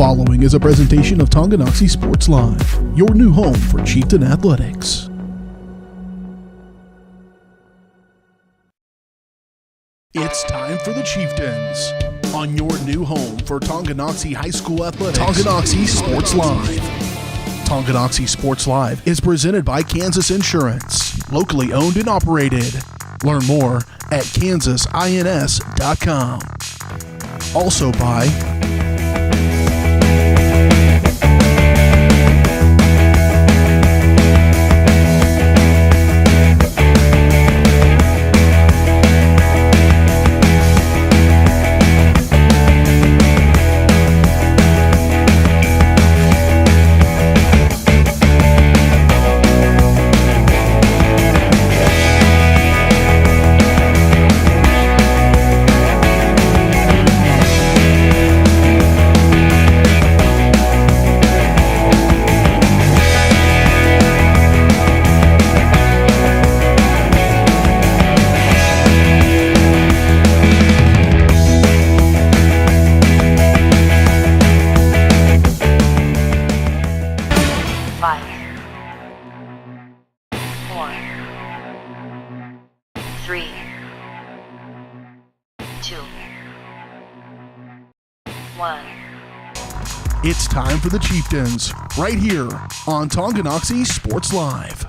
following is a presentation of Tonganoxie Sports Live, your new home for Chieftain athletics. It's time for the Chieftains on your new home for Tonganoxie High School athletics. Tonganoxie Sports Live. Tonganoxie Sports Live is presented by Kansas Insurance, locally owned and operated. Learn more at kansasins.com. Also by It's time for the Chieftains, right here on Tonganoxie Sports Live.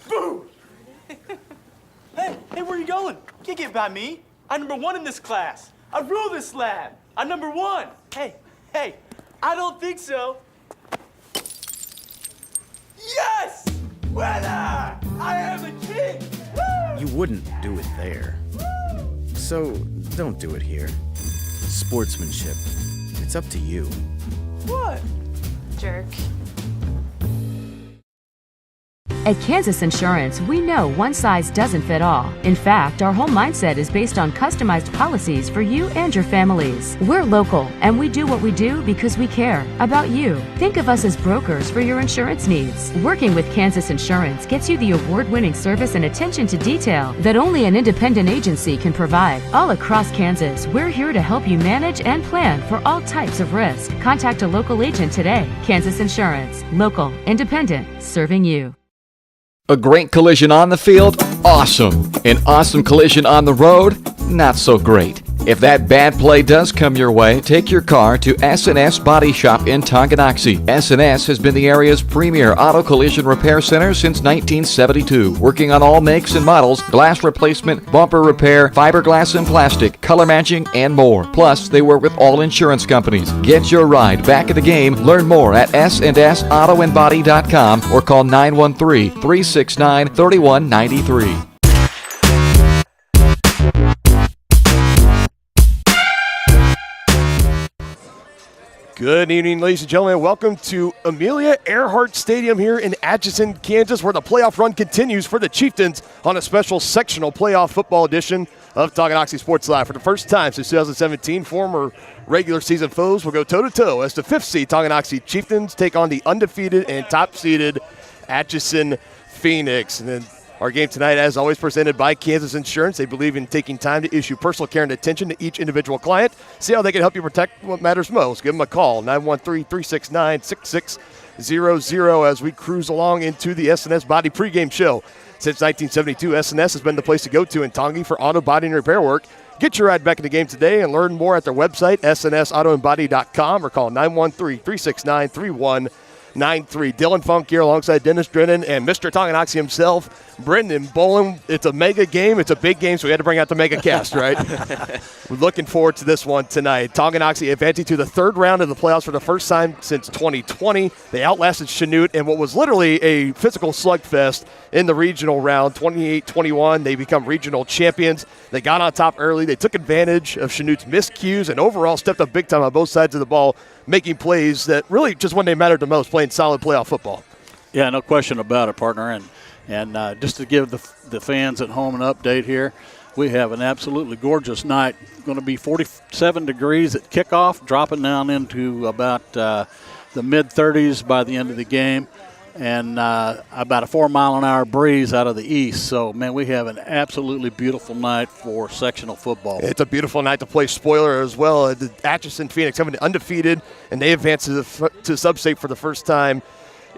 Boo! Hey, where you going? Can't get by me. I'm number one in this class. I rule this lab. I'm number one. Hey, I don't think so. Yes! Winner! I am a king! Woo! You wouldn't do it there. So, don't do it here. Sportsmanship. It's up to you. What? Jerk. At Kansas Insurance, we know one size doesn't fit all. In fact, our whole mindset is based on customized policies for you and your families. We're local, and we do what we do because we care about you. Think of us as brokers for your insurance needs. Working with Kansas Insurance gets you the award-winning service and attention to detail that only an independent agency can provide. All across Kansas, we're here to help you manage and plan for all types of risk. Contact a local agent today. Kansas Insurance. Local, independent, serving you. A great collision on the field? Awesome. An awesome collision on the road? Not so great. If that bad play does come your way, take your car to S&S Body Shop in Tonganoxie. S&S has been the area's premier auto collision repair center since 1972, working on all makes and models, glass replacement, bumper repair, fiberglass and plastic, color matching, and more. Plus, they work with all insurance companies. Get your ride back in the game. Learn more at snsautoandbody.com or call 913-369-3193. Good evening, ladies and gentlemen. Welcome to Amelia Earhart Stadium here in Atchison, Kansas, where the playoff run continues for the Chieftains on a special sectional playoff football edition of Tonganoxie Sports Live. For the first time since 2017, former regular season foes will go toe-to-toe as the fifth seed Tonganoxie Chieftains take on the undefeated and top-seeded Atchison Phoenix. And then our game tonight, as always, presented by Kansas Insurance. They believe in taking time to issue personal care and attention to each individual client. See how they can help you protect what matters most. Give them a call, 913-369-6600, as we cruise along into the S&S Body pregame show. Since 1972, S&S has been the place to go to in Tongi for auto body and repair work. Get your ride back in the game today and learn more at their website, snsautoandbody.com, or call 913-369-3193. Dylan Funk here alongside Dennis Drennan and Mr. Tonganoxie himself, Brendan Bolin. It's a mega game. It's a big game, so we had to bring out the mega cast, right? We're looking forward to this one tonight. Tonganoxie advancing to the third round of the playoffs for the first time since 2020. They outlasted Chanute in what was literally a physical slugfest in the regional round, 28-21. They become regional champions. They got on top early. They took advantage of Chanute's miscues and overall stepped up big time on both sides of the ball, making plays that really just when they mattered the most, playing solid playoff football. Yeah, no question about it, partner. And just to give the fans at home an update here, We have an absolutely gorgeous night. Going to be 47 degrees at kickoff, dropping down into about the mid-30s by the end of the game, and about a 4-mile-an-hour breeze out of the east. So, man, we have an absolutely beautiful night for sectional football. It's a beautiful night to play spoiler as well. The Atchison Phoenix coming undefeated, and they advance to sub-state for the first time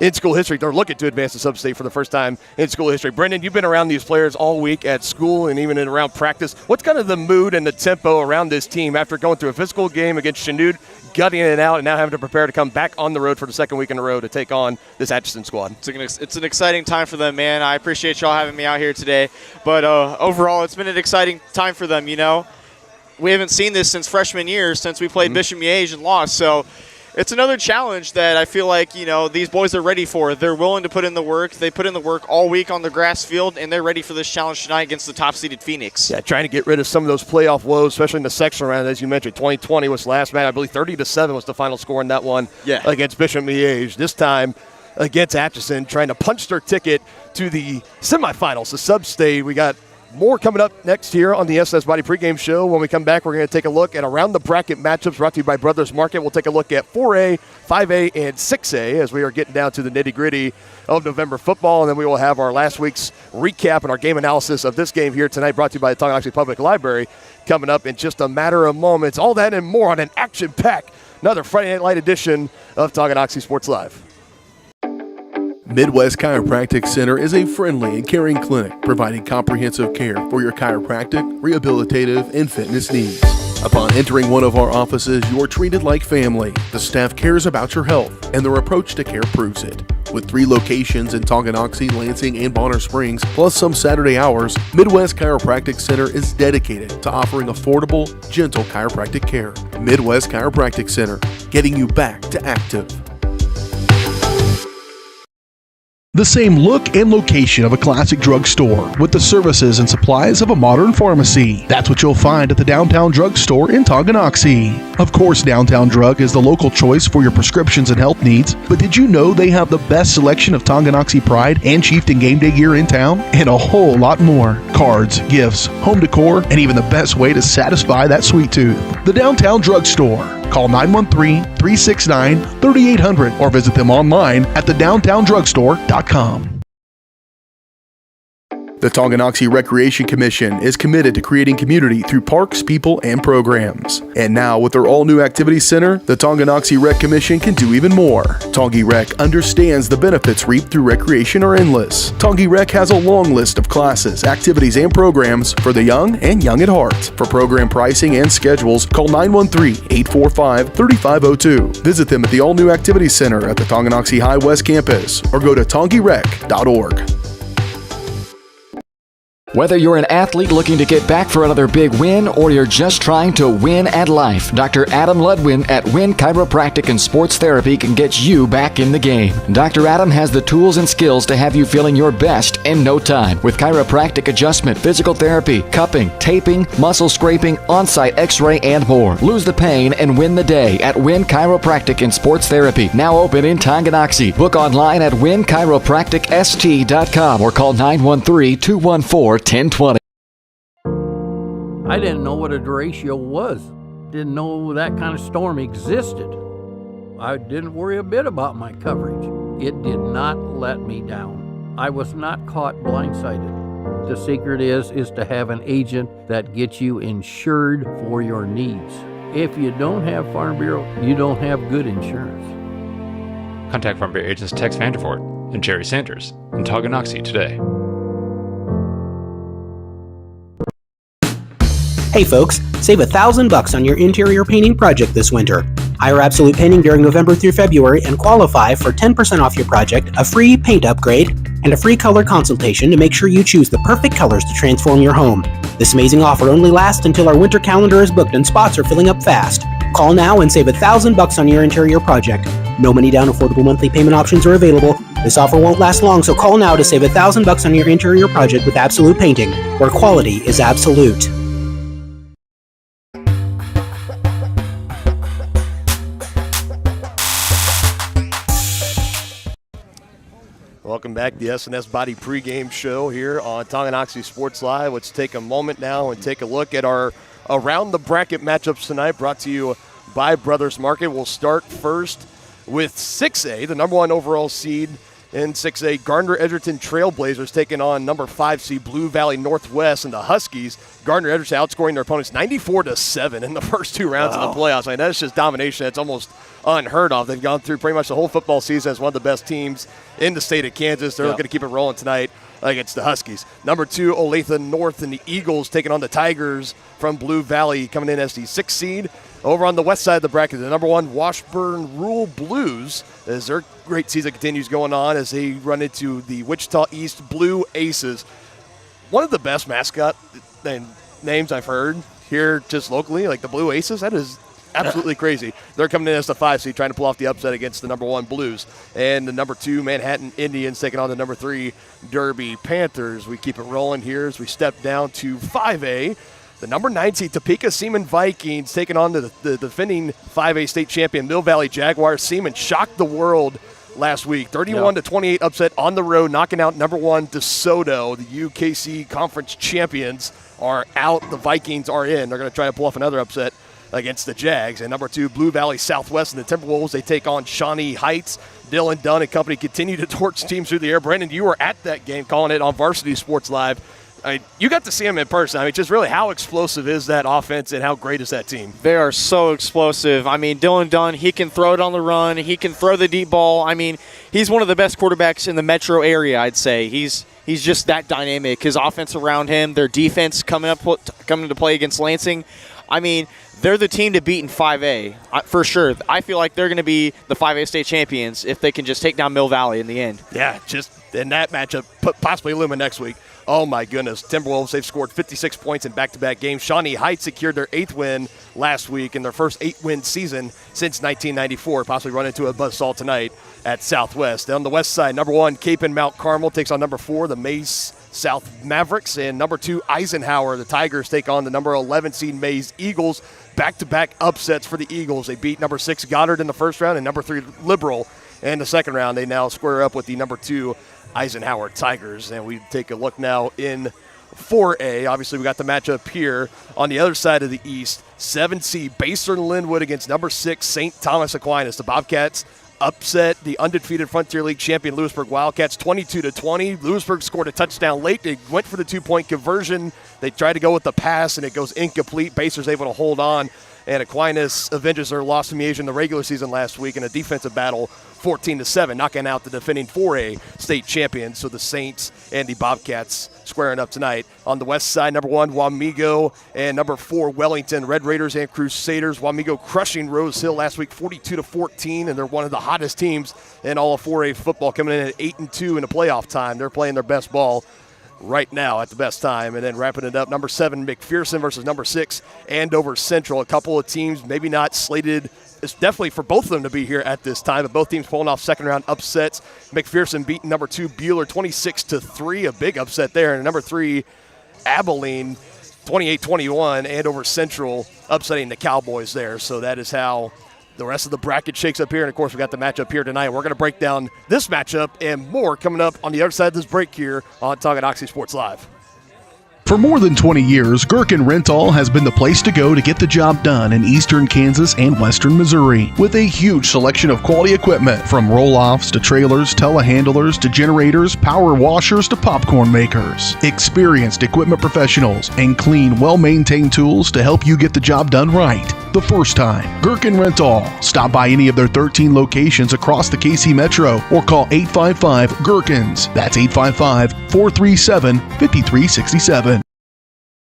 in school history. They're looking to advance to sub-state for the first time in school history. Brendan, you've been around these players all week at school and even around practice. What's kind of the mood and the tempo around this team after going through a physical game against Chanute, gutting it out, and now having to prepare to come back on the road for the second week in a row to take on this Atchison squad? It's an exciting time for them, man. I appreciate y'all having me out here today. But overall, it's been an exciting time for them, you know. We haven't seen this since freshman year, since we played Bishop Miege and lost. So it's another challenge that I feel like, you know, these boys are ready for. They're willing to put in the work. They put in the work all week on the grass field, and they're ready for this challenge tonight against the top-seeded Phoenix. Yeah, trying to get rid of some of those playoff woes, especially in the sectional round, as you mentioned. 2020 was the last match. I believe 30-7 was the final score in that one against Bishop Miege. This time against Atchison, trying to punch their ticket to the semifinals, the sub-state. We got more coming up next here on the SNS Body pregame show. When we come back, we're going to take a look at around the bracket matchups brought to you by Brothers Market. We'll take a look at 4A, 5A, and 6A as we are getting down to the nitty-gritty of November football. And then we will have our last week's recap and our game analysis of this game here tonight, brought to you by the Tonganoxie Public Library, coming up in just a matter of moments. All that and more on an action-packed, another Friday Night Light edition of Tonganoxie Sports Live. Midwest Chiropractic Center is a friendly and caring clinic providing comprehensive care for your chiropractic, rehabilitative, and fitness needs. Upon entering one of our offices, you are treated like family. The staff cares about your health, and their approach to care proves it. With 3 locations in Tonganoxie, Lansing, and Bonner Springs, plus some Saturday hours, Midwest Chiropractic Center is dedicated to offering affordable, gentle chiropractic care. Midwest Chiropractic Center, getting you back to active. The same look and location of a classic drugstore with the services and supplies of a modern pharmacy. That's what you'll find at the Downtown Drug Store in Tonganoxie. Of course, Downtown Drug is the local choice for your prescriptions and health needs, but did you know they have the best selection of Tonganoxie Pride and Chieftain game day gear in town? And a whole lot more. Cards, gifts, home decor, and even the best way to satisfy that sweet tooth. The Downtown Drug Store. Call 913-369-3800 or visit them online at thedowntowndrugstore.com. The Tonganoxie Recreation Commission is committed to creating community through parks, people, and programs. And now, with their all-new activity center, the Tonganoxie Rec Commission can do even more. Tongi Rec understands the benefits reaped through recreation are endless. Tongi Rec has a long list of classes, activities, and programs for the young and young at heart. For program pricing and schedules, call 913-845-3502. Visit them at the all-new activity center at the Tonganoxie High West campus or go to tongirec.org. Whether you're an athlete looking to get back for another big win or you're just trying to win at life, Dr. Adam Ludwin at Win Chiropractic and Sports Therapy can get you back in the game. Dr. Adam has the tools and skills to have you feeling your best in no time with chiropractic adjustment, physical therapy, cupping, taping, muscle scraping, on-site x-ray, and more. Lose the pain and win the day at Win Chiropractic and Sports Therapy, now open in Tonganoxie. Book online at winchiropracticst.com or call 913-214-1020. I didn't know what a derecho was. Didn't know that kind of storm existed. I didn't worry a bit about my coverage. It did not let me down. I was not caught blindsided. The secret is to have an agent that gets you insured for your needs. If you don't have Farm Bureau, you don't have good insurance. Contact Farm Bureau agents Tex Vandervoort and Jerry Sanders in Tonganoxie today. Hey folks, save $1,000 on your interior painting project this winter. Hire Absolute Painting during November through February and qualify for 10% off your project, a free paint upgrade, and a free color consultation to make sure you choose the perfect colors to transform your home. This amazing offer only lasts until our winter calendar is booked and spots are filling up fast. Call now and save $1,000 on your interior project. No money down, affordable monthly payment options are available. This offer won't last long, so call now to save $1,000 on your interior project with Absolute Painting, where quality is absolute. Welcome back. The S&S Body pregame show here on Tonganoxie Sports Live. Let's take a moment now and take a look at our Around the Bracket matchups tonight, brought to you by Brothers Market. We'll start first with 6A, the number 1 overall seed in 6A. Gardner-Edgerton Trailblazers taking on number 5 seed Blue Valley Northwest, and the Huskies. Gardner-Edgerton outscoring their opponents 94-7 in the first 2 rounds of the playoffs. I mean, that's just domination. That's almost unheard of. They've gone through pretty much the whole football season as one of the best teams in the state of Kansas. They're looking to keep it rolling tonight against the Huskies. Number 2, Olathe North and the Eagles taking on the Tigers from Blue Valley, coming in as the 6th seed. Over on the west side of the bracket, the number 1 Washburn Rural Blues, as their great season continues going on as they run into the Wichita East Blue Aces. One of the best mascot names I've heard here just locally, like the Blue Aces. That is absolutely crazy. They're coming in as the 5 seed, trying to pull off the upset against the number 1 Blues. And the number 2 Manhattan Indians taking on the number 3 Derby Panthers. We keep it rolling here as we step down to 5A. The number 9 seed Topeka Seaman Vikings taking on the defending 5A state champion Mill Valley Jaguars. Seaman shocked the world last week. 31-28 upset on the road, knocking out number 1 DeSoto. The UKC Conference champions are out. The Vikings are in. They're going to try to pull off another upset against the Jags. And number 2, Blue Valley Southwest and the Timberwolves, they take on Shawnee Heights. Dylan Dunn and company continue to torch teams through the air. Brendan, you were at that game calling it on Varsity Sports Live. I mean, you got to see them in person. I mean, just really how explosive is that offense and how great is that team? They are so explosive. I mean, Dylan Dunn, he can throw it on the run. He can throw the deep ball. I mean, he's one of the best quarterbacks in the metro area, I'd say. He's just that dynamic. His offense around him, their defense coming to play against Lansing. I mean, they're the team to beat in 5A, for sure. I feel like they're going to be the 5A state champions if they can just take down Mill Valley in the end. Yeah, just in that matchup, possibly looming next week. Oh, my goodness. Timberwolves, they've scored 56 points in back-to-back games. Shawnee Heights secured their 8th win last week in their first 8-win season since 1994. Possibly run into a buzzsaw tonight at Southwest. On the west side, number 1, Cape and Mount Carmel takes on number 4, the Mays South Mavericks. And number 2, Eisenhower, the Tigers, take on the number 11 seed Mays Eagles. Back-to-back upsets for the Eagles. They beat number 6 Goddard in the first round and number 3 Liberal in the second round. They now square up with the number 2 Eisenhower Tigers. And we take a look now in 4A. Obviously, we got the matchup here on the other side of the East. 7 seed Baser Linwood against number 6 St. Thomas Aquinas. The Bobcats upset the undefeated Frontier League champion Lewisburg Wildcats 22-20. Lewisburg scored a touchdown late. They went for the 2-point conversion. They tried to go with the pass, and it goes incomplete. Baser's able to hold on, and Aquinas avenges their loss to Miege in the regular season last week in a defensive battle, 14-7, knocking out the defending 4A state champions. So the Saints and the Bobcats squaring up tonight. On the west side, number 1 Wamego and number 4 Wellington, Red Raiders and Crusaders. Wamego crushing Rose Hill last week 42-14, and they're one of the hottest teams in all of 4A football, coming in at 8-2 in the playoff time. They're playing their best ball right now at the best time. And then wrapping it up, number 7 McPherson versus number 6 Andover Central. A couple of teams maybe not slated. It's definitely for both of them to be here at this time, but both teams pulling off second-round upsets. McPherson beating number 2 Bueller 26-3, a big upset there. And number 3 Abilene 28-21, Andover Central upsetting the Cowboys there. So that is how the rest of the bracket shakes up here. And, of course, we got the matchup here tonight. We're going to break down this matchup and more coming up on the other side of this break here on Tonganoxie Sports Live. For more than 20 years, Gherkin Rental has been the place to go to get the job done in eastern Kansas and western Missouri. With a huge selection of quality equipment, from roll-offs to trailers, telehandlers to generators, power washers to popcorn makers. Experienced equipment professionals and clean, well-maintained tools to help you get the job done right the first time. Gherkin Rental. Stop by any of their 13 locations across the KC Metro or call 855-GHERKINS. That's 855-437-5367.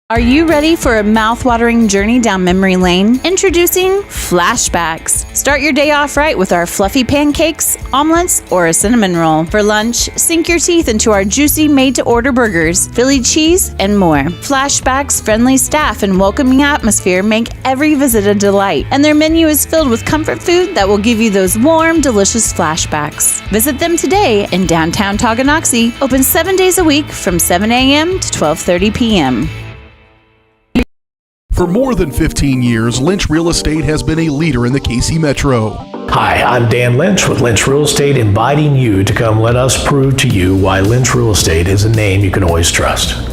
Are you ready for a mouth-watering journey down memory lane? Introducing Flashbacks. Start your day off right with our fluffy pancakes, omelets, or a cinnamon roll. For lunch, sink your teeth into our juicy made-to-order burgers, Philly cheese, and more. Flashbacks' friendly staff and welcoming atmosphere make every visit a delight, and their menu is filled with comfort food that will give you those warm, delicious flashbacks. Visit them today in downtown Tonganoxie, open 7 days a week from 7 a.m. to 12:30 p.m. For more than 15 years, Lynch Real Estate has been a leader in the KC Metro. Hi, I'm Dan Lynch with Lynch Real Estate, inviting you to come let us prove to you why Lynch Real Estate is a name you can always trust.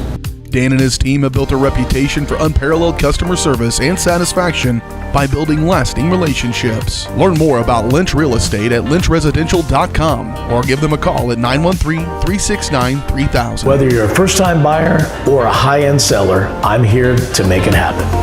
Dan and his team have built a reputation for unparalleled customer service and satisfaction by building lasting relationships. Learn more about Lynch Real Estate at lynchresidential.com or give them a call at 913-369-3000. Whether you're a first-time buyer or a high-end seller, I'm here to make it happen.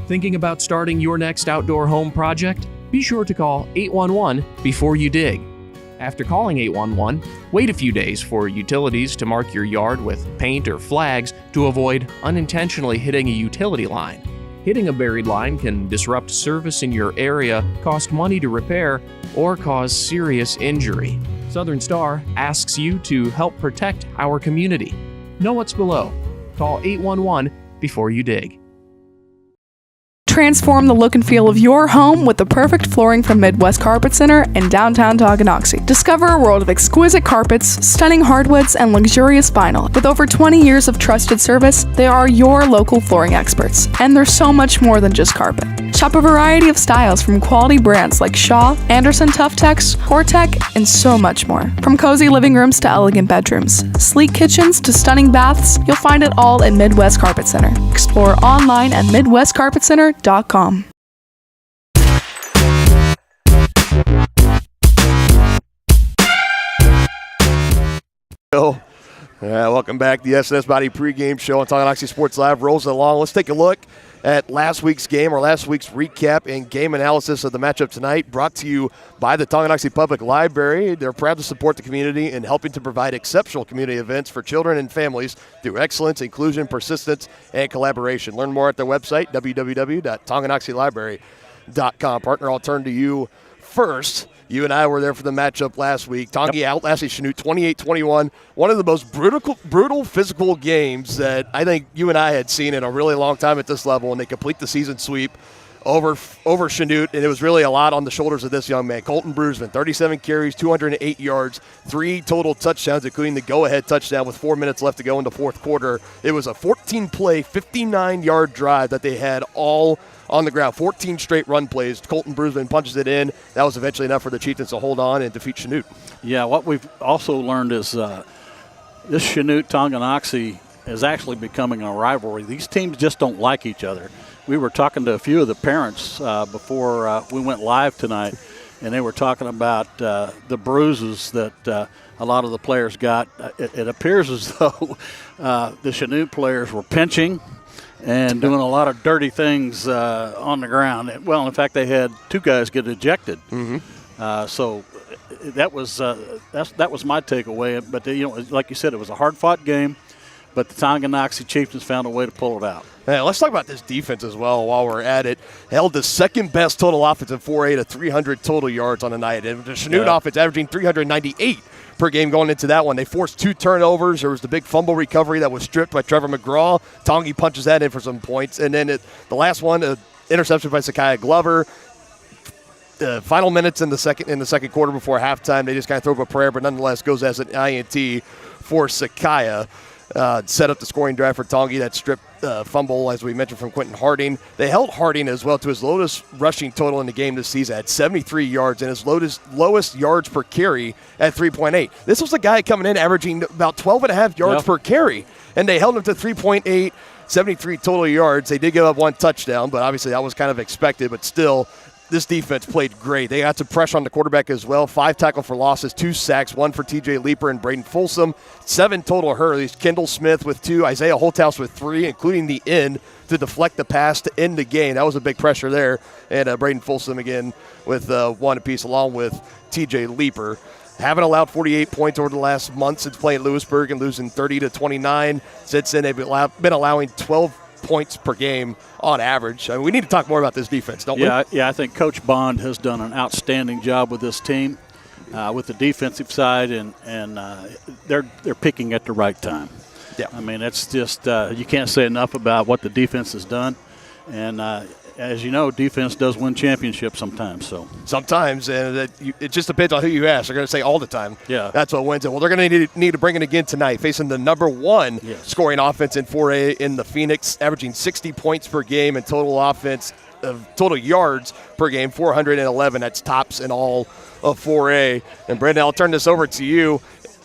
Thinking about starting your next outdoor home project? Be sure to call 811 before you dig. After calling 811, wait a few days for utilities to mark your yard with paint or flags to avoid unintentionally hitting a utility line. Hitting a buried line can disrupt service in your area, cost money to repair, or cause serious injury. Southern Star asks you to help protect our community. Know what's below. Call 811 before you dig. Transform the look and feel of your home with the perfect flooring from Midwest Carpet Center in downtown Tonganoxie. Discover a world of exquisite carpets, stunning hardwoods, and luxurious vinyl. With over 20 years of trusted service, they are your local flooring experts. And they're so much more than just carpet. Shop a variety of styles from quality brands like Shaw, Anderson Tuftex, Hortec, and so much more. From cozy living rooms to elegant bedrooms, sleek kitchens to stunning baths, you'll find it all at Midwest Carpet Center. Explore online at MidwestCarpetCenter.com. Welcome back. The SNS Body pregame show on Tonganoxie Sports Live rolls along. Let's take a look at last week's game, or last week's recap and game analysis of the matchup tonight, brought to you by the Tonganoxie Public Library. They're proud to support the community in helping to provide exceptional community events for children and families through excellence, inclusion, persistence, and collaboration. Learn more at their website, www.tonganoxielibrary.com. Partner, I'll turn to you first. You and I were there for the matchup last week. Tongi outlasted Chanute 28-21. One of the most brutal physical games that I think you and I had seen in a really long time at this level, and they complete the season sweep over Chanute, and it was really a lot on the shoulders of this young man. Colton Brusman, 37 carries, 208 yards, 3 total touchdowns, including the go-ahead touchdown with 4 minutes left to go in the fourth quarter. It was a 14-play, 59-yard drive that they had all on the ground. 14 straight run plays. Colton Brusman punches it in. That was eventually enough for the Chieftains to hold on and defeat Chanute. Yeah, what we've also learned is this Chanute-Tonganoxie is actually becoming a rivalry. These teams just don't like each other. We were talking to a few of the parents before we went live tonight, and they were talking about the bruises that a lot of the players got. It appears as though the Chanute players were pinching and doing a lot of dirty things on the ground. Well, in fact, they had 2 guys get ejected. Mm-hmm. So that was my takeaway. But like you said, it was a hard-fought game, but the Tonganoxie Chieftains found a way to pull it out. Hey, let's talk about this defense as well while we're at it. Held the second-best total offense in 4A to 300 total yards on the night. And the Chanute offense averaging 398 per game going into that one. They forced 2 turnovers. There was the big fumble recovery that was stripped by Trevor McGraw. Tongi punches that in for some points. And then the last one, interception by Sakiah Glover. The final minutes in the second quarter before halftime, they just kind of throw up a prayer, but nonetheless goes as an INT for Sakiah. Set up the scoring drive for Tongi. That strip fumble, as we mentioned, from Quentin Harding. They held Harding as well to his lowest rushing total in the game this season at 73 yards and his lowest yards per carry at 3.8. This was a guy coming in averaging about 12.5 yards per carry, and they held him to 3.8, 73 total yards. They did give up 1 touchdown, but obviously that was kind of expected, but still, this defense played great. They got some pressure on the quarterback as well. 5 tackle for losses, 2 sacks, 1 for TJ Leeper and Braden Folsom. 7 total hurries. Kendall Smith with 2, Isaiah Holthouse with 3, including the end to deflect the pass to end the game. That was a big pressure there. And Braden Folsom again with 1 apiece along with TJ Leeper. haven't allowed 48 points over the last month since playing Lewisburg and losing 30-29. Since then, they've been allowing 12 points per game on average. I mean, we need to talk more about this defense, don't we? Yeah, I think Coach Bond has done an outstanding job with this team, with the defensive side, and they're picking at the right time. Yeah. I mean, it's just you can't say enough about what the defense has done, and as you know, defense does win championships sometimes. So sometimes, and it just depends on who you ask. They're going to say all the time. Yeah, that's what wins it. Well, they're going to need to bring it again tonight, facing the number one scoring offense in 4A in the Phoenix, averaging 60 points per game and total yards per game, 411. That's tops in all of 4A. And Brendan, I'll turn this over to you.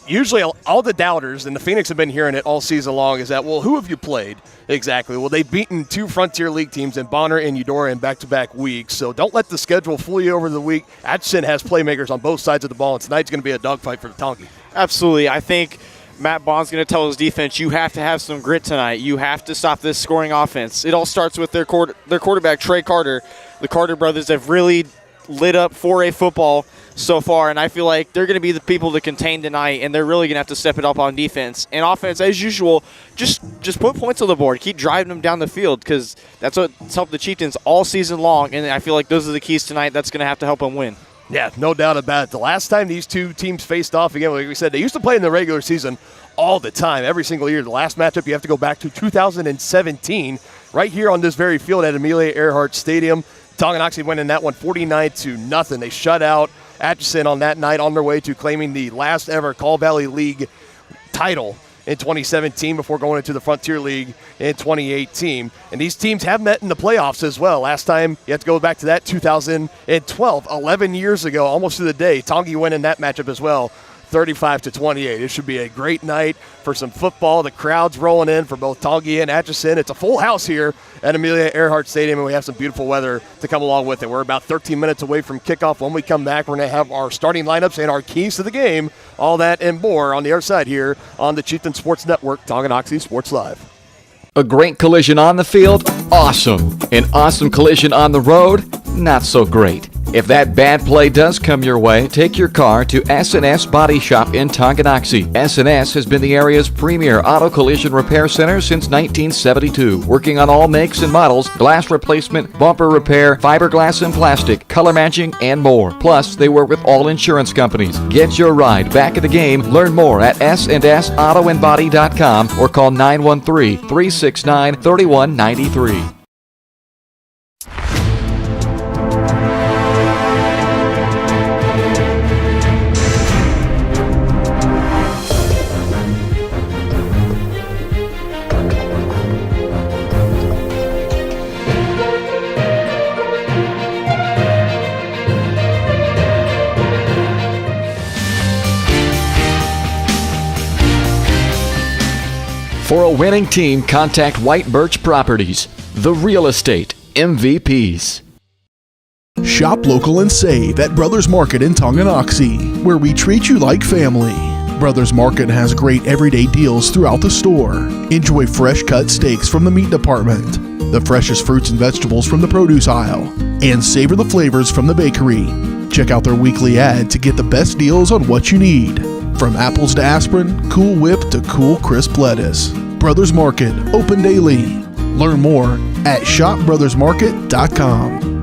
Usually all the doubters, and the Phoenix have been hearing it all season long, is that, well, who have you played exactly? Well, they've beaten 2 Frontier League teams in Bonner and Eudora in back-to-back weeks, so don't let the schedule fool you over the week. Atchison has playmakers on both sides of the ball, and tonight's going to be a dogfight for the Tongi. Absolutely. I think Matt Bond's going to tell his defense, you have to have some grit tonight. You have to stop this scoring offense. It all starts with their quarterback, Trey Carter. The Carter brothers have really lit up 4A football so far, and I feel like they're going to be the people to contain tonight, and they're really going to have to step it up on defense. And offense, as usual, just put points on the board. Keep driving them down the field, because that's what's helped the Chieftains all season long, and I feel like those are the keys tonight that's going to have to help them win. Yeah, no doubt about it. The last time these two teams faced off again, like we said, they used to play in the regular season all the time, every single year. The last matchup, you have to go back to 2017, right here on this very field at Amelia Earhart Stadium. Tonganoxie winning that one 49-0. They shut out Atchison on that night on their way to claiming the last ever Kaw Valley League title in 2017 before going into the Frontier League in 2018. And these teams have met in the playoffs as well. Last time, you have to go back to that 2012, 11 years ago, almost to the day. Tongi winning that matchup as well, 35-28. It should be a great night for some football. The crowd's rolling in for both Tongi and Atchison. It's a full house here at Amelia Earhart Stadium, and we have some beautiful weather to come along with it. We're about 13 minutes away from kickoff. When we come back, we're going to have our starting lineups and our keys to the game. All that and more on the other side here on the Chieftain Sports Network, Tonganoxie Sports Live. A great collision on the field? Awesome. An awesome collision on the road? Not so great. If that bad play does come your way, take your car to S&S Body Shop in Tonganoxie. S&S has been the area's premier auto collision repair center since 1972, working on all makes and models, glass replacement, bumper repair, fiberglass and plastic, color matching, and more. Plus, they work with all insurance companies. Get your ride back in the game. Learn more at snsautoandbody.com or call 913-369-3193. For a winning team, contact White Birch Properties, the real estate MVPs. Shop local and save at Brothers Market in Tonganoxie, where we treat you like family. Brothers Market has great everyday deals throughout the store. Enjoy fresh cut steaks from the meat department, the freshest fruits and vegetables from the produce aisle, and savor the flavors from the bakery. Check out their weekly ad to get the best deals on what you need. From apples to aspirin, Cool Whip to cool crisp lettuce. Brothers Market, open daily. Learn more at shopbrothersmarket.com.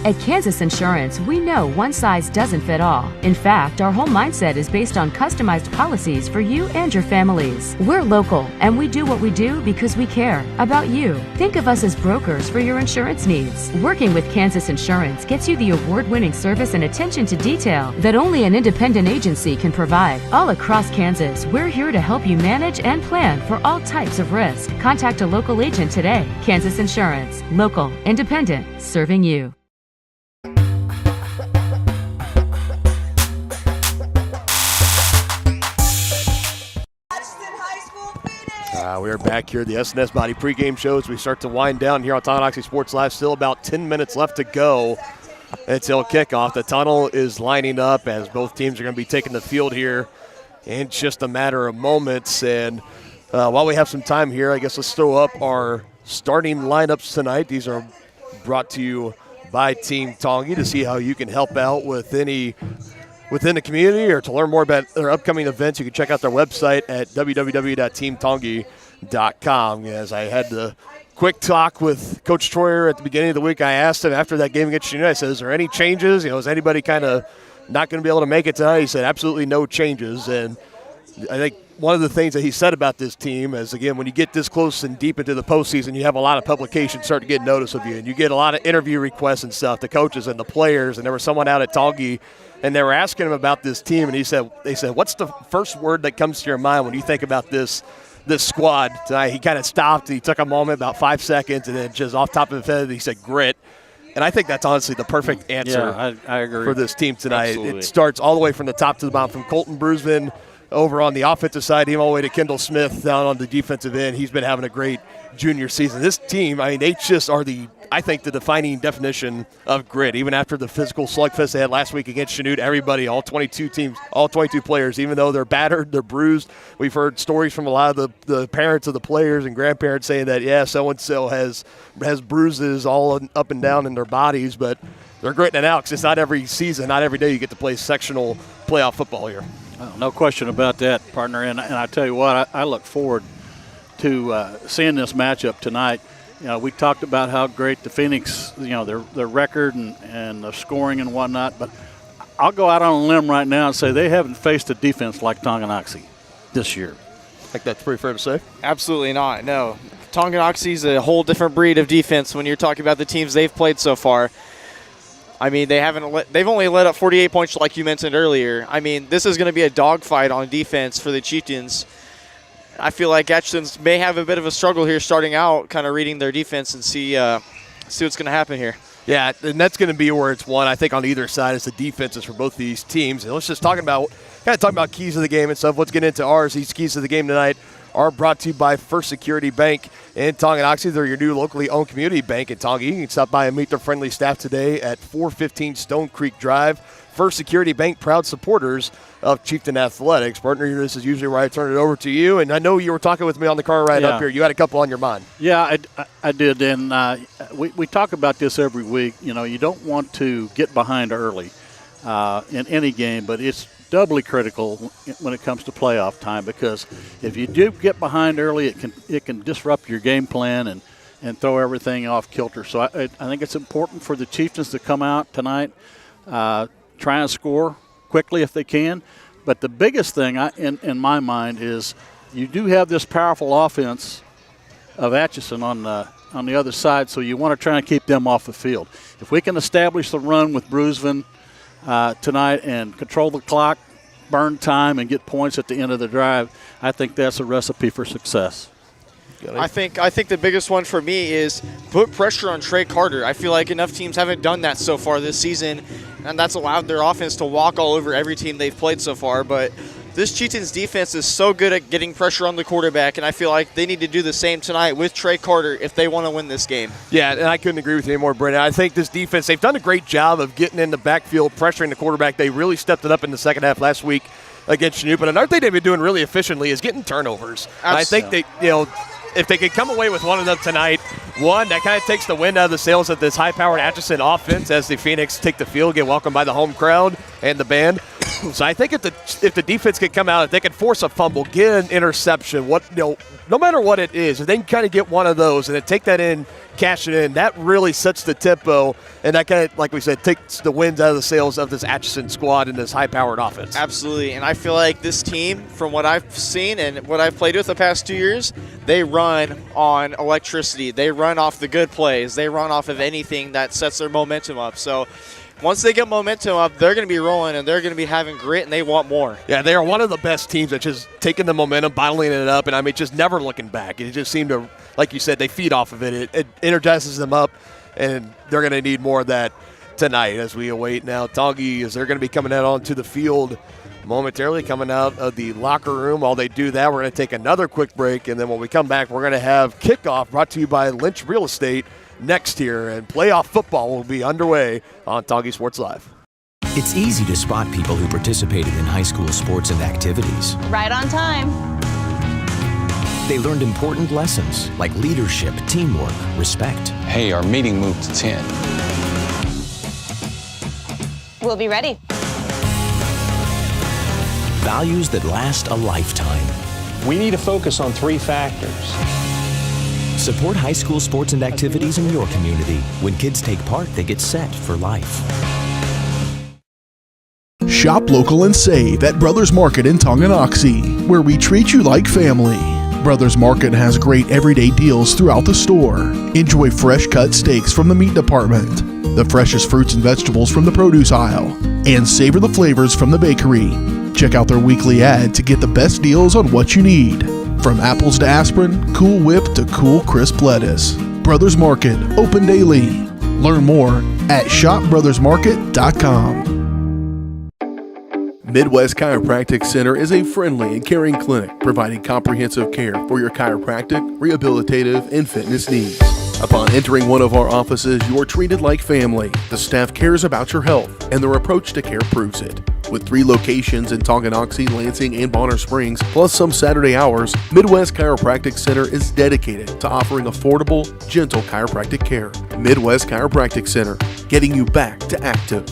At Kansas Insurance, we know one size doesn't fit all. In fact, our whole mindset is based on customized policies for you and your families. We're local, and we do what we do because we care about you. Think of us as brokers for your insurance needs. Working with Kansas Insurance gets you the award-winning service and attention to detail that only an independent agency can provide. All across Kansas, we're here to help you manage and plan for all types of risk. Contact a local agent today. Kansas Insurance. Local, independent, serving you. We are back here at the S&S Body pregame show as we start to wind down here on Tonganoxie Sports Live. Still about 10 minutes left to go until kickoff. The tunnel is lining up as both teams are going to be taking the field here in just a matter of moments. And while we have some time here, I guess let's throw up our starting lineups tonight. These are brought to you by Team Tongi. To see how you can help out with any within the community or to learn more about their upcoming events, you can check out their website at www.teamtongi.com. As I had the quick talk with Coach Troyer at the beginning of the week, I asked him after that game against Chanute, I said, is there any changes? Is anybody kind of not going to be able to make it tonight? He said, absolutely no changes. And I think one of the things that he said about this team is, again, when you get this close and deep into the postseason, you have a lot of publications start to get notice of you, and you get a lot of interview requests and stuff, the coaches and the players. And there was someone out at Tongi, and they were asking him about this team, and they said, what's the first word that comes to your mind when you think about this squad tonight? He kind of stopped. He took a moment, about 5 seconds, and then just off top of his head, he said grit. And I think that's honestly the perfect answer I agree. for this team tonight. Absolutely. It starts all the way from the top to the bottom, from Colton Bruisman over on the offensive side, even all the way to Kendall Smith down on the defensive end. He's been having a great junior season. This team, they just are the defining definition of grit. Even after the physical slugfest they had last week against Chanute, everybody, all 22 teams, all 22 players, even though they're battered, they're bruised. We've heard stories from a lot of the parents of the players and grandparents saying that, yeah, so-and-so has bruises all up and down in their bodies, but they're gritting it out because it's not every season, not every day you get to play sectional playoff football here. Well, no question about that, partner. And I tell you what, I look forward to seeing this matchup tonight. We talked about how great the Phoenix, their record and the scoring and whatnot, but I'll go out on a limb right now and say they haven't faced a defense like Tonganoxie this year. I think that's pretty fair to say. Absolutely not, no. Tonganoxie's a whole different breed of defense when you're talking about the teams they've played so far. They've only let up 48 points like you mentioned earlier. This is going to be a dogfight on defense for the Chieftains. I feel like Atchison's may have a bit of a struggle here starting out, kind of reading their defense and see what's going to happen here. Yeah, and that's going to be where it's won, I think, on either side is the defenses for both of these teams. And let's just talk about keys of the game and stuff. Let's get into ours. These keys of the game tonight are brought to you by First Security Bank in Tonganoxie. They're your new locally owned community bank in Tongi. You can stop by and meet their friendly staff today at 415 Stone Creek Drive. First Security Bank, proud supporters of Chieftain Athletics. Partner, this is usually where I turn it over to you. And I know you were talking with me on the car ride up here. You had a couple on your mind. Yeah, I did. And we talk about this every week. You don't want to get behind early in any game, but it's doubly critical when it comes to playoff time, because if you do get behind early, it can disrupt your game plan and throw everything off kilter. So I think it's important for the Chieftains to come out tonight, try and score quickly if they can. But the biggest thing in my mind is you do have this powerful offense of Atchison on the other side, so you want to try and keep them off the field. If we can establish the run with Bruisman tonight and control the clock, burn time, and get points at the end of the drive, I think that's a recipe for success. I think the biggest one for me is put pressure on Trey Carter. I feel like enough teams haven't done that so far this season, and that's allowed their offense to walk all over every team they've played so far. But this Chieftains defense is so good at getting pressure on the quarterback, and I feel like they need to do the same tonight with Trey Carter if they want to win this game. Yeah, and I couldn't agree with you anymore, Brendan. I think this defense, they've done a great job of getting in the backfield, pressuring the quarterback. They really stepped it up in the second half last week against Chanute. But another thing they've been doing really efficiently is getting turnovers. I think if they could come away with one of them tonight, that kind of takes the wind out of the sails of this high-powered Atchison offense as the Phoenix take the field, get welcomed by the home crowd and the band. So I think if the defense could come out, if they could force a fumble, get an interception, no matter what it is, if they can kind of get one of those and then take that in, cash it in, that really sets the tempo, and that kind of, like we said, takes the winds out of the sails of this Atchison squad and this high-powered offense. Absolutely, and I feel like this team, from what I've seen and what I've played with the past 2 years, they run on electricity. They run off the good plays. They run off of anything that sets their momentum up. So once they get momentum up, they're going to be rolling, and they're going to be having grit, and they want more. Yeah, they are one of the best teams at just taking the momentum, bottling it up, and just never looking back. It just seemed to, like you said, they feed off of it. It energizes them up, and they're going to need more of that tonight as we await now. Tongi, as they're going to be coming out onto the field momentarily, coming out of the locker room. While they do that, we're going to take another quick break, and then when we come back, we're going to have kickoff brought to you by Lynch Real Estate next here, and playoff football will be underway on Tongi Sports Live. It's easy to spot people who participated in high school sports and activities. Right on time. They learned important lessons like leadership, teamwork, respect. Hey, our meeting moved to 10. We'll be ready. Values that last a lifetime. We need to focus on 3 factors. Support high school sports and activities in your community. When kids take part, they get set for life. Shop local and save at Brothers Market in Tonganoxie, where we treat you like family. Brothers Market has great everyday deals throughout the store. Enjoy fresh cut steaks from the meat department, the freshest fruits and vegetables from the produce aisle, and savor the flavors from the bakery. Check out their weekly ad to get the best deals on what you need. From apples to aspirin, Cool Whip to cool crisp lettuce. Brothers Market, open daily. Learn more at shopbrothersmarket.com. Midwest Chiropractic Center is a friendly and caring clinic providing comprehensive care for your chiropractic, rehabilitative, and fitness needs. Upon entering one of our offices, you are treated like family. The staff cares about your health, and their approach to care proves it. With 3 locations in Tonganoxie, Lansing, and Bonner Springs, plus some Saturday hours, Midwest Chiropractic Center is dedicated to offering affordable, gentle chiropractic care. Midwest Chiropractic Center, getting you back to active.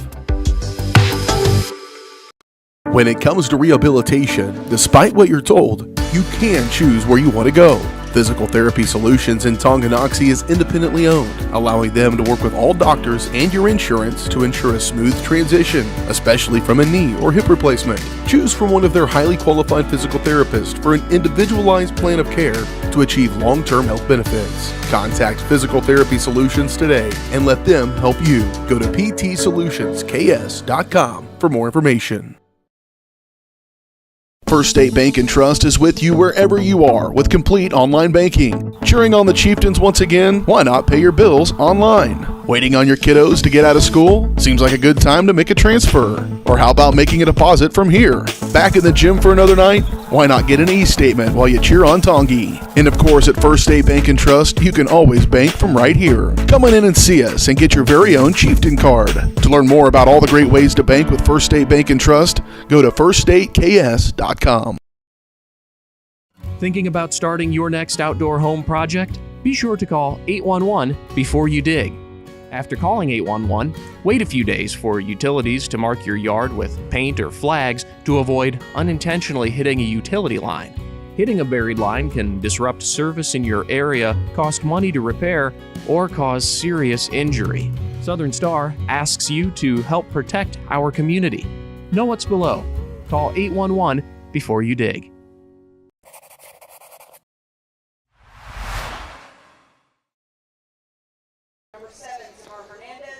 When it comes to rehabilitation, despite what you're told, you can choose where you want to go. Physical Therapy Solutions in Tonganoxie is independently owned, allowing them to work with all doctors and your insurance to ensure a smooth transition, especially from a knee or hip replacement. Choose from one of their highly qualified physical therapists for an individualized plan of care to achieve long-term health benefits. Contact Physical Therapy Solutions today and let them help you. Go to ptsolutionsks.com for more information. First State Bank and Trust is with you wherever you are with complete online banking. Cheering on the Chieftains once again? Why not pay your bills online? Waiting on your kiddos to get out of school? Seems like a good time to make a transfer. Or how about making a deposit from here? Back in the gym for another night? Why not get an e-statement while you cheer on Tongi? And of course, at First State Bank and Trust, you can always bank from right here. Come on in and see us and get your very own Chieftain card. To learn more about all the great ways to bank with First State Bank and Trust, go to firststateks.com. Thinking about starting your next outdoor home project? Be sure to call 811 before you dig. After calling 811, wait a few days for utilities to mark your yard with paint or flags to avoid unintentionally hitting a utility line. Hitting a buried line can disrupt service in your area, cost money to repair, or cause serious injury. Southern Star asks you to help protect our community. Know what's below. Call 811 before you dig.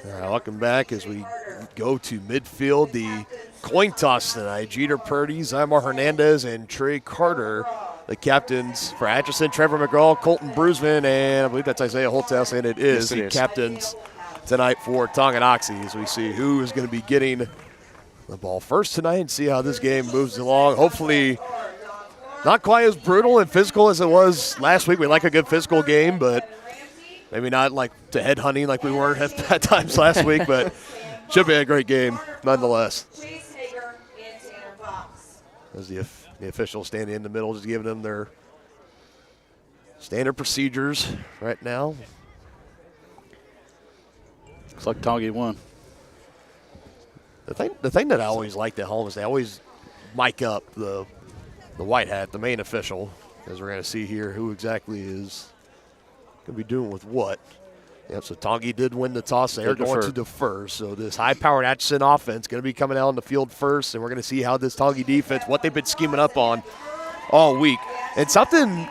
All right, welcome back as we go to midfield. The coin toss tonight. Jeter Purdy, Zymar Hernandez, and Trey Carter. The captains for Atchison, Trevor McGraw, Colton Brusman, and I believe that's Isaiah Holthouse, and it is the captains tonight for Tonganoxie as we see who is going to be getting the ball first tonight and see how this game moves along. Hopefully not quite as brutal and physical as it was last week. We like a good physical game, but maybe not like to head hunting like we were at times last week, but should be a great game nonetheless. As the officials standing in the middle, just giving them their standard procedures right now. Looks like Tongi won. The thing that I always liked at home is they always mic up the white hat, the main official, as we're going to see here who exactly is going to be doing with what. Yep, so Tongi did win the toss. They're going to defer. So this high-powered Atchison offense going to be coming out on the field first, and we're going to see how this Tongi defense, what they've been scheming up on all week. And something,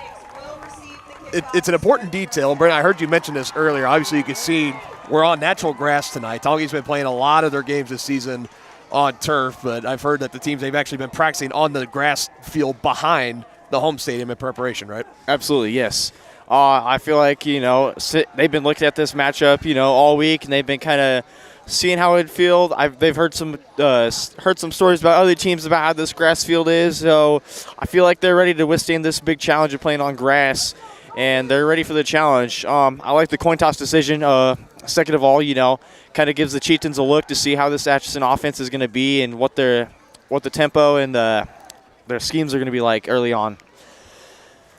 it's an important detail. And Brent, I heard you mention this earlier. Obviously, you can see we're on natural grass tonight. Tongi's been playing a lot of their games this season on turf, but I've heard that the teams, they've actually been practicing on the grass field behind the home stadium in preparation, right? Absolutely, yes. I feel like, they've been looking at this matchup, all week, and they've been kind of seeing how it feels. They've heard some stories about other teams about how this grass field is, so I feel like they're ready to withstand this big challenge of playing on grass, and they're ready for the challenge. I like the coin toss decision. Second of all, kind of gives the Chieftains a look to see how this Atchison offense is going to be and what the tempo and their schemes are going to be like early on.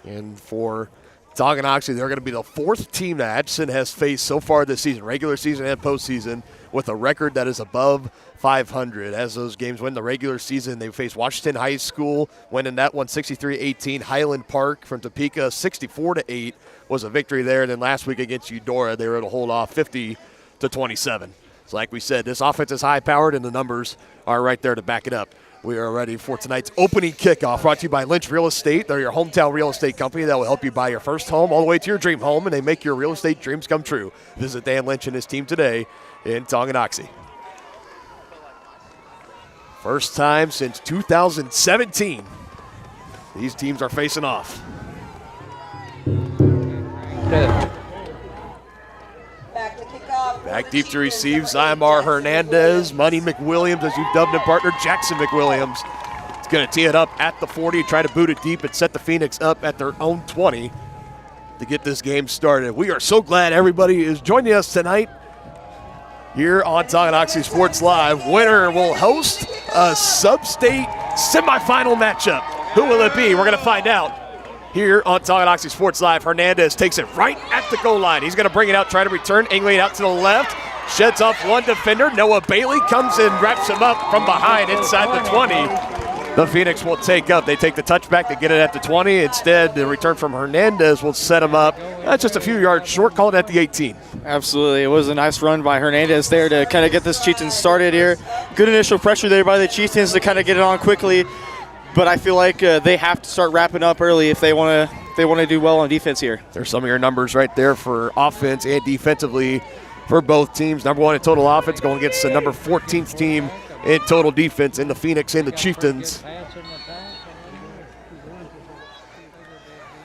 And for Tonganoxie, they're going to be the fourth team that Atchison has faced so far this season, regular season and postseason, with a record that is above 500. As those games win the regular season, they face Washington High School, winning that one 63-18. Highland Park from Topeka, 64-8 was a victory there. And then last week against Eudora, they were able to hold off 50-27. So like we said, this offense is high-powered, and the numbers are right there to back it up. We are ready for tonight's opening kickoff, brought to you by Lynch Real Estate. They're your hometown real estate company that will help you buy your first home all the way to your dream home, and they make your real estate dreams come true. Visit Dan Lynch and his team today in Tonganoxie. First time since 2017, these teams are facing off. Back deep to receive, Zymar Hernandez. Money McWilliams, as you've dubbed him, partner, Jackson McWilliams. It's going to tee it up at the 40, try to boot it deep and set the Phoenix up at their own 20 to get this game started. We are so glad everybody is joining us tonight here on Tonganoxie Sports Live. Winner will host a sub-state semifinal matchup. Who will it be? We're going to find out here on Tonganoxie Sports Live. Hernandez takes it right at the goal line. He's going to bring it out, try to return. England out to the left. Sheds off one defender. Noah Bailey comes in, wraps him up from behind inside the 20. The Phoenix will take up. They take the touchback to get it at the 20. Instead, the return from Hernandez will set him up. That's just a few yards short. Call it at the 18. Absolutely. It was a nice run by Hernandez there to kind of get this Chieftains started here. Good initial pressure there by the Chieftains to kind of get it on quickly. But I feel like they have to start wrapping up early if they want to do well on defense here. There's some of your numbers right there for offense and defensively for both teams. Number 1 in total offense going against the number 14th team in total defense in the Phoenix and the Chieftains.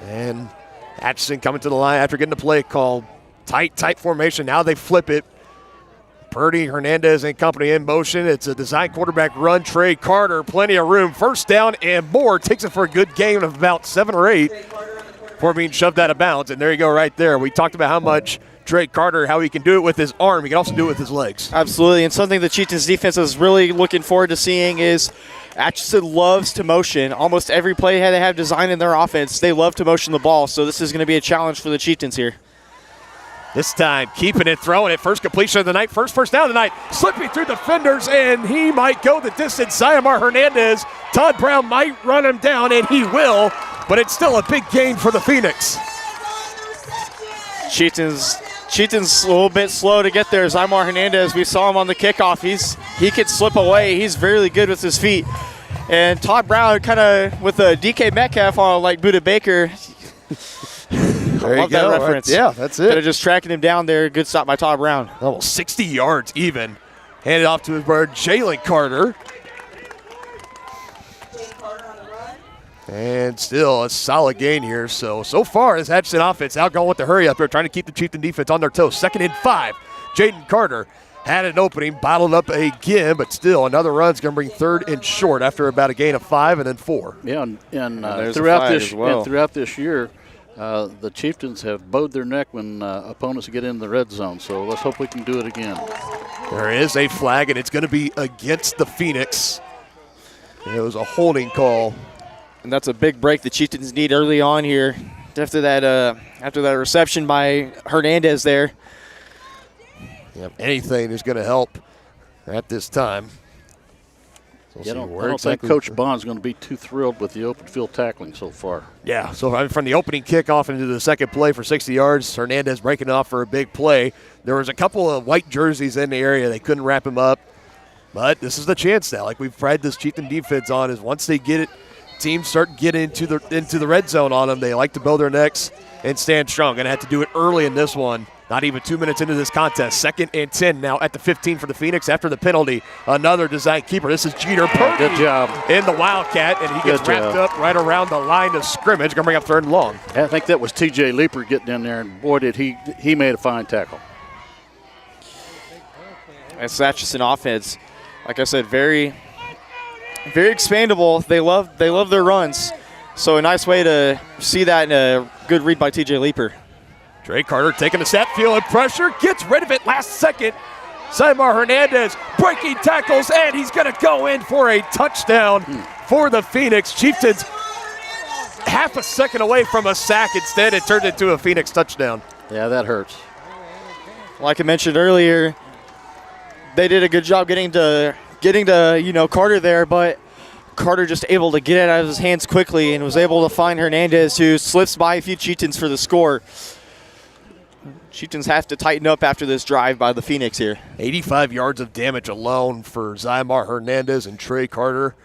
And Atchison coming to the line after getting the play called. Tight formation. Now they flip it. Purdy, Hernandez, and company in motion. It's a design quarterback run. Trey Carter, plenty of room. First down and more. Takes it for a good gain of about 7 or 8 before being shoved out of bounds. And there you go right there. We talked about how much Trey Carter, how he can do it with his arm. He can also do it with his legs. Absolutely. And something the Chieftains defense is really looking forward to seeing is Atchison loves to motion. Almost every play they have designed in their offense, they love to motion the ball. So this is going to be a challenge for the Chieftains here. This time, keeping it, throwing it. First completion of the night, first down of the night. Slipping through defenders, and he might go the distance. Zymar Hernandez. Todd Brown might run him down, and he will, but it's still a big gain for the Phoenix. Chieftains a little bit slow to get there. Zymar Hernandez, we saw him on the kickoff. He could slip away. He's really good with his feet. And Todd Brown kind of with a DK Metcalf on like Buda Baker. There love you go. that reference. Yeah, that's it. Kind of just tracking him down there. Good stop by Todd Brown. Almost 60 yards even. Handed off to his bird, Jalen Carter. And still a solid gain here. So far, this Atchison offense outgoing with the hurry up here, trying to keep the Chieftain defense on their toes. 2nd and 5. Jaden Carter had an opening, bottled up again, but still another run's going to bring 3rd and short after about a gain of 5 and then 4. Yeah, and throughout this year, the Chieftains have bowed their neck when opponents get in the red zone, so let's hope we can do it again. There is a flag, and it's going to be against the Phoenix. It was a holding call. And that's a big break the Chieftains need early on here after that reception by Hernandez there. Yep, anything is going to help at this time. I don't think Coach Bond's going to be too thrilled with the open field tackling so far. Yeah, so from the opening kickoff into the second play for 60 yards, Hernandez breaking off for a big play. There was a couple of white jerseys in the area. They couldn't wrap him up. But this is the chance now. Like we've tried this Chieftain defense on is once they get it, teams start getting into the red zone on them, they like to build their necks and stand strong. Going to have to do it early in this one. Not even 2 minutes into this contest. 2nd and 10 now at the 15 for the Phoenix after the penalty. Another design keeper. This is Jeter Purdy. Good job. In the Wildcat, and he gets wrapped up right around the line of scrimmage. Going to bring up 3rd and long. I think that was T.J. Leeper getting in there, and boy, did he made a fine tackle. That's Atchison offense. Like I said, very, very expandable. They love their runs. So a nice way to see that in a good read by T.J. Leeper. Trey Carter taking a snap, feeling pressure, gets rid of it last second. Zymar Hernandez breaking tackles, and he's going to go in for a touchdown for the Phoenix. Chieftains half a second away from a sack. Instead, it turned into a Phoenix touchdown. Yeah, that hurts. Like I mentioned earlier, they did a good job getting to Carter there, but Carter just able to get it out of his hands quickly and was able to find Hernandez, who slips by a few Chieftains for the score. Chieftains have to tighten up after this drive by the Phoenix here. 85 yards of damage alone for Zymar Hernandez and Trey Carter.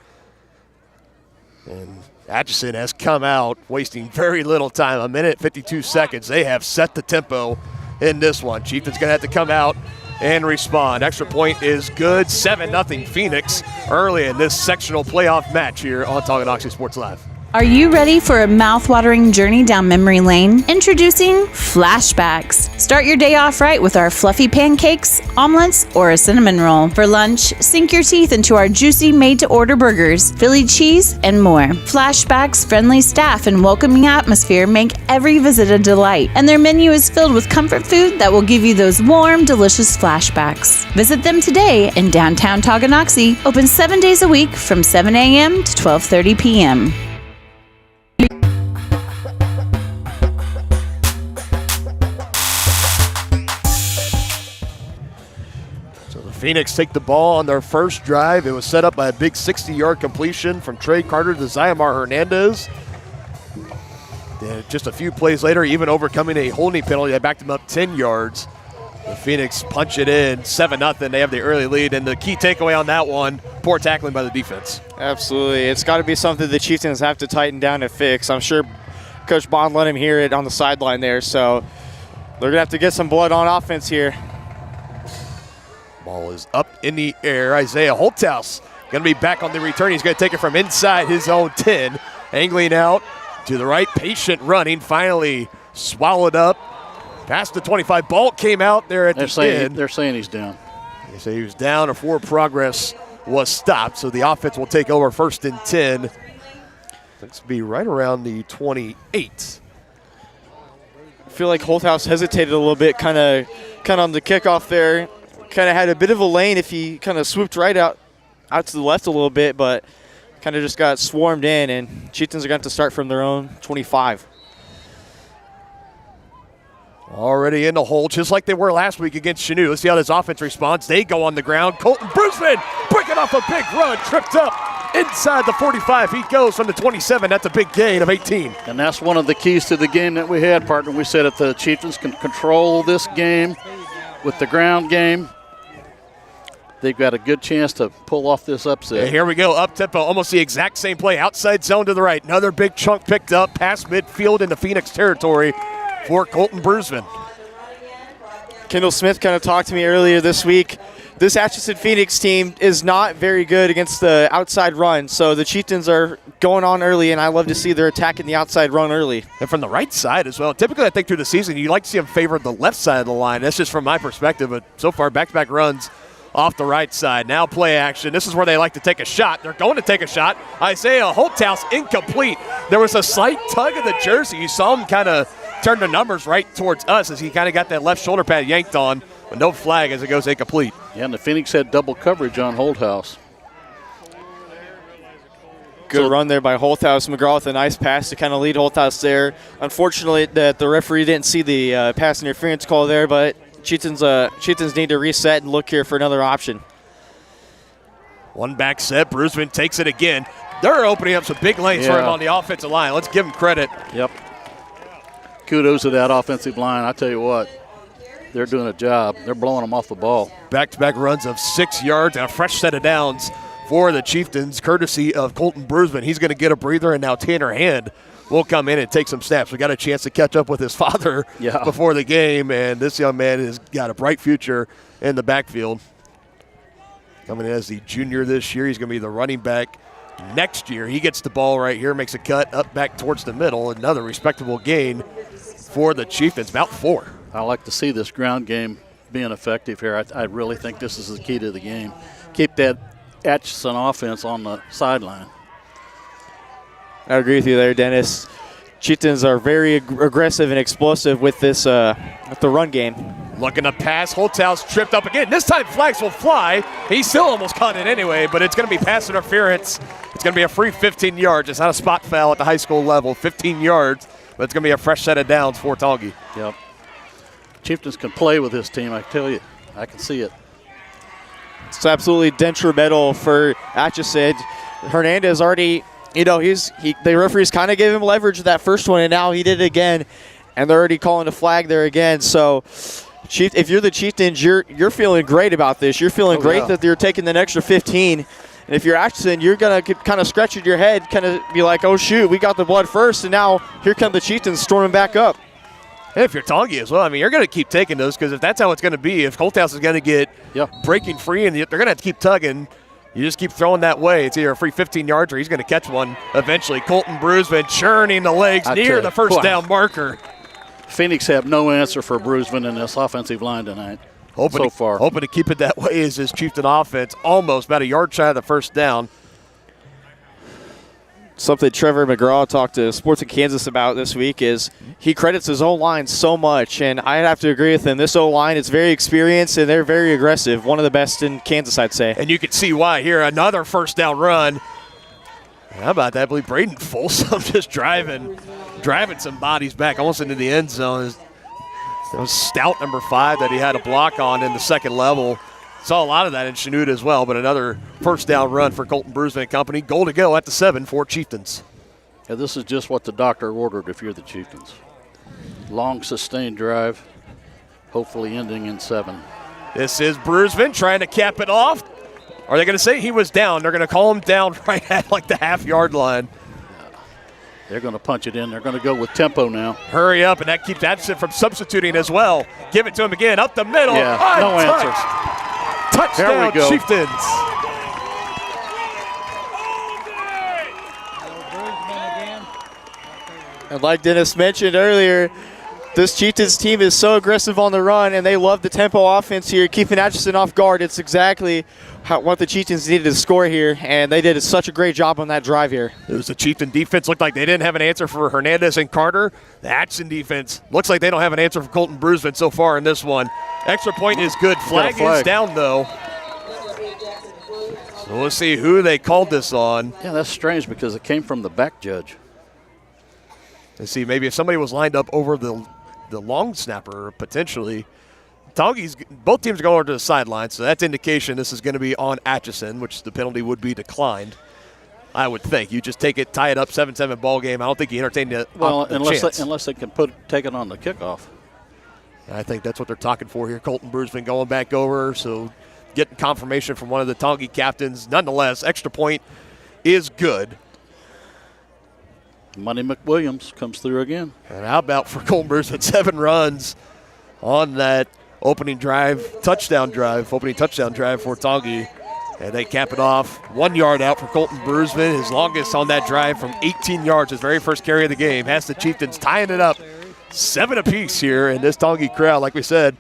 And Atchison has come out wasting very little time, 1:52 seconds. They have set the tempo in this one. Chieftains going to have to come out and respond. Extra point is good. 7-0 Phoenix early in this sectional playoff match here on Tonganoxie Sports Live. Are you ready for a mouth-watering journey down memory lane? Introducing Flashbacks. Start your day off right with our fluffy pancakes, omelets, or a cinnamon roll. For lunch, sink your teeth into our juicy made-to-order burgers, Philly cheese, and more. Flashbacks' friendly staff and welcoming atmosphere make every visit a delight, and their menu is filled with comfort food that will give you those warm, delicious flashbacks. Visit them today in downtown Tonganoxie, open 7 days a week from 7 a.m. to 12:30 p.m. Phoenix take the ball on their first drive. It was set up by a big 60-yard completion from Trey Carter to Zymar Hernandez. Then just a few plays later, even overcoming a holding penalty, that backed them up 10 yards. The Phoenix punch it in, 7-0. They have the early lead, and the key takeaway on that one, poor tackling by the defense. Absolutely. It's got to be something the Chieftains have to tighten down and fix. I'm sure Coach Bond let him hear it on the sideline there, so they're going to have to get some blood on offense here. Ball is up in the air. Isaiah Holthouse going to be back on the return. He's going to take it from inside his own 10. Angling out to the right. Patient running. Finally swallowed up. Past the 25. Ball came out there at the end. They're saying he's down. They say he was down before progress was stopped. So the offense will take over 1st and 10. Looks to be right around the 28. I feel like Holthouse hesitated a little bit kind of on the kickoff there. Kind of had a bit of a lane if he kind of swooped right out to the left a little bit, but kind of just got swarmed in, and Chieftains are going to have to start from their own 25. Already in the hole, just like they were last week against Chanute. Let's see how this offense responds. They go on the ground. Colton Brusman breaking off a big run, tripped up inside the 45. He goes from the 27. That's a big gain of 18. And that's one of the keys to the game that we had, partner. We said if the Chieftains can control this game with the ground game, they've got a good chance to pull off this upset. And here we go, up-tempo, almost the exact same play. Outside zone to the right. Another big chunk picked up past midfield into Phoenix territory for Colton Brusman. Kendall Smith kind of talked to me earlier this week. This Atchison Phoenix team is not very good against the outside run, so the Chieftains are going on early, and I love to see their attack in the outside run early. And from the right side as well. Typically, I think through the season, you like to see them favor the left side of the line. That's just from my perspective, but so far, back-to-back runs off the right side. Now play action. This is where they like to take a shot. They're going to take a shot. Isaiah Holthouse incomplete. There was a slight tug of the jersey. You saw him kind of turn the numbers right towards us as he kind of got that left shoulder pad yanked on, but no flag as it goes incomplete. Yeah, and the Phoenix had double coverage on Holthouse. Good run there by Holthouse. McGraw with a nice pass to kind of lead Holthouse there. Unfortunately, that the referee didn't see the pass interference call there, but Chieftains need to reset and look here for another option. One back set. Brusman takes it again. They're opening up some big lanes for him on the offensive line. Let's give him credit. Yep. Kudos to that offensive line. I tell you what, they're doing a job. They're blowing them off the ball. Back-to-back runs of 6 yards and a fresh set of downs for the Chieftains, courtesy of Colton Brusman. He's going to get a breather, and now Tanner Hand will come in and take some snaps. We got a chance to catch up with his father before the game, and this young man has got a bright future in the backfield. Coming in as the junior this year, he's going to be the running back next year. He gets the ball right here, makes a cut up back towards the middle. Another respectable gain for the Chieftains, about 4. I like to see this ground game being effective here. I really think this is the key to the game. Keep that Atchison offense on the sideline. I agree with you there, Dennis. Chieftains are very aggressive and explosive with this with the run game. Looking to pass. Holthouse tripped up again. This time flags will fly. He still almost caught it anyway, but it's going to be pass interference. It's going to be a free 15 yards. It's not a spot foul at the high school level. 15 yards, but it's going to be a fresh set of downs for Tongi. Yep. Chieftains can play with this team, I tell you. I can see it. It's absolutely detrimental for Atchison. Hernandez already, the referees kind of gave him leverage with that first one, and now he did it again, and they're already calling a flag there again. So, if you're the Chieftains, you're feeling great about this. You're feeling great that you're taking an extra 15. And if you're Atchison, you're going to kind of scratch your head, kind of be like, oh, shoot, we got the blood first, and now here come the Chieftains storming back up. And if you're Tongi as well, I mean, you're going to keep taking those because if that's how it's going to be, if Holthouse is going to get breaking free and they're going to have to keep tugging, you just keep throwing that way. It's either a free 15 yards or he's going to catch one eventually. Colton Bruisman churning the legs near the first down marker. Phoenix have no answer for Bruisman in this offensive line tonight hoping to keep it that way as his Chieftain offense almost about a yard shy of the first down. Something Trevor McGraw talked to Sports in Kansas about this week is he credits his O-line so much, and I'd have to agree with him. This O-line is very experienced, and they're very aggressive. One of the best in Kansas, I'd say. And you can see why here. Another first down run. How about that? I believe Braden Folsom just driving some bodies back almost into the end zone. It was stout number 5 that he had a block on in the second level. Saw a lot of that in Chanute as well, but another first down run for Colton Bruisman and company. Goal to go at the 7 for Chieftains. Yeah, this is just what the doctor ordered if you're the Chieftains. Long, sustained drive, hopefully ending in 7. This is Bruisman trying to cap it off. Are they going to say he was down? They're going to call him down right at like the half-yard line. They're going to punch it in. They're going to go with tempo now. Hurry up, and that keeps Atchison from substituting as well. Give it to him again, up the middle. Yeah, no answer. Touchdown, Chieftains. And like Dennis mentioned earlier, this Chieftains team is so aggressive on the run, and they love the tempo offense here, keeping Atchison off guard. It's exactly what the Chieftains needed to score here, and they did such a great job on that drive here. It was the Chieftain defense. Looked like they didn't have an answer for Hernandez and Carter. The Atchison defense looks like they don't have an answer for Colton Bruisman so far in this one. Extra point is good. Flag is down, though. So we'll see who they called this on. Yeah, that's strange because it came from the back judge. Let's see, maybe if somebody was lined up over the long snapper, potentially. Both teams are going over to the sideline, so that's indication this is going to be on Atchison, which the penalty would be declined. I would think. You just take it, tie it up, 7-7 ball game. I don't think you entertain the unless they can take it on the kickoff. I think that's what they're talking for here. Colton Bruisman going back over, so getting confirmation from one of the Tongi captains. Nonetheless, extra point is good. Money McWilliams comes through again. And how about for Colton Bruisman, 7 runs on that opening touchdown drive for Tongi. And they cap it off 1 yard out for Colton Bruisman. His longest on that drive from 18 yards, his very first carry of the game. Has the Chieftains tying it up 7 apiece here. And this Tongi crowd, like we said,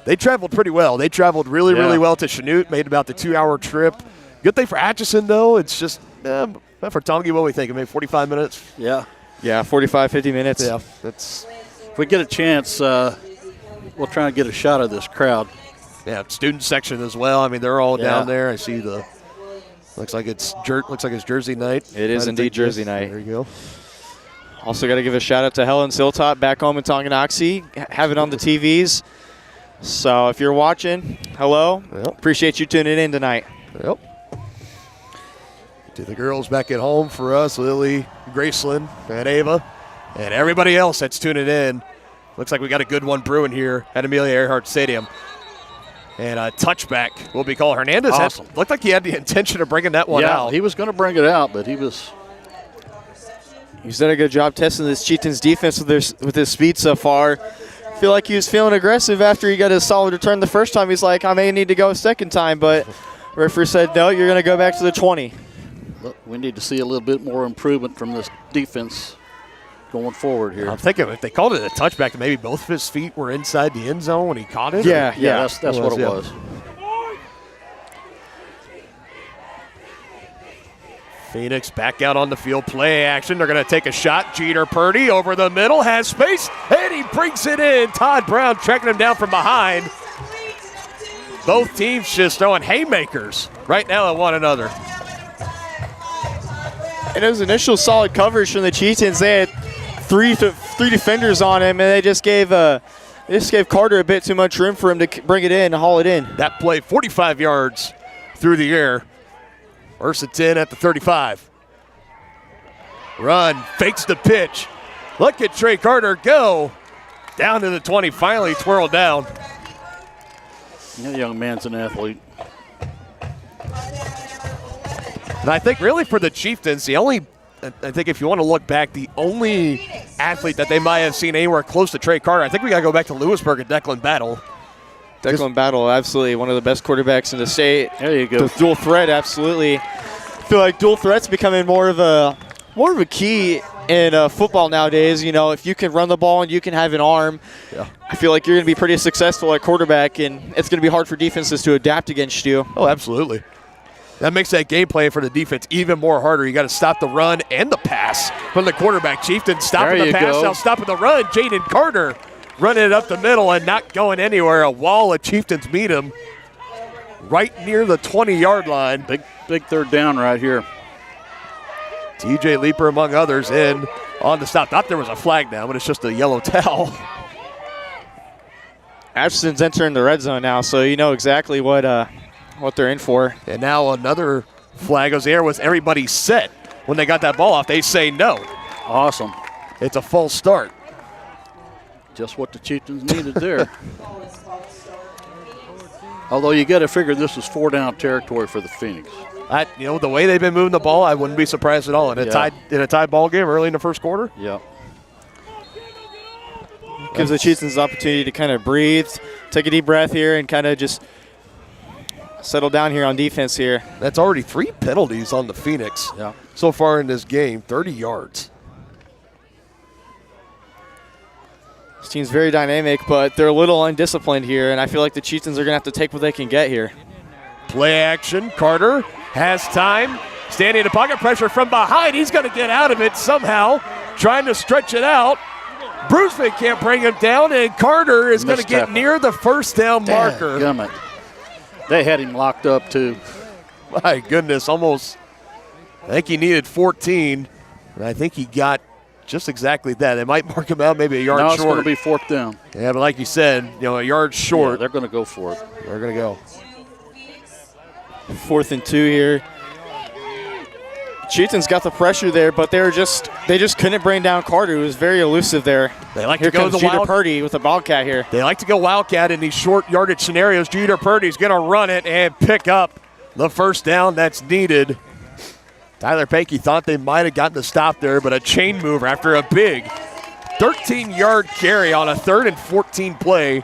they traveled pretty well. They traveled really well to Chanute, made about the 2-hour trip. Good thing for Atchison, though. It's just for Tongi, what do we think? Maybe 45 minutes? Yeah. Yeah, 45, 50 minutes. Yeah. If we get a chance, we'll try and get a shot of this crowd. Yeah, student section as well. I mean, they're all down there. I see looks like it's Jersey night. It is indeed Jersey night. There you go. Also got to give a shout out to Helen Siltop back home in Tonganoxie. Have it on the TVs. So if you're watching, hello. Yep. Appreciate you tuning in tonight. Yep. To the girls back at home for us, Lily, Graceland, and Ava, and everybody else that's tuning in. Looks like we got a good one brewing here at Amelia Earhart Stadium. And a touchback will be called. Hernandez looked like he had the intention of bringing that one out. Yeah, he was going to bring it out, but he's done a good job testing this Chieftains defense with his speed so far. I feel like he was feeling aggressive after he got his solid return the first time. He's like, I may need to go a second time, but referee said, no, you're going to go back to the 20. Look, we need to see a little bit more improvement from this defense going forward here. I'm thinking if they called it a touchback, maybe both of his feet were inside the end zone when he caught it. Yeah, that's what it was. Phoenix back out on the field, play action. They're going to take a shot. Jeter Purdy over the middle, has space, and he brings it in. Todd Brown tracking him down from behind. Both teams just throwing haymakers right now at one another. And it was initial solid coverage from the Chieftains. They had three defenders on him, and they just gave Carter a bit too much room for him to bring it in and haul it in. That play, 45 yards through the air. First and 10 at the 35. Run, fakes the pitch. Look at Trey Carter go. Down to the 20, finally twirled down. That young man's an athlete. And I think really for the Chieftains, I think if you want to look back, the only athlete that they might have seen anywhere close to Trey Carter, I think we got to go back to Lewisburg and Declan Battle. Declan Battle, absolutely one of the best quarterbacks in the state. There you go. The dual threat, absolutely. I feel like dual threat's becoming more of a key in football nowadays. You know, if you can run the ball and you can have an arm, I feel like you're going to be pretty successful at quarterback, and it's going to be hard for defenses to adapt against you. Oh, absolutely. That makes that game plan for the defense even more harder. You got to stop the run and the pass from the quarterback. Chieftain stopping the pass, now stopping the run. Jaden Carter running it up the middle and not going anywhere. A wall of Chieftains meet him right near the 20-yard line. Big third down right here. TJ Leeper, among others, in on the stop. Thought there was a flag now, but it's just a yellow towel. Atchison's entering the red zone now, so you know exactly what they're in for. And now another flag goes there. Was everybody set when they got that ball off? They say no. Awesome. It's a false start. Just what the Chieftains needed there. Although you got to figure this is 4-down territory for the Phoenix. The way they've been moving the ball, I wouldn't be surprised at all. In a tied ball game early in the first quarter. Yeah. Gives the Chieftains the opportunity to kind of breathe, take a deep breath here, and kind of just settle down here on defense here. That's already 3 penalties on the Phoenix so far in this game, 30 yards. This team's very dynamic, but they're a little undisciplined here, and I feel like the Chieftains are going to have to take what they can get here. Play action. Carter has time. Standing in the pocket, pressure from behind. He's going to get out of it somehow, trying to stretch it out. Bruceman can't bring him down, and Carter is going to get near the first down marker. Gummit. They had him locked up, too. My goodness, almost. I think he needed 14, and I think he got just exactly that. They might mark him out maybe a yard short. No, it's going to be 4th down. Yeah, but like you said, a yard short. Yeah, they're going to go for it. They're going to go. 4th and 2 here. Chieftains got the pressure there, but they just couldn't bring down Carter, who was very elusive there. They like here to go comes the Jeter Purdy with a Wildcat here. They like to go Wildcat in these short yardage scenarios. Jeter Purdy's going to run it and pick up the first down that's needed. Tyler Pankey thought they might have gotten the stop there, but a chain mover after a big 13-yard carry on a 3rd and 14 play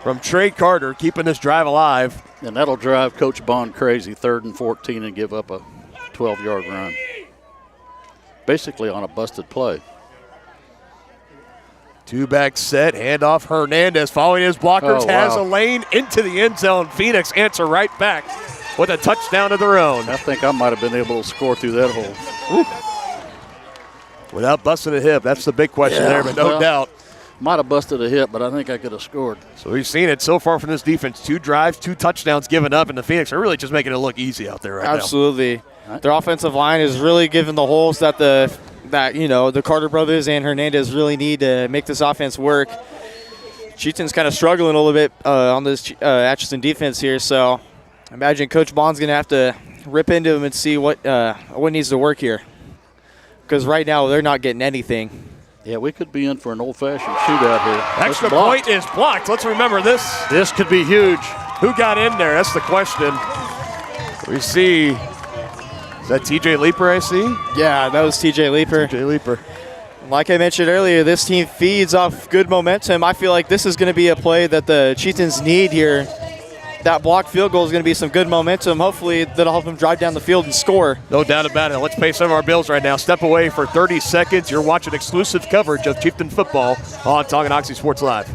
from Trey Carter, keeping this drive alive. And that'll drive Coach Bond crazy, 3rd and 14, and give up a 12-yard run. Basically on a busted play. 2-back set, handoff Hernandez following his blockers, has a lane into the end zone. Phoenix answer right back with a touchdown of their own. I think I might have been able to score through that hole. Ooh. Without busting a hip, that's the big question there, but no doubt. Might have busted a hip, but I think I could have scored. So we've seen it so far from this defense. 2 drives, 2 touchdowns given up, and the Phoenix are really just making it look easy out there right now. Absolutely. Their offensive line is really giving the holes that the Carter brothers and Hernandez really need to make this offense work. Chieftains kind of struggling a little bit on this Atchison defense here, so I imagine Coach Bond's going to have to rip into them and see what needs to work here. Because right now they're not getting anything. Yeah, we could be in for an old-fashioned shootout here. Extra point is blocked. Let's remember this. This could be huge. Who got in there? That's the question. We see, is that TJ Leeper I see? Yeah, that was TJ Leeper. TJ Leeper. Like I mentioned earlier, this team feeds off good momentum. I feel like this is going to be a play that the Chieftains need here. That blocked field goal is going to be some good momentum. Hopefully that'll help them drive down the field and score. No doubt about it. Let's pay some of our bills right now. Step away for 30 seconds. You're watching exclusive coverage of Chieftain football on Tonganoxie Sports Live.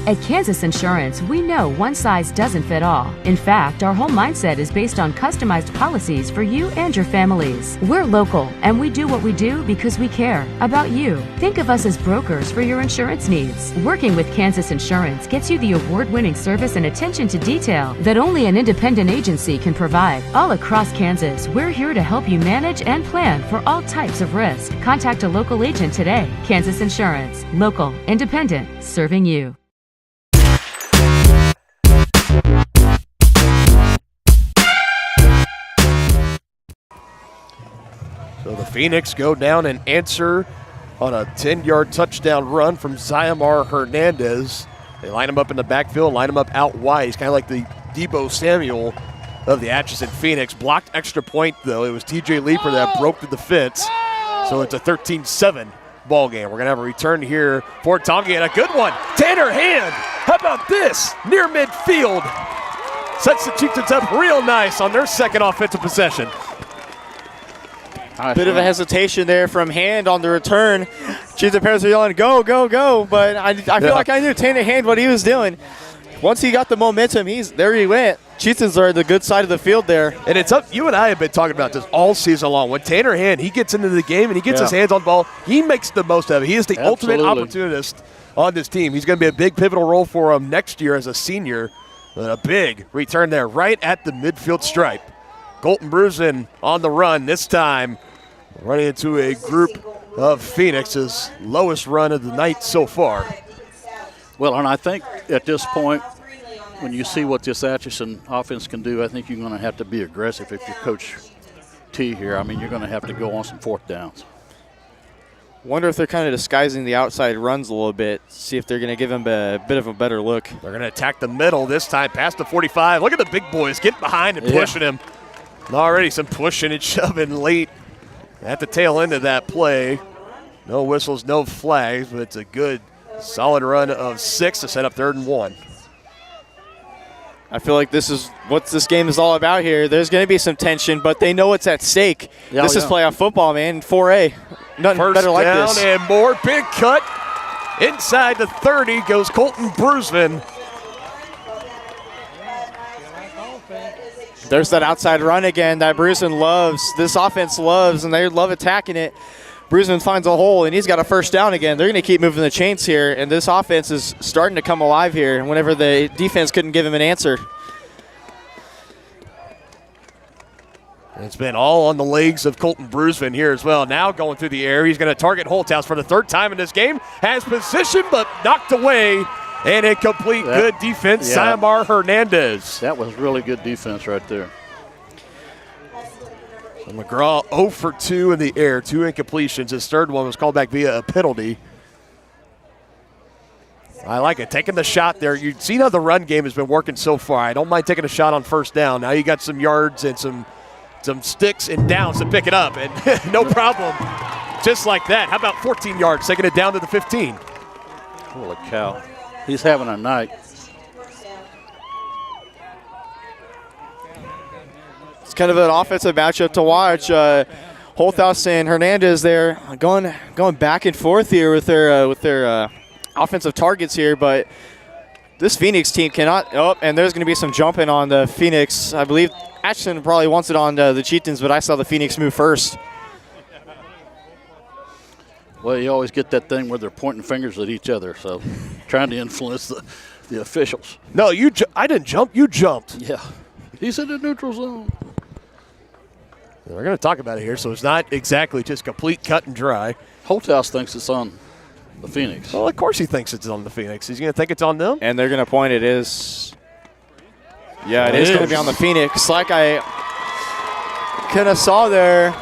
At Kansas Insurance, we know one size doesn't fit all. In fact, our whole mindset is based on customized policies for you and your families. We're local, and we do what we do because we care about you. Think of us as brokers for your insurance needs. Working with Kansas Insurance gets you the award-winning service and attention to detail that only an independent agency can provide. All across Kansas, we're here to help you manage and plan for all types of risk. Contact a local agent today. Kansas Insurance. Local, independent, serving you. So the Phoenix go down and answer on a 10-yard touchdown run from Zyamar Hernandez. They line him up in the backfield, line him up out wide. He's kind of like the Debo Samuel of the Atchison Phoenix. Blocked extra point, though. It was TJ Leeper that broke the defense. So it's a 13-7 ball game. We're going to have a return here for Tongi, and a good one. Tanner Hand, how about this? Near midfield. Sets the Chieftains up real nice on their second offensive possession. Bit of a hesitation there from Hand on the return. Chieftain parents are yelling, go, go, go. But I feel like I knew Tanner Hand what he was doing. Once he got the momentum, there he went. Chieftains are the good side of the field there. And it's up. You and I have been talking about this all season long. When Tanner Hand, he gets into the game and he gets his hands on the ball, he makes the most of it. He is the ultimate opportunist on this team. He's going to be a big pivotal role for him next year as a senior. But a big return there right at the midfield stripe. Colton Brusen on the run this time, running into a group of Phoenix's lowest run of the night so far. Well, and I think at this point, when you see what this Atchison offense can do, I think you're going to have to be aggressive if you're Coach T here. I mean, you're going to have to go on some fourth downs. Wonder if they're kind of disguising the outside runs a little bit, see if they're going to give him a bit of a better look. They're going to attack the middle this time, past the 45. Look at the big boys getting behind and pushing him. And already some pushing and shoving late at the tail end of that play. No whistles, no flags, but it's a good, solid run of 6 to set up 3rd and 1. I feel like this is what this game is all about here. There's going to be some tension, but they know what's at stake. This is playoff football, man. 4A. Nothing First better like down this. And more. Big cut. Inside the 30 goes Colton Brusen. There's that outside run again that Brusen loves. This offense loves, and they love attacking it. Brusen finds a hole, and he's got a first down again. They're going to keep moving the chains here, and this offense is starting to come alive here whenever the defense couldn't give him an answer. It's been all on the legs of Colton Brusen here as well. Now going through the air, he's going to target Holthouse for the 3rd time in this game. Has position, but knocked away, and a complete good defense. Zyamar Hernandez. That was really good defense right there. So McGraw 0 for 2 in the air, 2 incompletions. His 3rd one was called back via a penalty. I like it, taking the shot there. You've seen how the run game has been working so far. I don't mind taking a shot on first down. Now you got some yards and some sticks and downs to pick it up, and no problem. Just like that. How about 14 yards, taking it down to the 15? Holy cow. He's having a night. It's kind of an offensive matchup to watch. Holthouse and Hernandez there going back and forth here with their offensive targets here, but this Phoenix team cannot. Oh, and there's going to be some jumping on the Phoenix. I believe Atchison probably wants it on the Chieftains, but I saw the Phoenix move first. Well, you always get that thing where they're pointing fingers at each other, so trying to influence the officials. No, I didn't jump. You jumped. Yeah. He's in the neutral zone. We're going to talk about it here, so it's not exactly just complete cut and dry. Holthouse thinks it's on the Phoenix. Well, of course he thinks it's on the Phoenix. He's going to think it's on them. And they're going to point it is. Yeah, it is going to be on the Phoenix. Like I kind of saw there.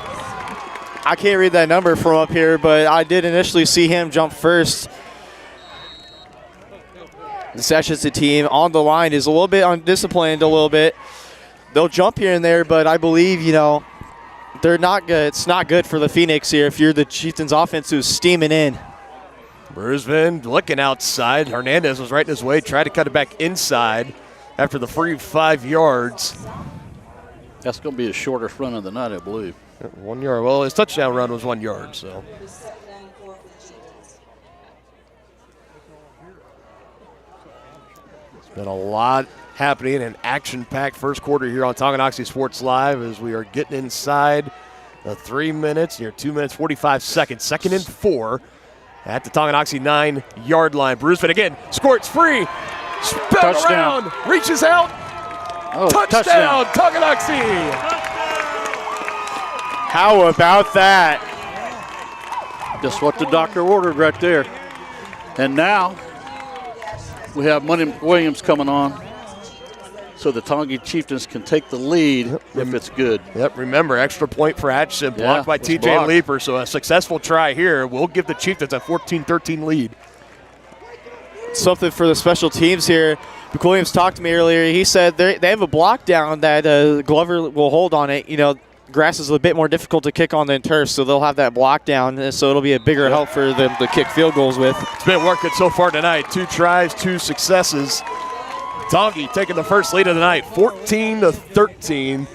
I can't read that number from up here, but I did initially see him jump first. The Atchison team on the line is a little bit undisciplined a little bit. They'll jump here and there, but I believe, they're not good. It's not good for the Phoenix here if you're the Chieftains offense who's steaming in. Brusen looking outside. Hernandez was right in his way, tried to cut it back inside after the free 5 yards. That's going to be his shortest run of the night, I believe. 1 yard. Well, his touchdown run was 1 yard, so. It's been a lot happening, an action-packed first quarter here on Tonganoxie Sports Live as we are getting inside the 3 minutes, near 2 minutes, 45 seconds. 2nd and 4 at the Tonganoxie 9-yard line. Brusen again, squirts free, spin around, reaches out, touchdown, Tonganoxie. How about that? Just what the doctor ordered right there. And now we have Money Williams coming on. so the Tonganoxie Chieftains can take the lead if it's good. Yep, remember, extra point for Atchison, blocked by TJ Leeper, so a successful try here will give the Chieftains a 14-13 lead. Something for the special teams here. McWilliams talked to me earlier. He said they have a block down that Glover will hold on it. You know, grass is a bit more difficult to kick on than turf, so they'll have that block down, so it'll be a bigger help for them to kick field goals with. It's been working so far tonight. 2 tries, 2 successes. Tonganoxie taking the first lead of the night, 14-13.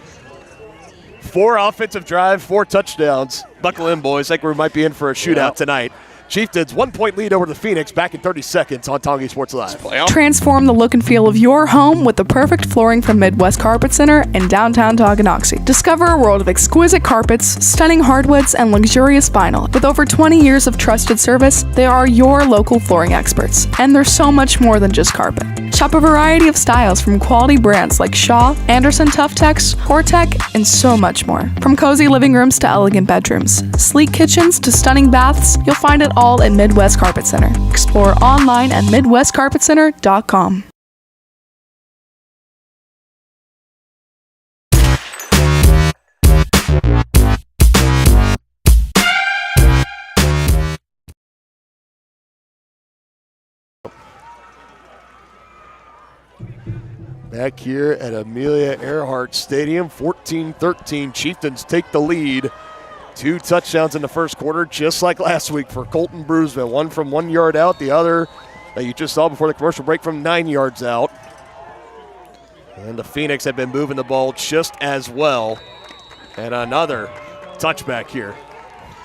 4 offensive drives, 4 touchdowns. Buckle in, boys. I think we might be in for a shootout tonight. Chieftains 1-point lead over the Phoenix back in 30 seconds on Tonganoxie Sports Live. Transform the look and feel of your home with the perfect flooring from Midwest Carpet Center in downtown Tonganoxie. Discover a world of exquisite carpets, stunning hardwoods, and luxurious vinyl. With over 20 years of trusted service, they are your local flooring experts. And they're so much more than just carpet. Shop a variety of styles from quality brands like Shaw, Anderson Tuftex, Hortec, and so much more. From cozy living rooms to elegant bedrooms, sleek kitchens to stunning baths, you'll find it all at Midwest Carpet Center. Explore online at MidwestCarpetCenter.com. Back here at Amelia Earhart Stadium, 14-13. Chieftains take the lead. 2 touchdowns in the first quarter, just like last week for Colton Bruisman. One from 1 yard out, the other that you just saw before the commercial break from 9 yards out. And the Phoenix have been moving the ball just as well. And another touchback here.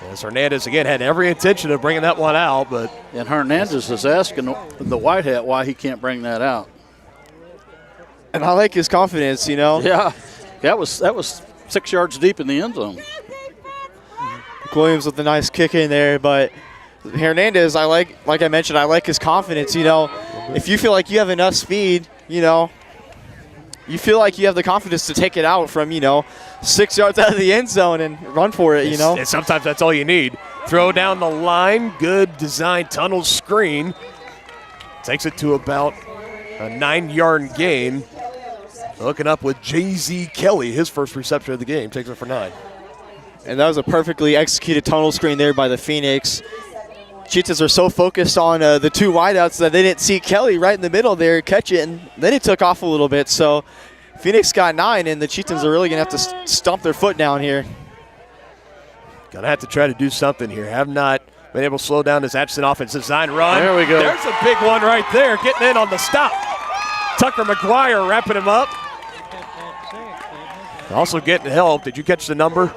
As Hernandez again had every intention of bringing that one out, but and Hernandez is asking the white hat why he can't bring that out. And I like his confidence, you know. Yeah, that was 6 yards deep in the end zone. Williams with a nice kick in there, but Hernandez, like I mentioned, I like his confidence. You know, if you feel like you have enough speed, you know, you feel like you have the confidence to take it out from, 6 yards out of the end zone and run for it, And sometimes that's all you need. Throw down the line, good design tunnel screen. Takes it to about a 9-yard gain. Hooking up with Jay-Z Kelly, his first reception of the game, takes it for 9. And that was a perfectly executed tunnel screen there by the Phoenix. Chieftains are so focused on the 2 wideouts that they didn't see Kelly right in the middle there catch it, and then he took off a little bit. So Phoenix got 9, and the Chieftains are really going to have to stomp their foot down here. Going to have to try to do something here. Have not been able to slow down this Atchison offense. Design run. There we go. There's a big one right there, getting in on the stop. Tucker McGuire wrapping him up. Also getting help. Did you catch the number?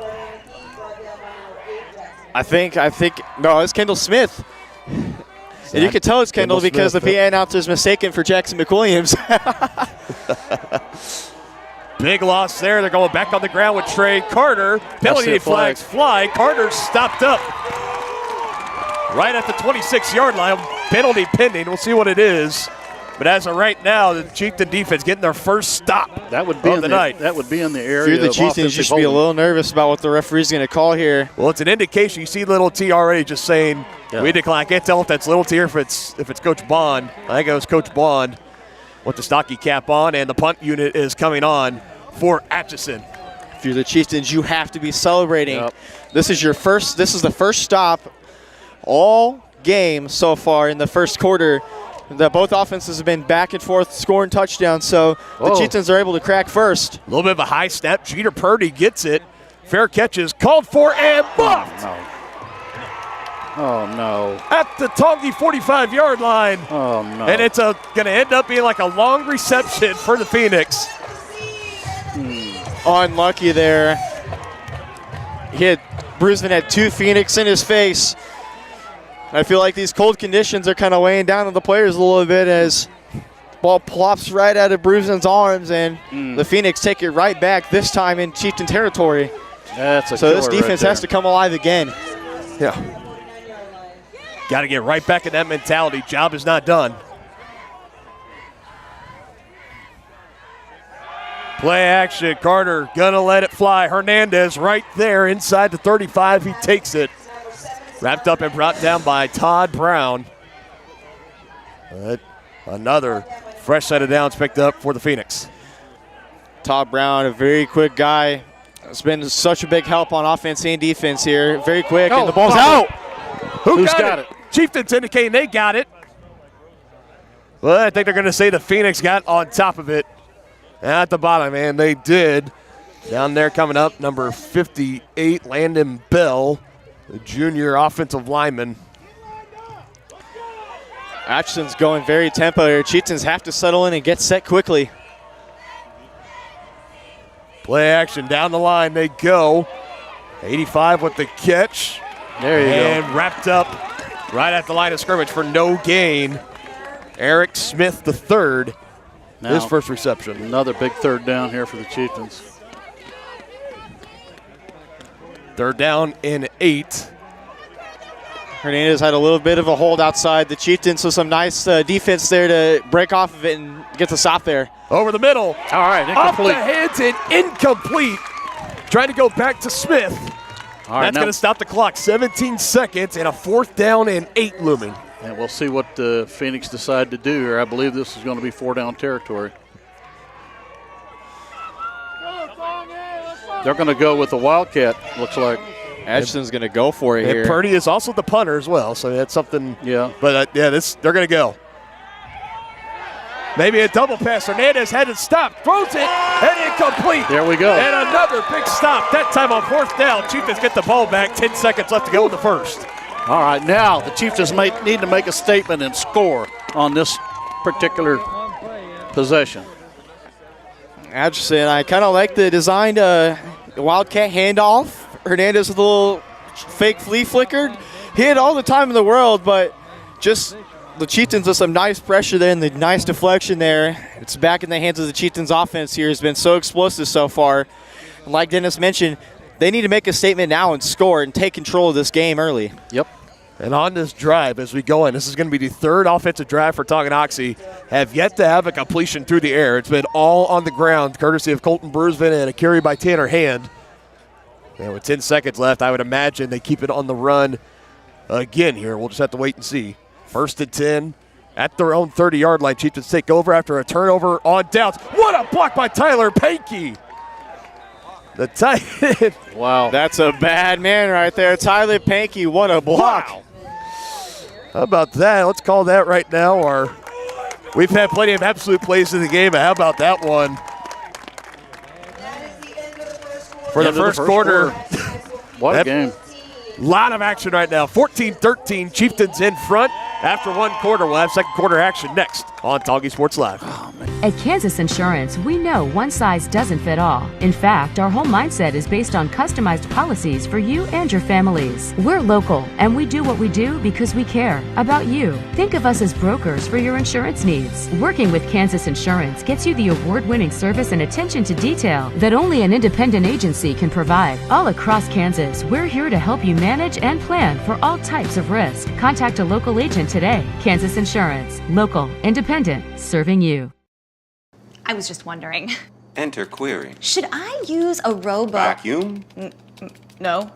I think, no, it's Kendall Smith. And you can tell it's Kendall because the PA announcer is mistaken for Jackson McWilliams. Big loss there. They're going back on the ground with Trey Carter. Penalty flags fly. Carter stopped up right at the 26-yard line. Penalty pending. We'll see what it is. But as of right now, the Chieftain defense getting their first stop that would be of the night. That would be in the area. If you're the Chieftains, you should be a little nervous about what the referee's going to call here. Well, it's an indication. You see Little T already just saying, we decline. I can't tell if that's Little T or if it's Coach Bond. I think it was Coach Bond with the stocky cap on, and the punt unit is coming on for Atchison. If you're the Chieftains, you have to be celebrating. Yep. This is the first stop all game so far in the first quarter. Both offenses have been back and forth scoring touchdowns, so the Chieftains are able to crack first. A little bit of a high snap. Jeter Purdy gets it. Fair catch is called for and buffed. Oh, no. At the Tonganoxie 45-yard line. Oh, no. And it's going to end up being like a long reception for the Phoenix. Unlucky there. Bruisman had 2 Phoenix in his face. I feel like these cold conditions are kind of weighing down on the players a little bit as the ball plops right out of Bruisman's arms, and the Phoenix take it right back, this time in Chieftain territory. So this defense has to come alive again. Yeah. Got to get right back in that mentality. Job is not done. Play action. Carter gonna let it fly. Hernandez right there inside the 35. He takes it. Wrapped up and brought down by Todd Brown. But another fresh set of downs picked up for the Phoenix. Todd Brown, a very quick guy. It's been such a big help on offense and defense here. Very quick, and the ball's out. Who's got it? Chieftains indicating they got it. Well, I think they're going to say the Phoenix got on top of it at the bottom, and they did. Down there coming up, number 58, Landon Bell, the junior offensive lineman. Atchison's going very tempo here. Chieftains have to settle in and get set quickly. Play action down the line they go. 85 with the catch. There you go. And wrapped up right at the line of scrimmage for no gain. Eric Smith III, his first reception. Another big third down here for the Chieftains. Third down and 8. Hernandez had a little bit of a hold outside the Chieftains, so some nice defense there to break off of it and get the stop there. Over the middle. All right, incomplete. Off the hands and incomplete. Trying to go back to Smith. All right, that's going to stop the clock. 17 seconds and a 4th down and 8 looming. And we'll see what Phoenix decide to do here. I believe this is going to be 4-down territory. They're going to go with the Wildcat, looks like. Atchison's going to go for it here. And Purdy is also the punter as well, so that's something. Yeah. But, they're going to go. Maybe a double pass. Hernandez had it stopped, throws it, and incomplete. There we go. And another big stop, that time on 4th down. Chieftains get the ball back, 10 seconds left to go in the first. All right, now the Chieftains need to make a statement and score on this particular possession. Atchison, I kind of like the designed Wildcat handoff. Hernandez with a little fake flea flickered. He had all the time in the world, but just the Chieftains with some nice pressure there and the nice deflection there. It's back in the hands of the Chieftains offense here. Has been so explosive so far. And like Dennis mentioned, they need to make a statement now and score and take control of this game early. Yep. And on this drive, as we go in, this is going to be the 3rd offensive drive for Tonganoxie. Have yet to have a completion through the air. It's been all on the ground, courtesy of Colton Bruisman and a carry by Tanner Hand. And with 10 seconds left, I would imagine they keep it on the run again here. We'll just have to wait and see. 1st and 10 at their own 30-yard line. Chieftains take over after a turnover on downs. What a block by Tyler Pankey. The tight end. Wow. That's a bad man right there. Tyler Pankey, what a block. Wow. How about that? Let's call that right now. We've had plenty of absolute plays in the game, but how about that one? For the first quarter. What a game. A lot of action right now. 14-13, Chieftains in front. After 1 quarter, we'll have second quarter action next on Toggy Sports Live. At Kansas Insurance, we know one size doesn't fit all. In fact, our whole mindset is based on customized policies for you and your families. We're local, and we do what we do because we care about you. Think of us as brokers for your insurance needs. Working with Kansas Insurance gets you the award-winning service and attention to detail that only an independent agency can provide. All across Kansas, we're here to help you manage and plan for all types of risk. Contact a local agent today. Kansas Insurance. Local, independent, serving you. I was just wondering. Enter query. Should I use a robot? Vacuum? No.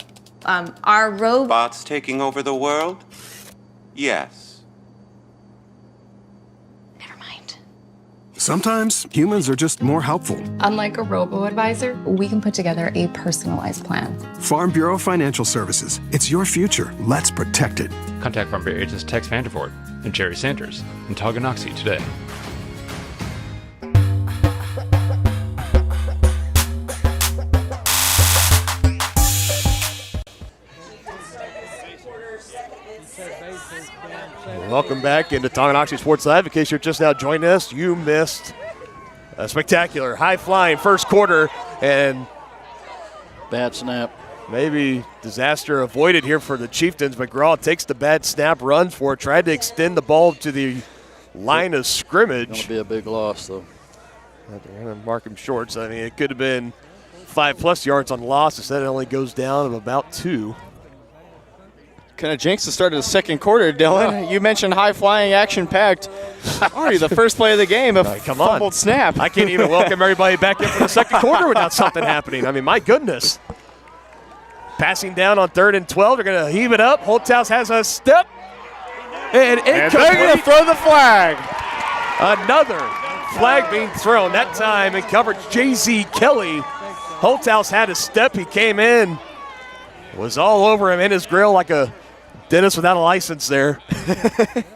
Are Bots taking over the world? Yes. Never mind. Sometimes humans are just more helpful. Unlike a robo-advisor, we can put together a personalized plan. Farm Bureau Financial Services. It's your future. Let's protect it. Contact Farm Bureau agents Tex Vandervoort and Jerry Sanders in Tonganoxie today. Welcome back into Tonganoxie Sports Live. In case you're just now joining us, you missed a spectacular high-flying first quarter and bad snap. Maybe disaster avoided here for the Chieftains. McGraw takes the bad snap, runs for it, tried to extend the ball to the line of scrimmage. Going to be a big loss, though. They're going to mark him short. So, I mean, it could have been 5+ yards on loss. Instead, it only goes down of about 2. Kind of jinxed the start of the second quarter, Dylan. You mentioned high-flying, action-packed. Already the first play of the game, a fumbled snap. I can't even welcome everybody back in for the second quarter without something happening. I mean, my goodness. Passing down on 3rd and 12. They're going to heave it up. Holthouse has a step. And they're going to throw the flag. Another flag being thrown. That time in coverage, J.Z. Kelly. Holthouse had a step. He came in, was all over him in his grill like a dentist without a license there.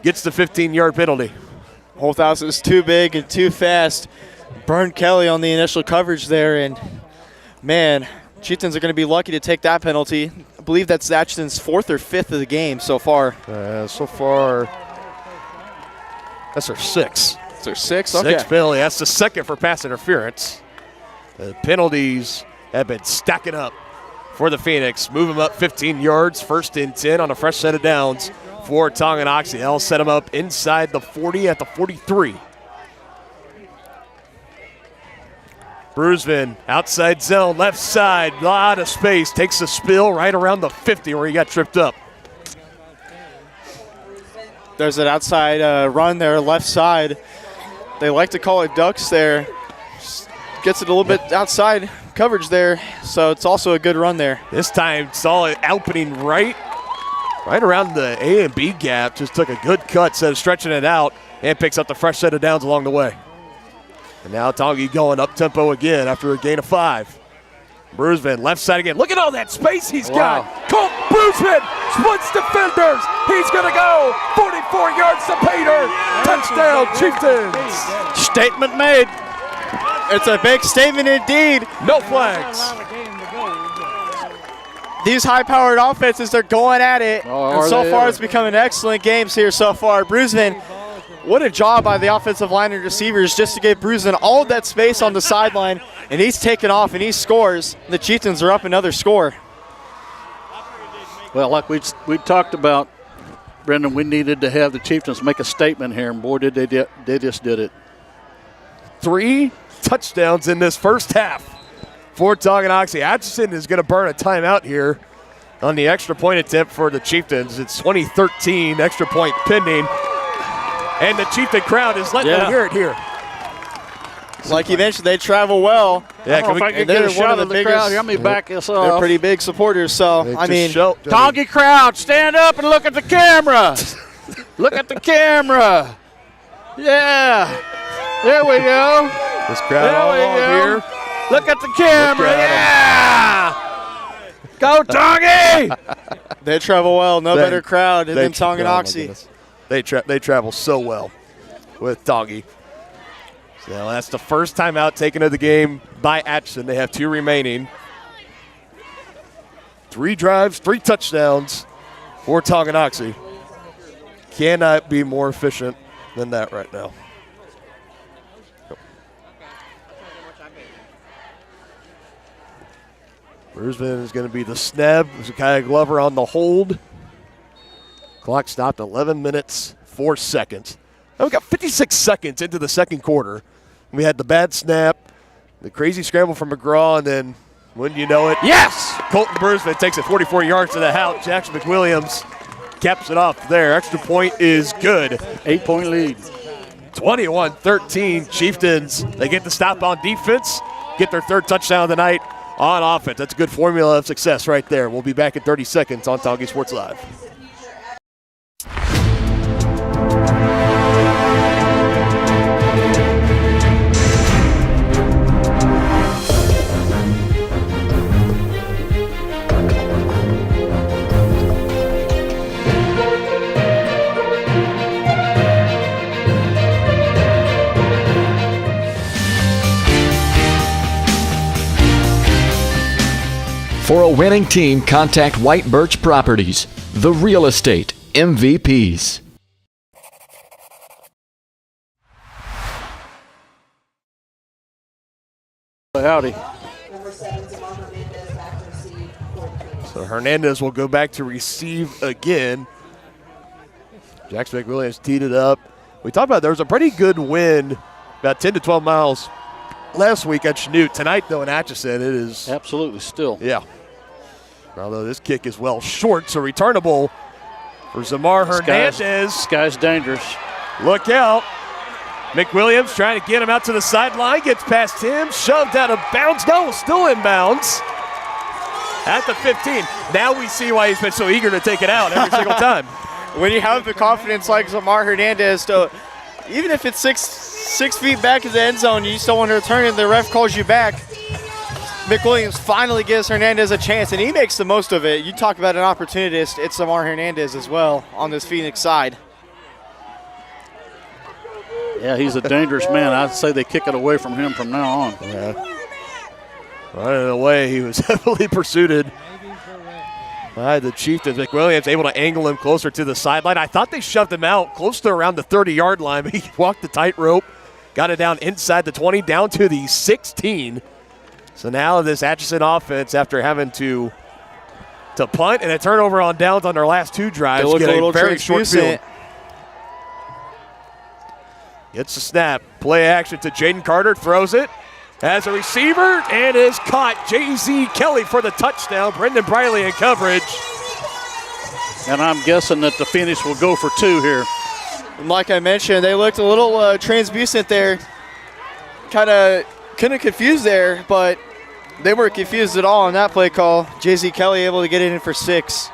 Gets the 15-yard penalty. Holthouse is too big and too fast. Burned Kelly on the initial coverage there, and man, Chieftains are going to be lucky to take that penalty. I believe that's Atchison's 4th or 5th of the game so far. So far, that's their 6th. It's their 6th? Okay. 6th penalty. That's the 2nd for pass interference. The penalties have been stacking up for the Phoenix. Move them up 15 yards, 1st and 10 on a fresh set of downs for Tonganoxie. They'll set them up inside the 40 at the 43. Bruisman, outside zone, left side, a lot of space. Takes the spill right around the 50 where he got tripped up. There's an outside run there, left side. They like to call it ducks there. Gets it a little bit outside coverage there, so it's also a good run there. This time saw it opening right around the A and B gap. Just took a good cut, instead of stretching it out, and picks up the fresh set of downs along the way. And now Tongi going up tempo again after a gain of 5. Bruisman, left side again. Look at all that space he's got. Colt Bruisman splits defenders. He's going to go 44 yards to Pater. Touchdown, Chieftains. Statement made. It's a big statement indeed. No flags. These high-powered offenses, they're going at it. And so far, it's become an excellent game here so far. Bruisman, what a job by the offensive line and receivers just to give Bruisman all of that space on the sideline, and he's taken off and he scores. The Chieftains are up another score. Well, like we talked about, Brendan, we needed to have the Chieftains make a statement here, and boy, they just did it. 3 touchdowns in this first half for Tonganoxie. Atchison is going to burn a timeout here on the extra point attempt for the Chieftains. It's 2013, extra point pending. And the Chieftain crowd is letting them hear it here. Like you mentioned, they travel well. Yeah, can I get a shot of the crowd? Let me back this off. They're pretty big supporters, so, I mean. Tongi crowd, stand up and look at the camera. Look at the camera. Yeah. There we go. This crowd all here. Look at the camera. Yeah. Go, Tongi. They travel well. No better crowd than Tonganoxie. They travel so well with Tongi. So that's the first time out taken of the game by Atchison. They have 2 remaining. 3 drives, 3 touchdowns for Tonganoxie. Cannot be more efficient than that right now. Bruisman is going to be the snub. Zekiah Glover on the hold. Clock stopped 11 minutes, 4 seconds. Now we got 56 seconds into the second quarter. We had the bad snap, the crazy scramble from McGraw, and then, wouldn't you know it? Yes! Colton Bruisman takes it 44 yards to the house. Jackson McWilliams caps it off there. Extra point is good. 8-point lead. 21-13. Chieftains, they get the stop on defense, get their 3rd touchdown of the night on offense. That's a good formula of success right there. We'll be back in 30 seconds on Tongi Sports Live. For a winning team, contact White Birch Properties, the real estate MVPs. Howdy. So Hernandez will go back to receive again. Jackson McWilliams teed it up. We talked about there was a pretty good wind, about 10 to 12 miles last week at Chanute. Tonight, though, in Atchison, it is absolutely still. Yeah. Although this kick is well short, so returnable for Zamar Hernandez. This guy's dangerous. Look out. McWilliams trying to get him out to the sideline, gets past him, shoved out of bounds. No, still in bounds at the 15. Now we see why he's been so eager to take it out every single time. When you have the confidence like Zamar Hernandez to even if it's six feet back in the end zone, you still want to return it, and the ref calls you back. McWilliams finally gives Hernandez a chance, and he makes the most of it. You talk about an opportunist, it's Samar Hernandez as well on this Phoenix side. Yeah, he's a dangerous man. I'd say they kick it away from him from now on. Yeah. Running away, he was heavily pursued by the Chieftains. McWilliams able to angle him closer to the sideline. I thought they shoved him out close to around the 30-yard line, but he walked the tightrope, got it down inside the 20, down to the 16. So now this Atchison offense, after having to punt and a turnover on downs on their last 2 drives, get a very short field. Gets the snap. Play action to Jaden Carter, throws it. As a receiver, and is caught. J.Z. Kelly for the touchdown. Brendan Briley in coverage. And I'm guessing that the Phoenix will go for 2 here. And like I mentioned, they looked a little translucent there. Kind of confused there, but they weren't confused at all on that play call. J.Z. Kelly able to get it in for 6.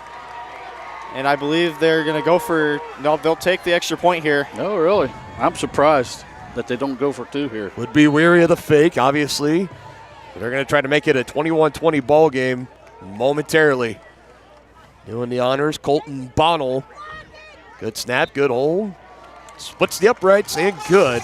And I believe they're going to go for, no, they'll take the extra point here. No, really. I'm surprised that they don't go for 2 here. Would be weary of the fake, obviously. They're going to try to make it a 21-20 ball game momentarily. Doing the honors, Colton Bonnell. Good snap, good hold. Splits the uprights and good.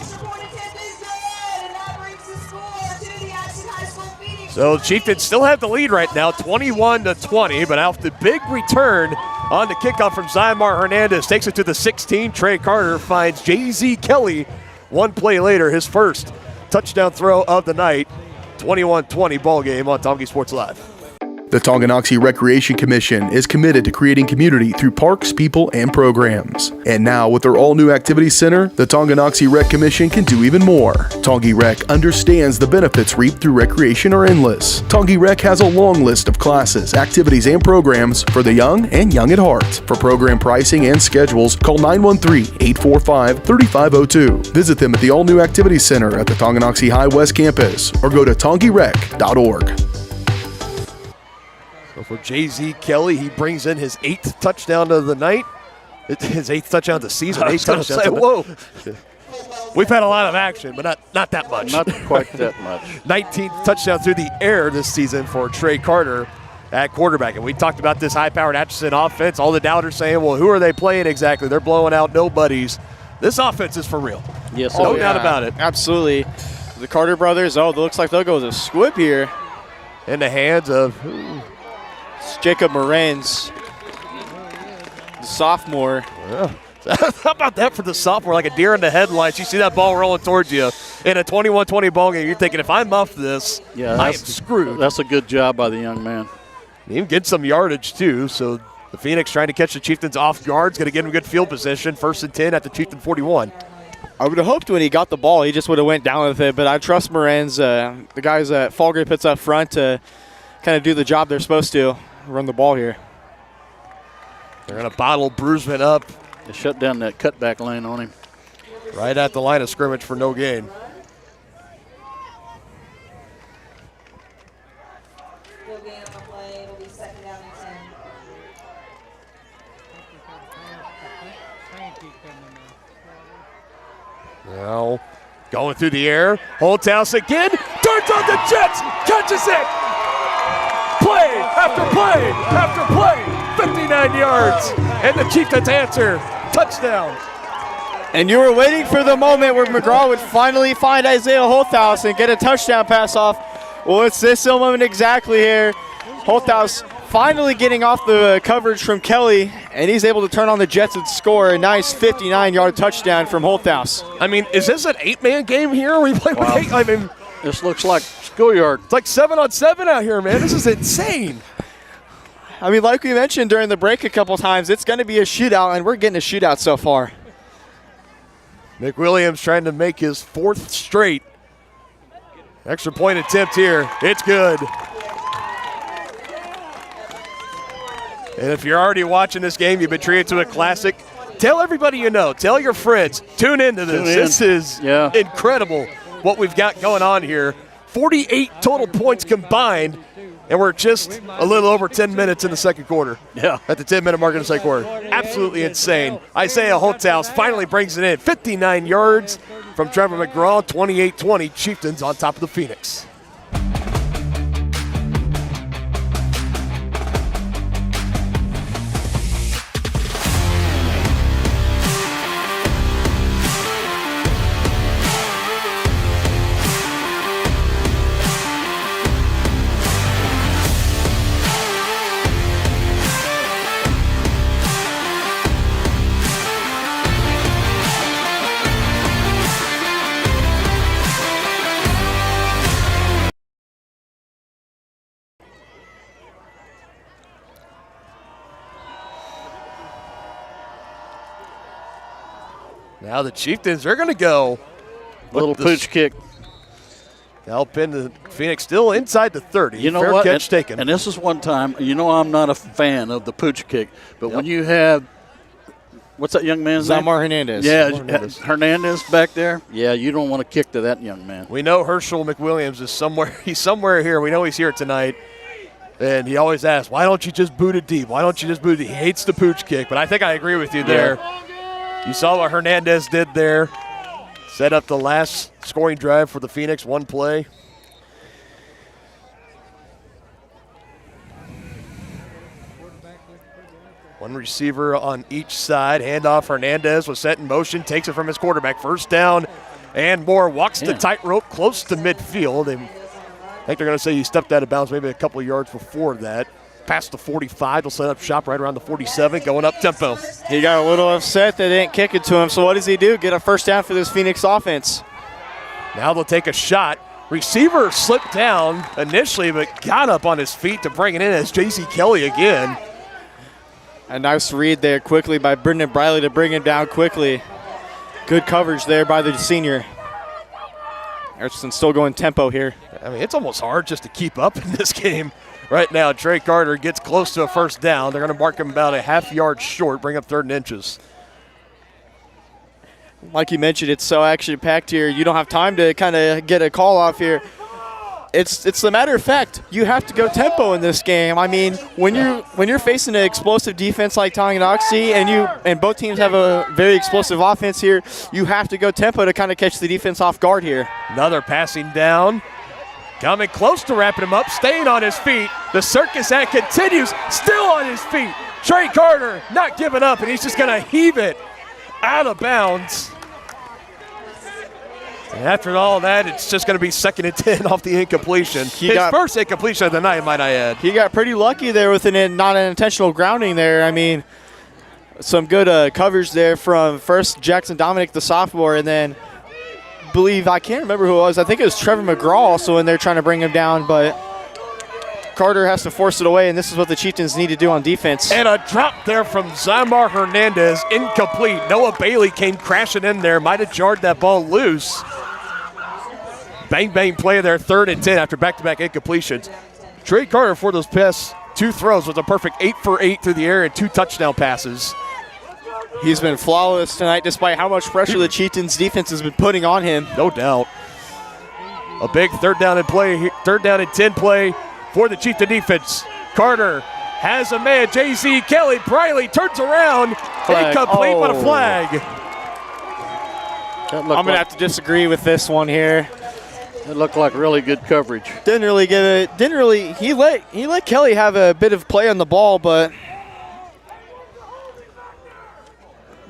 So the Chieftains still have the lead right now, 21-20, but after the big return on the kickoff from Zymar Hernandez, takes it to the 16. Trey Carter finds J.Z. Kelly 1 play later, his first touchdown throw of the night. 21-20 ball game on Tonganoxie Sports Live. The Tonganoxie Recreation Commission is committed to creating community through parks, people, and programs. And now, with their all-new activity center, the Tonganoxie Rec Commission can do even more. Tongi Rec understands the benefits reaped through recreation are endless. Tongi Rec has a long list of classes, activities, and programs for the young and young at heart. For program pricing and schedules, call 913-845-3502. Visit them at the all-new activity center at the Tonganoxie High West campus or go to tongirec.org. For J.Z. Kelly, he brings in his 8th touchdown of the night. His 8th touchdown of the season. 8 touchdowns. Whoa. We've had a lot of action, but not that much. Not quite that much. 19th touchdown through the air this season for Trey Carter at quarterback. And we talked about this high-powered Atchison offense. All the doubters saying, well, who are they playing exactly? They're blowing out nobodies. This offense is for real. Yes, no doubt about it. Absolutely. The Carter brothers, it looks like they'll go with a squib here. In the hands of it's Jacob Moranz, the sophomore. Yeah. How about that for the sophomore? Like a deer in the headlights. You see that ball rolling towards you in a 21-20 ball game. You're thinking, if I muff this, I am screwed. That's a good job by the young man. He get some yardage, too. So the Phoenix trying to catch the Chieftains off guard. It's going to get him good field position. 1st and 10 at the Chieftain 41. I would have hoped when he got the ball, he just would have went down with it. But I trust Moranz, the guys that Fallgray puts up front to kind of do the job they're supposed to. Run the ball here. They're going to bottle Bruisman up. They shut down that cutback lane on him. Right at the line of scrimmage for no gain. Now going through the air. Holthouse again. Turns on the Jets. Catches it. Play after play after play, 59 yards, and the Chieftains answer, touchdown. And you were waiting for the moment where McGraw would finally find Isaiah Holthouse and get a touchdown pass off. Well, it's this moment exactly here. Holthouse finally getting off the coverage from Kelly, and he's able to turn on the Jets and score a nice 59-yard touchdown from Holthouse. I mean, is this an 8-man game here? Are we playing with 8? I mean, this looks like schoolyard. It's like 7-on-7 out here, man. This is insane. I mean, like we mentioned during the break a couple times, it's going to be a shootout, and we're getting a shootout so far. McWilliams trying to make his 4th straight. Extra point attempt here. It's good. And if you're already watching this game, you've been treated to a classic, tell everybody you know. Tell your friends. Tune into this. This is incredible what we've got going on here. 48 total points combined And we're just a little over 10 minutes in the second quarter. Yeah. At the 10-minute mark in the second quarter. Absolutely insane. Isaiah Holthouse finally brings it in. 59 yards from Trevor McGraw, 28-20. Chieftains on top of the Phoenix. Now the Chieftains are going to go. Little pooch kick. They'll pin the Phoenix still inside the 30. You know Fair what? catch taken. And this is one time, I'm not a fan of the pooch kick, but when you have, what's that young man's name? Zamar Hernandez. Yeah, Hernandez. Hernandez back there. Yeah, you don't want to kick to that young man. We know Herschel McWilliams is somewhere. He's somewhere here. We know he's here tonight. And he always asks, why don't you just boot it deep? Why don't you just boot it? He hates the pooch kick, but I think I agree with you there. You saw what Hernandez did there. Set up the last scoring drive for the Phoenix, one play. One receiver on each side. Handoff. Hernandez was set in motion, takes it from his quarterback. First down and more. Walks the tightrope close to midfield. And I think they're going to say he stepped out of bounds maybe a couple of yards before that. Past the 45, they'll set up shop right around the 47, going up tempo. He got a little upset they didn't kick it to him, so what does he do? Get a first down for this Phoenix offense. Now they'll take a shot. Receiver slipped down initially, but got up on his feet to bring it in as J.C. Kelly again. A nice read there quickly by Brendan Briley to bring him down quickly. Good coverage there by the senior. Atchison still going tempo here. I mean, it's almost hard just to keep up in this game. Right now, Trey Carter gets close to a first down. They're going to mark him about a half yard short, bring up 3rd and inches. Like you mentioned, it's so action-packed here. You don't have time to kind of get a call off here. It's a matter of fact. You have to go tempo in this game. I mean, when you're facing an explosive defense like Tonganoxie and both teams have a very explosive offense here, you have to go tempo to kind of catch the defense off guard here. Another passing down. Coming close to wrapping him up, staying on his feet. The circus act continues, still on his feet. Trey Carter not giving up, and he's just going to heave it out of bounds. And after all that, it's just going to be 2nd and 10 off the incompletion. His first incompletion of the night, might I add. He got pretty lucky there with not an intentional grounding there. I mean, some good coverage there from first Jackson Dominic, the sophomore, and then I can't remember who it was. I think it was Trevor McGraw also in there trying to bring him down, but Carter has to force it away, and this is what the Chieftains need to do on defense. And a drop there from Zamar Hernandez, incomplete. Noah Bailey came crashing in there, might have jarred that ball loose. Bang, bang play there, 3rd and 10 after back-to-back incompletions. Trey Carter for those past 2 throws was a perfect 8 for 8 through the air and 2 touchdown passes. He's been flawless tonight despite how much pressure the Chieftains defense has been putting on him. No doubt. A big 3rd down and 10 play for the Chieftain defense. Carter has a man, J.C. Kelly. Briley turns around. Incomplete, but a flag. I'm going to have to disagree with this one here. It looked like really good coverage. Didn't really give it. He let Kelly have a bit of play on the ball, but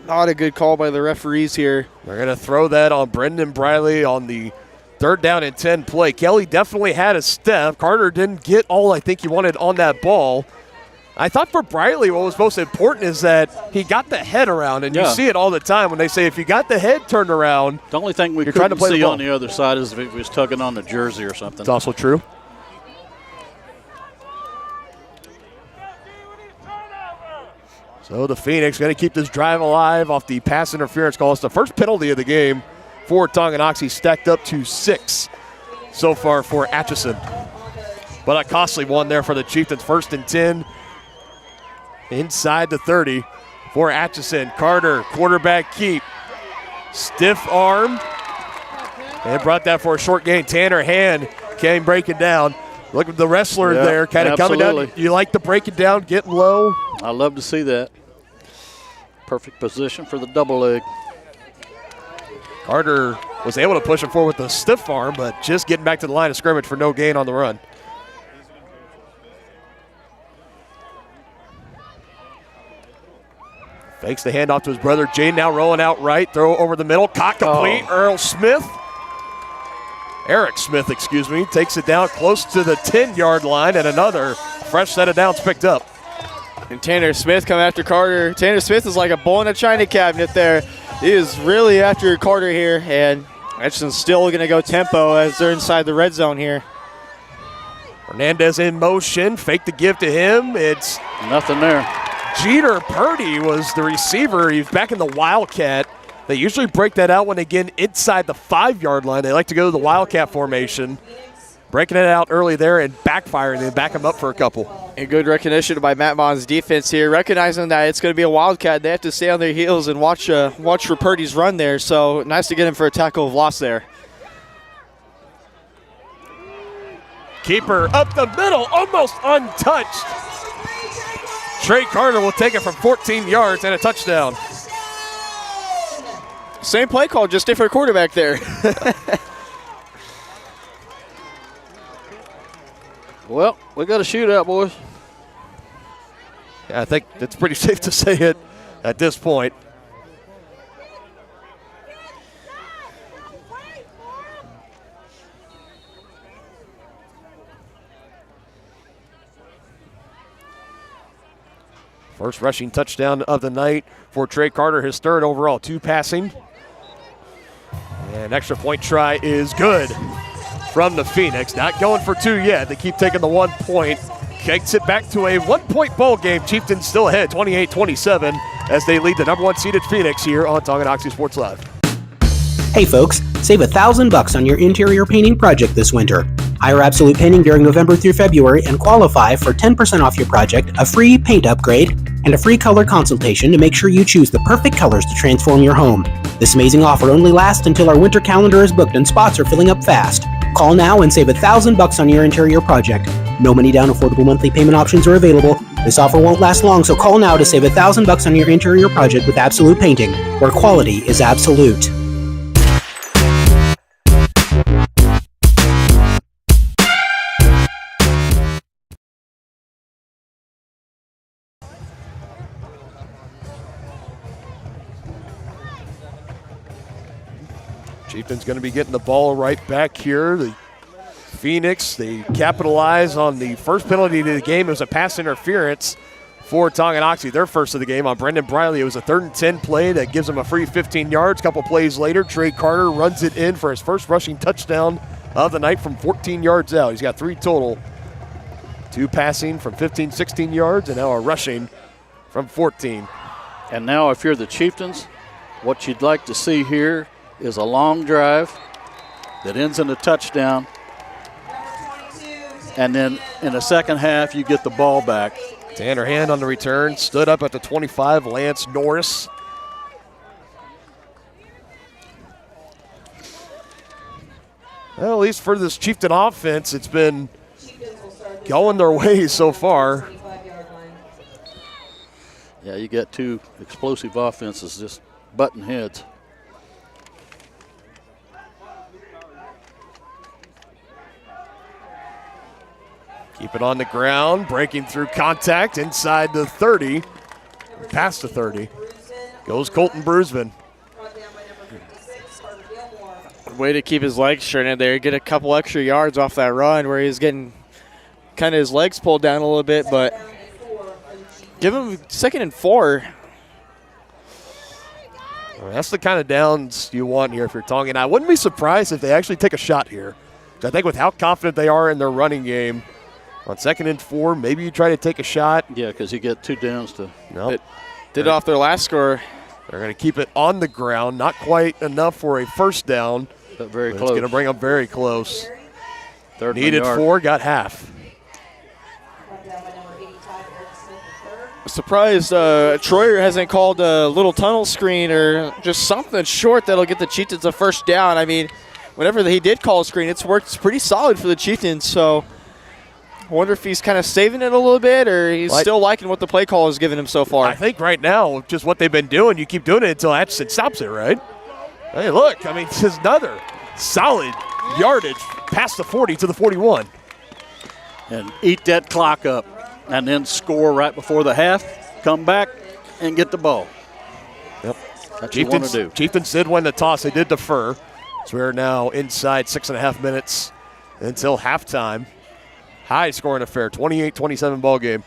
not a good call by the referees here. They're going to throw that on Brendan Briley on the 3rd down and 10 play. Kelly definitely had a step. Carter didn't get all I think he wanted on that ball. I thought for Briley what was most important is that he got the head around, and you see it all the time when they say if you got the head turned around. The only thing we couldn't see on the other side is if it was tugging on the jersey or something. It's also true. So the Phoenix going to keep this drive alive off the pass interference call. It's the first penalty of the game for Tonganoxie, stacked up to 6 so far for Atchison. But a costly one there for the Chieftains. 1st and 10 inside the 30 for Atchison. Carter, quarterback keep. Stiff arm. And brought that for a short gain. Tanner Hand came breaking down. Look at the wrestler Yeah, there kind of coming down. absolutely. You like to break it down, getting low. I love to see that. Perfect position for the double leg. Carter was able to push him forward with a stiff arm, but just getting back to the line of scrimmage for no gain on the run. Fakes the handoff to his brother. Jane now rolling out right. Throw over the middle. Caught complete. Eric Smith, excuse me, takes it down close to the 10-yard line, and another fresh set of downs picked up. And Tanner Smith coming after Carter. Tanner Smith is like a bull in a china cabinet there. He is really after Carter here, and Atchison's still going to go tempo as they're inside the red zone here. Hernandez in motion. Fake the give to him. It's nothing there. Jeter Purdy was the receiver. He's back in the Wildcat. They usually break that out when they get inside the 5-yard line. They like to go to the Wildcat formation. Breaking it out early there and backfiring. They back him up for a couple. And good recognition by Matt Bond's defense here, recognizing that it's going to be a Wildcat. They have to stay on their heels and watch for Purdy's run there. So nice to get him for a tackle of loss there. Keeper up the middle, almost untouched. Trey Carter will take it from 14 yards and a touchdown. Same play call, just different quarterback there. Well, we got a shootout, boys. Yeah, I think it's pretty safe to say it at this point. First rushing touchdown of the night for Trey Carter, his third overall, 2 passing. And extra point try is good from the Phoenix. Not going for 2 yet. They keep taking the 1 point. Kicks it back to a 1-point ball game. Chieftains still ahead, 28-27, as they lead the number 1 seeded Phoenix here on Tonganoxie Sports Live. Hey folks, save $1,000 on your interior painting project this winter. Hire Absolute Painting during November through February and qualify for 10% off your project, a free paint upgrade, and a free color consultation to make sure you choose the perfect colors to transform your home. This amazing offer only lasts until our winter calendar is booked and spots are filling up fast. Call now and save $1,000 on your interior project. No money down, affordable monthly payment options are available. This offer won't last long, so call now to save $1,000 on your interior project with Absolute Painting, where quality is absolute. Chieftains going to be getting the ball right back here. The Phoenix, they capitalize on the first penalty of the game. It was a pass interference for Tonganoxie, their first of the game on Brendan Briley. It was a 3rd and 10 play that gives them a free 15 yards. A couple plays later, Trey Carter runs it in for his first rushing touchdown of the night from 14 yards out. He's got 3 total. 2 passing from 15, 16 yards, and now a rushing from 14. And now if you're the Chieftains, what you'd like to see here is a long drive that ends in a touchdown. And then in the second half, you get the ball back. Tanner Hand on the return, stood up at the 25, Lance Norris. Well, at least for this Chieftain offense, it's been going their way so far. Yeah, you got 2 explosive offenses just butting heads. Keep it on the ground, breaking through contact inside the 30, past the 30. Goes Colton Brusman. Way to keep his legs straightened there, get a couple extra yards off that run where he's getting kind of his legs pulled down a little bit, but give him 2nd and 4. Well, that's the kind of downs you want here if you're Tongan. I wouldn't be surprised if they actually take a shot here. I think with how confident they are in their running game, on 2nd and 4, maybe you try to take a shot. Yeah, because you get 2 downs to. No. Nope. Did off their last score. They're going to keep it on the ground. Not quite enough for a first down. But very close. It's going to bring them very close. 3rd Needed 4, got half. Surprised Troyer hasn't called a little tunnel screen or just something short that'll get the Chieftains a first down. I mean, whenever he did call a screen, it's worked pretty solid for the Chieftains. So I wonder if he's kind of saving it a little bit or he's still liking what the play call has given him so far. I think right now, just what they've been doing, you keep doing it until Atchison stops it, right? Hey, look, I mean, this is another solid yardage past the 40 to the 41. And eat that clock up and then score right before the half, come back and get the ball. Yep. That's what you want to do. Chieftains did win the toss. They did defer. So we're now inside 6.5 minutes until halftime. High scoring affair, 28-27 ball game.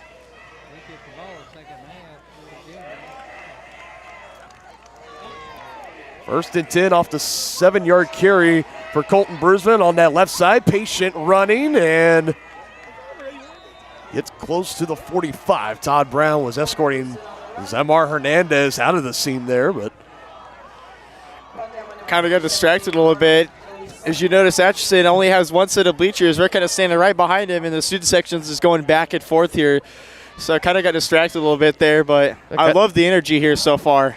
First and 10 off the 7-yard carry for Colton Brusman on that left side. Patient running and gets close to the 45. Todd Brown was escorting Zamar Hernandez out of the scene there, but kind of got distracted a little bit. As you notice, Atchison only has one set of bleachers. We're kind of standing right behind him, and the student sections is going back and forth here. So I kind of got distracted a little bit there, but I love the energy here so far.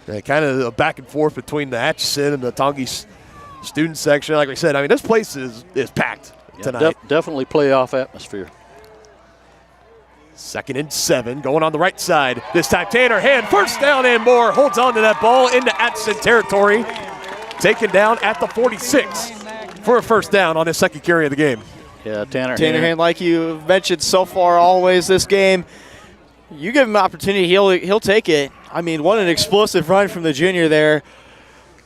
Yeah, kind of a back and forth between the Atchison and the Tonganoxie student section. Like we said, I mean, this place is packed tonight. Definitely playoff atmosphere. 2nd and 7, going on the right side. This time Tanner Hand, first down and more, holds on to that ball into Atchison territory. Taken down at the 46 for a first down on his second carry of the game. Yeah, Tanner Hand, like you mentioned so far always this game, you give him an opportunity, he'll take it. I mean, what an explosive run from the junior there.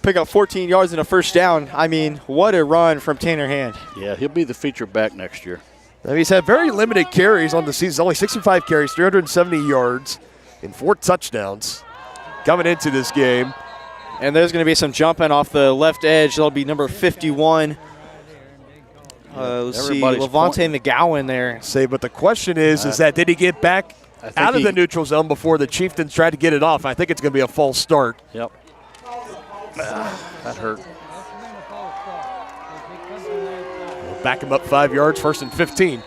Pick up 14 yards and a first down. I mean, what a run from Tanner Hand. Yeah, he'll be the feature back next year. He's had very limited carries on the season, only 65 carries, 370 yards, and 4 touchdowns coming into this game. And there's going to be some jumping off the left edge. That'll be number 51. Let's see, Levante McGowan there. But the question is that did he get back out of the neutral zone before the Chieftains tried to get it off? I think it's going to be a false start. Yep. That hurt. We'll back him up 5 yards, 1st and 15.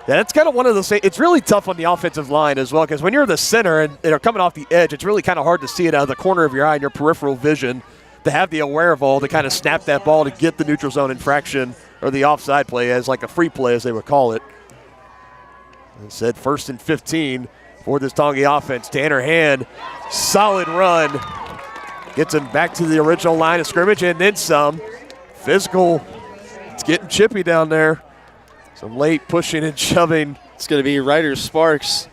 Yeah, that's kind of one of those things. It's really tough on the offensive line as well, because when you're the center and they're coming off the edge, it's really kind of hard to see it out of the corner of your eye and your peripheral vision to have the wherewithal to kind of snap that ball to get the neutral zone infraction or the offside play as like a free play, as they would call it. Instead, 1st and 15 for this Tonganoxie offense. Tanner Hand, solid run. Gets him back to the original line of scrimmage and then some. Physical. It's getting chippy down there. Some late pushing and shoving. It's going to be Ryder Sparks.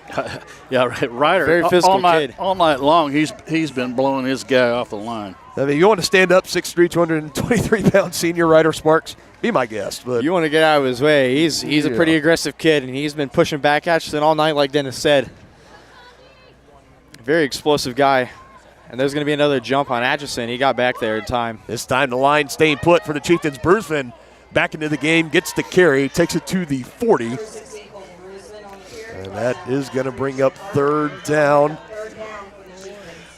Yeah, Ryder. Very physical kid. All night long, he's been blowing his guy off the line. I mean, you want to stand up 6'3", 223-pound senior Ryder Sparks? Be my guest. But you want to get out of his way. He's a pretty aggressive kid, and he's been pushing back Atchison all night, like Dennis said. Very explosive guy. And there's going to be another jump on Atchison. He got back there in time. This time the line staying put for the Chieftains. Brusman back into the game, gets the carry, takes it to the 40. And that is going to bring up 3rd down.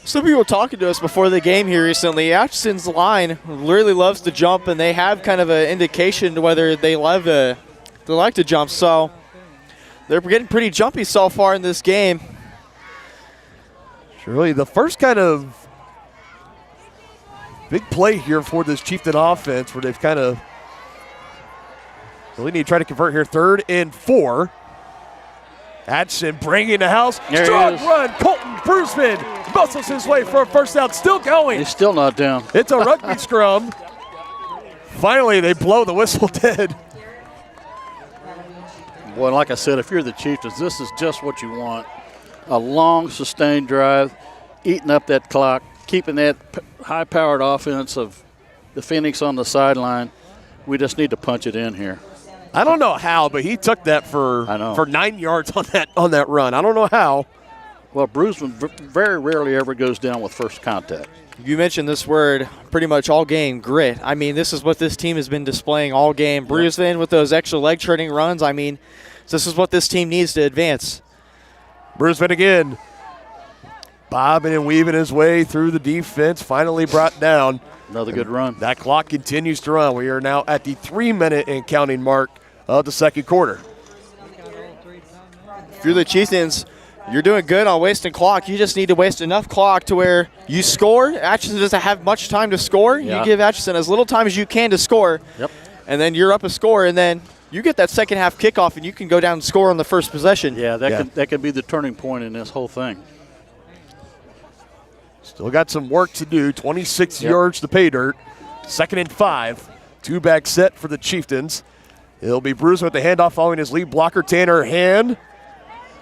Some people were talking to us before the game here recently. Atchison's line really loves to jump, and they have kind of an indication to whether they like to jump. So they're getting pretty jumpy so far in this game. Really, the first kind of big play here for this Chieftain offense where they've kind of really need to try to convert here. 3rd and 4. Atchison bringing the house. Strong run. Colton Brusman muscles his way for a first down. Still going. He's still not down. It's a rugby scrum. Finally, they blow the whistle dead. Boy, like I said, if you're the Chieftains, this is just what you want. A long, sustained drive, eating up that clock, keeping that high-powered offense of the Phoenix on the sideline. We just need to punch it in here. I don't know how, but he took that for 9 yards on that run. I don't know how. Well, Brusman very rarely ever goes down with first contact. You mentioned this word pretty much all game, grit. I mean, this is what this team has been displaying all game. Brusman with those extra leg-turning runs, I mean, this is what this team needs to advance. Brusman again. Bobbing and weaving his way through the defense, finally brought down. Another good run. That clock continues to run. We are now at the 3-minute and counting mark of the second quarter. If you're the Chieftains, you're doing good on wasting clock. You just need to waste enough clock to where you score. Atchison doesn't have much time to score. Yeah. You give Atchison as little time as you can to score. Yep. And then you're up a score, and then you get that second half kickoff and you can go down and score on the first possession. Yeah, that could be the turning point in this whole thing. Still got some work to do. 26 yards to pay dirt. 2nd and 5. Two-back set for the Chieftains. It'll be Bruce with the handoff following his lead blocker, Tanner Hand.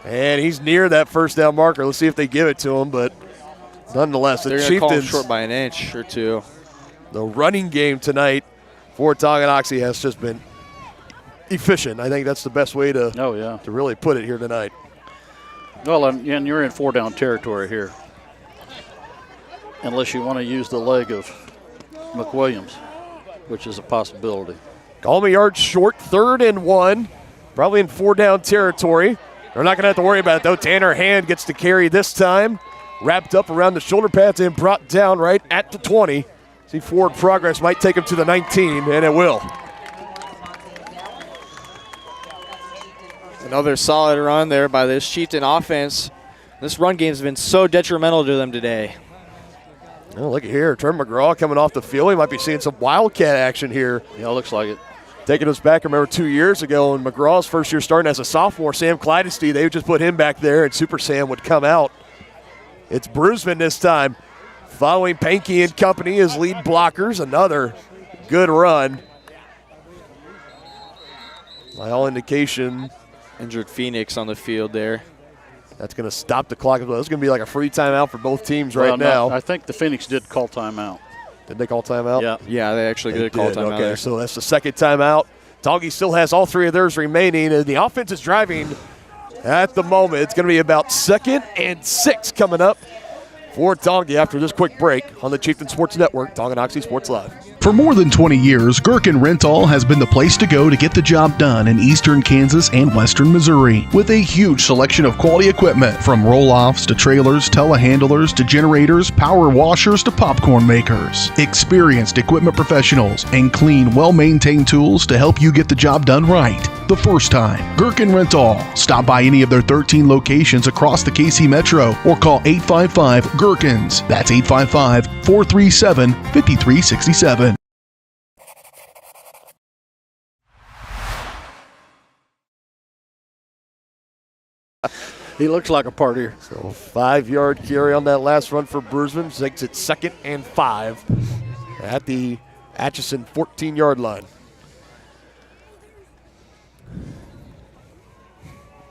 And he's near that first down marker. Let's see if they give it to him, but nonetheless, the Chieftains call him Chieftains short by an inch or two. The running game tonight for Tonganoxie has just been efficient. I think that's the best way to to really put it here tonight. Well, and you're in 4-down territory here, unless you want to use the leg of McWilliams, which is a possibility. Call me yards short, 3rd and 1, probably in 4-down territory. They're not going to have to worry about it, though. Tanner Hand gets to carry this time. Wrapped up around the shoulder pads and brought down right at the 20. See, forward progress might take him to the 19, and it will. Another solid run there by this Chieftain offense. This run game has been so detrimental to them today. Oh, look at here. Trevor McGraw coming off the field. He might be seeing some Wildcat action here. Yeah, looks like it. Taking us back, remember 2 years ago, in McGraw's first year starting as a sophomore, Sam Clydesty, they would just put him back there, and Super Sam would come out. It's Bruceman this time, following Pankey and company as lead blockers. Another good run. By all indication, injured Phoenix on the field there. That's going to stop the clock as well. It's going to be like a free timeout for both teams right now. I think the Phoenix did call timeout. Did they call timeout? Yeah, they actually did call timeout. Okay, there. so that's the second timeout. Tongi still has all 3 of theirs remaining, and the offense is driving at the moment. It's going to be about 2nd and 6 coming up for Tongi after this quick break on the Chieftain Sports Network, Tonganoxie Sports Live. For more than 20 years, Gherkin Rental has been the place to go to get the job done in eastern Kansas and western Missouri. With a huge selection of quality equipment, from roll-offs to trailers, telehandlers to generators, power washers to popcorn makers. Experienced equipment professionals and clean, well-maintained tools to help you get the job done right the first time. Gherkin Rental. Stop by any of their 13 locations across the KC Metro or call 855-GHERKINS. That's 855-437-5367. He looks like a partier. So 5-yard carry on that last run for Bruceman. Takes it 2nd and 5 at the Atchison 14-yard line.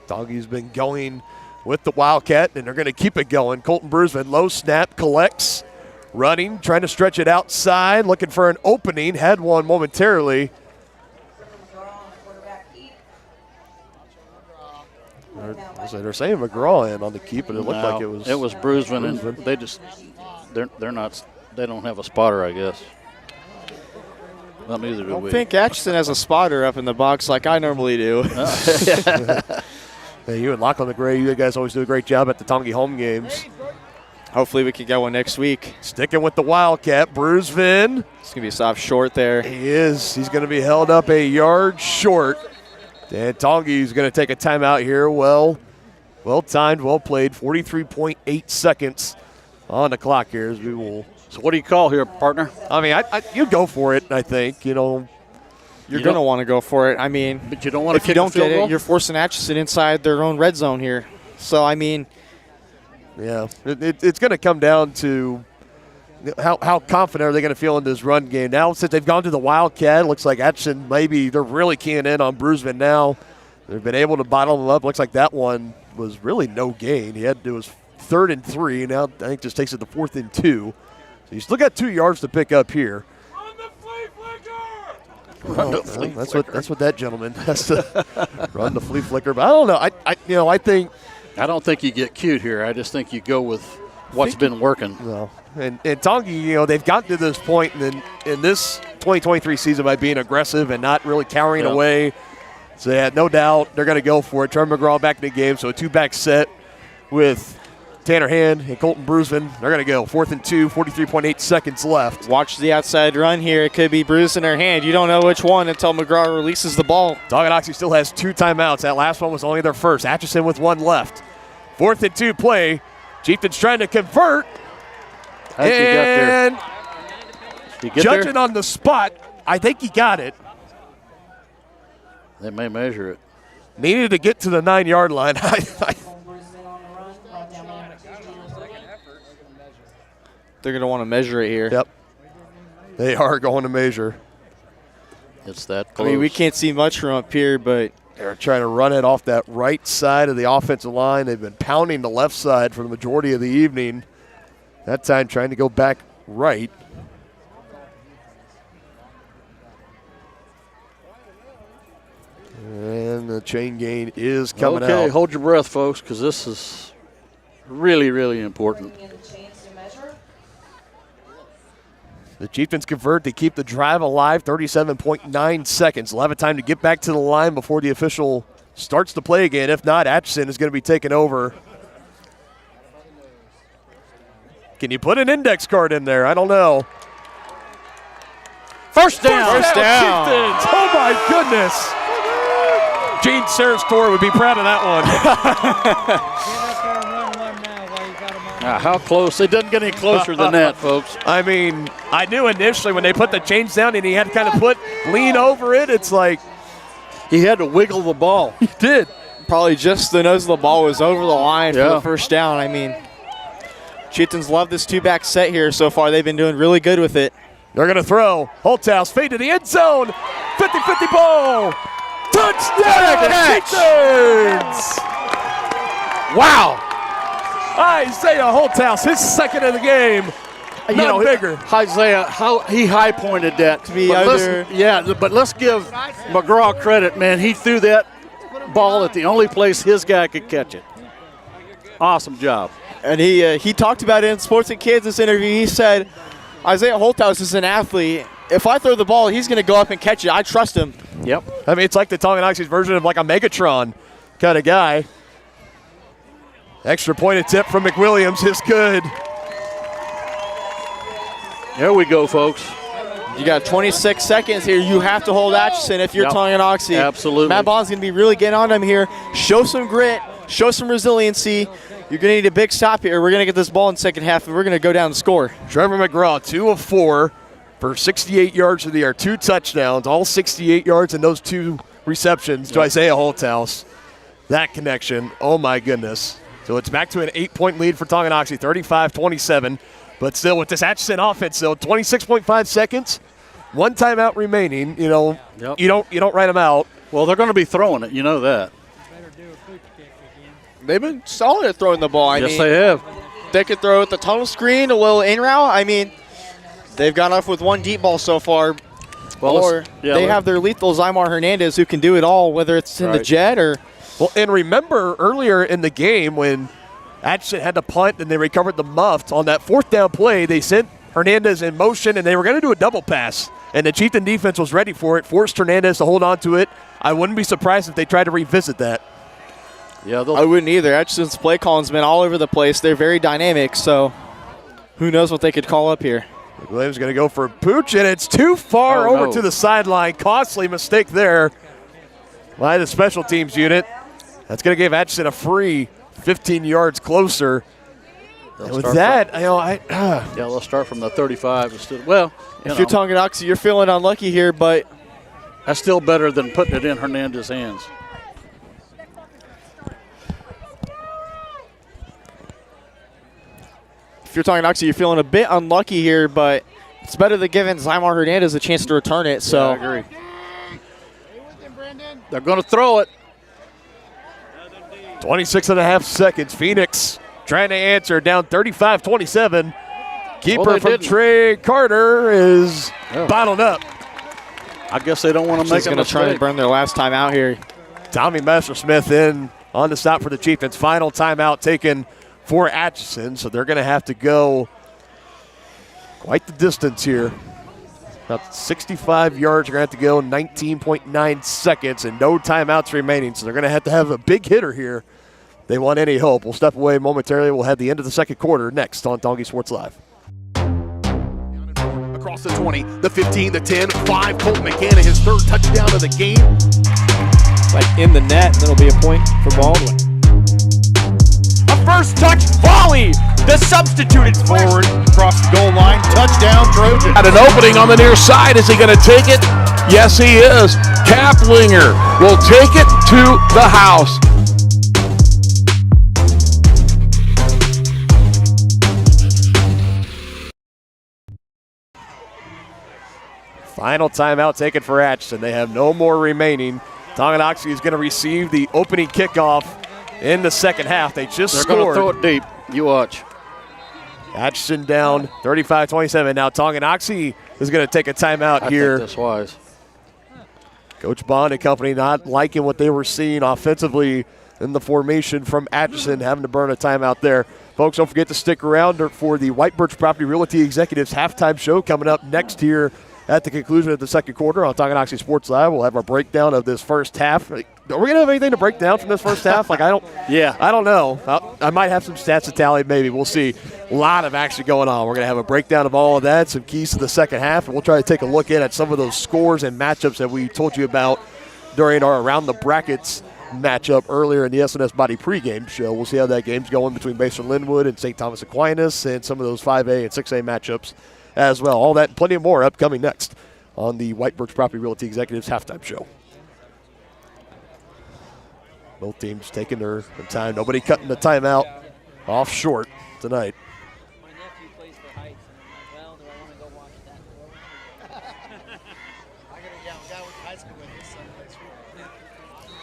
Doggy's been going with the Wildcat, and they're going to keep it going. Colton Bruceman, low snap, collects, running, trying to stretch it outside, looking for an opening. Had one momentarily. They're saying McGraw in on the keep, but it looked like it was. It was Bruceman, and they're not. They don't have a spotter, I guess. Well, neither do we. I think Atchison has a spotter up in the box like I normally do. Hey, you and Lachlan McGray, you guys always do a great job at the Tongi home games. Hopefully we can get one next week. Sticking with the Wildcat, Bruceman. It's going to be a soft short there. He is. He's going to be held up a yard short. And Tongi's going to take a timeout here. Well timed, well played. 43.8 seconds on the clock here as we will. So what do you call here, partner? I mean, you go for it, I think. You know, you're going to want to go for it. I mean, but you don't want to if you don't get it, you're forcing Atchison inside their own red zone here. So, I mean. Yeah, it's going to come down to how confident are they going to feel in this run game. Now, since they've gone to the Wildcat, it looks like Atchison maybe they're really keying in on Bruceman now. They've been able to bottle him up. Looks like that one was really no gain. He had to do his 3rd and 3. Now I think just takes it to 4th and 2. So you still got 2 yards to pick up here. Run the flea flicker. That's what that gentleman has to run the flea flicker. But I don't know. I think I don't think you get cute here. I just think you go with what's been working. No. And Tongi, they've gotten to this point in this 2023 season by being aggressive and not really cowering away. So, yeah, no doubt they're going to go for it. Trevor McGraw back in the game, so a 2-back set with Tanner Hand and Colton Bruceman. They're going to go 4th and 2, 43.8 seconds left. Watch the outside run here. It could be Bruceman or Hand. You don't know which one until McGraw releases the ball. Tonganoxie still has 2 timeouts. That last one was only their first. Atchison with 1 left. 4th and 2 play. Chieftains trying to convert. And judging on the spot, I think he got it. They may measure it. Needed to get to the 9-yard line. They're going to want to measure it here. Yep. They are going to measure. It's that close. I mean, we can't see much from up here, but they're trying to run it off that right side of the offensive line. They've been pounding the left side for the majority of the evening. That time trying to go back right. And the chain gain is coming out. Okay, hold your breath, folks, because this is really, really important. The Chieftains convert to keep the drive alive, 37.9 seconds. They'll have a time to get back to the line before the official starts to play again. If not, Atchison is going to be taken over. Can you put an index card in there? I don't know. First down. First down. Chieftains. Oh, my goodness. Gene Sarastor would be proud of that one. How close? It doesn't get any closer than that, folks. I mean, I knew initially when they put the chains down and he had to kind of lean over it, it's like. He had to wiggle the ball. He did. Probably just the nose of the ball was over the line for the first down. I mean, Chieftains love this two-back set here so far. They've been doing really good with it. They're going to throw. Holthouse fade to the end zone. 50-50 ball. Touchdown, Chieftains! Wow. Isaiah Holthouse, his second of the game. Not bigger. Isaiah, how he high pointed that to me. But let's give McGraw credit, man. He threw that ball at the only place his guy could catch it. Awesome job. And he talked about it in Sports in Kansas interview. He said, Isaiah Holthouse is an athlete. If I throw the ball, he's going to go up and catch it. I trust him. Yep. I mean, it's like the Tonganoxie's version of like a Megatron kind of guy. Extra point attempt from McWilliams is good. There we go, folks. You got 26 seconds here. You have to hold Atchison if you're Tonganoxie. Absolutely. Matt Bond's going to be really getting on them here. Show some grit. Show some resiliency. You're going to need a big stop here. We're going to get this ball in the second half, and we're going to go down and score. Trevor McGraw, 2 of 4 for 68 yards of the air. 2 touchdowns, all 68 yards in those 2 receptions to Isaiah Holthouse. That connection, oh my goodness. So it's back to an 8-point lead for Tonganoxie, 35-27. But still, with this Atchison offense, still 26.5 seconds, 1 timeout remaining. You know, you don't write them out. Well, they're going to be throwing it. You know that. They've been solid at throwing the ball. Yes, they have. They could throw at the tunnel screen, a little in route. I mean, they've got off with 1 deep ball so far. Well, or they have their lethal Zymar Hernandez who can do it all, whether it's in the jet or. Well, and remember earlier in the game when Atchison had to punt and they recovered the muff on that 4th down play, they sent Hernandez in motion and they were going to do a double pass. And the Chieftain defense was ready for it, forced Hernandez to hold on to it. I wouldn't be surprised if they tried to revisit that. Yeah, I wouldn't either. Atchison's play calling's been all over the place. They're very dynamic, so who knows what they could call up here. Williams going to go for a pooch, and it's too far over to the sideline. Costly mistake there by the special teams unit. That's going to give Atchison a free 15 yards closer. And with that, they'll start from the 35 instead. Well, if you're Tonganoxie, you're feeling unlucky here, but that's still better than putting it in Hernandez's hands. If you're Tonganoxie, you're feeling a bit unlucky here, but it's better than giving Zymar Hernandez a chance to return it. So I agree. They're going to throw it. 26.5 seconds. Phoenix trying to answer, down 35-27. Keeper from Trey Carter is bottled up. I guess they don't want to make a mistake. Going to try to burn their last time out here. Tommy Messersmith in on the stop for the Chieftains. Final timeout taken for Atchison, so they're going to have to go quite the distance here. About 65 yards. They're going to have to go 19.9 seconds and no timeouts remaining, so they're going to have a big hitter here. They want any hope. We'll step away momentarily. We'll have the end of the second quarter next on Tongi Sports Live. Across the 20, the 15, the 10, 5. Colt McKenna, his 3rd touchdown of the game. Like in the net, that'll be a point for Baldwin. A first touch volley. The substituted forward across the goal line. Touchdown, Trojan. At an opening on the near side. Is he going to take it? Yes, he is. Kaplinger will take it to the house. Final timeout taken for Atchison. They have no more remaining. Tonganoxie is going to receive the opening kickoff in the second half. They just They're scored. going to throw it deep. You watch. Atchison down 35-27. Now Tonganoxie is going to take a timeout here. I think that's wise. Coach Bond and company not liking what they were seeing offensively in the formation from Atchison, having to burn a timeout there. Folks, don't forget to stick around for the White Birch Property Realty Executives halftime show coming up next here at the conclusion of the second quarter on Tonganoxie Sports Live. We'll have our breakdown of this first half. Are we going to have anything to break down from this first half? I don't know. I might have some stats to tally, maybe. We'll see. A lot of action going on. We're going to have a breakdown of all of that, some keys to the second half, and we'll try to take a look at some of those scores and matchups that we told you about during our Around the Brackets matchup earlier in the SNS Body pregame show. We'll see how that game's going between Basin Linwood and St. Thomas Aquinas and some of those 5A and 6A matchups as well. All that and plenty more upcoming next on the White Birch Property Realty Executives halftime show. Both teams taking their time. Nobody cutting the timeout off short tonight.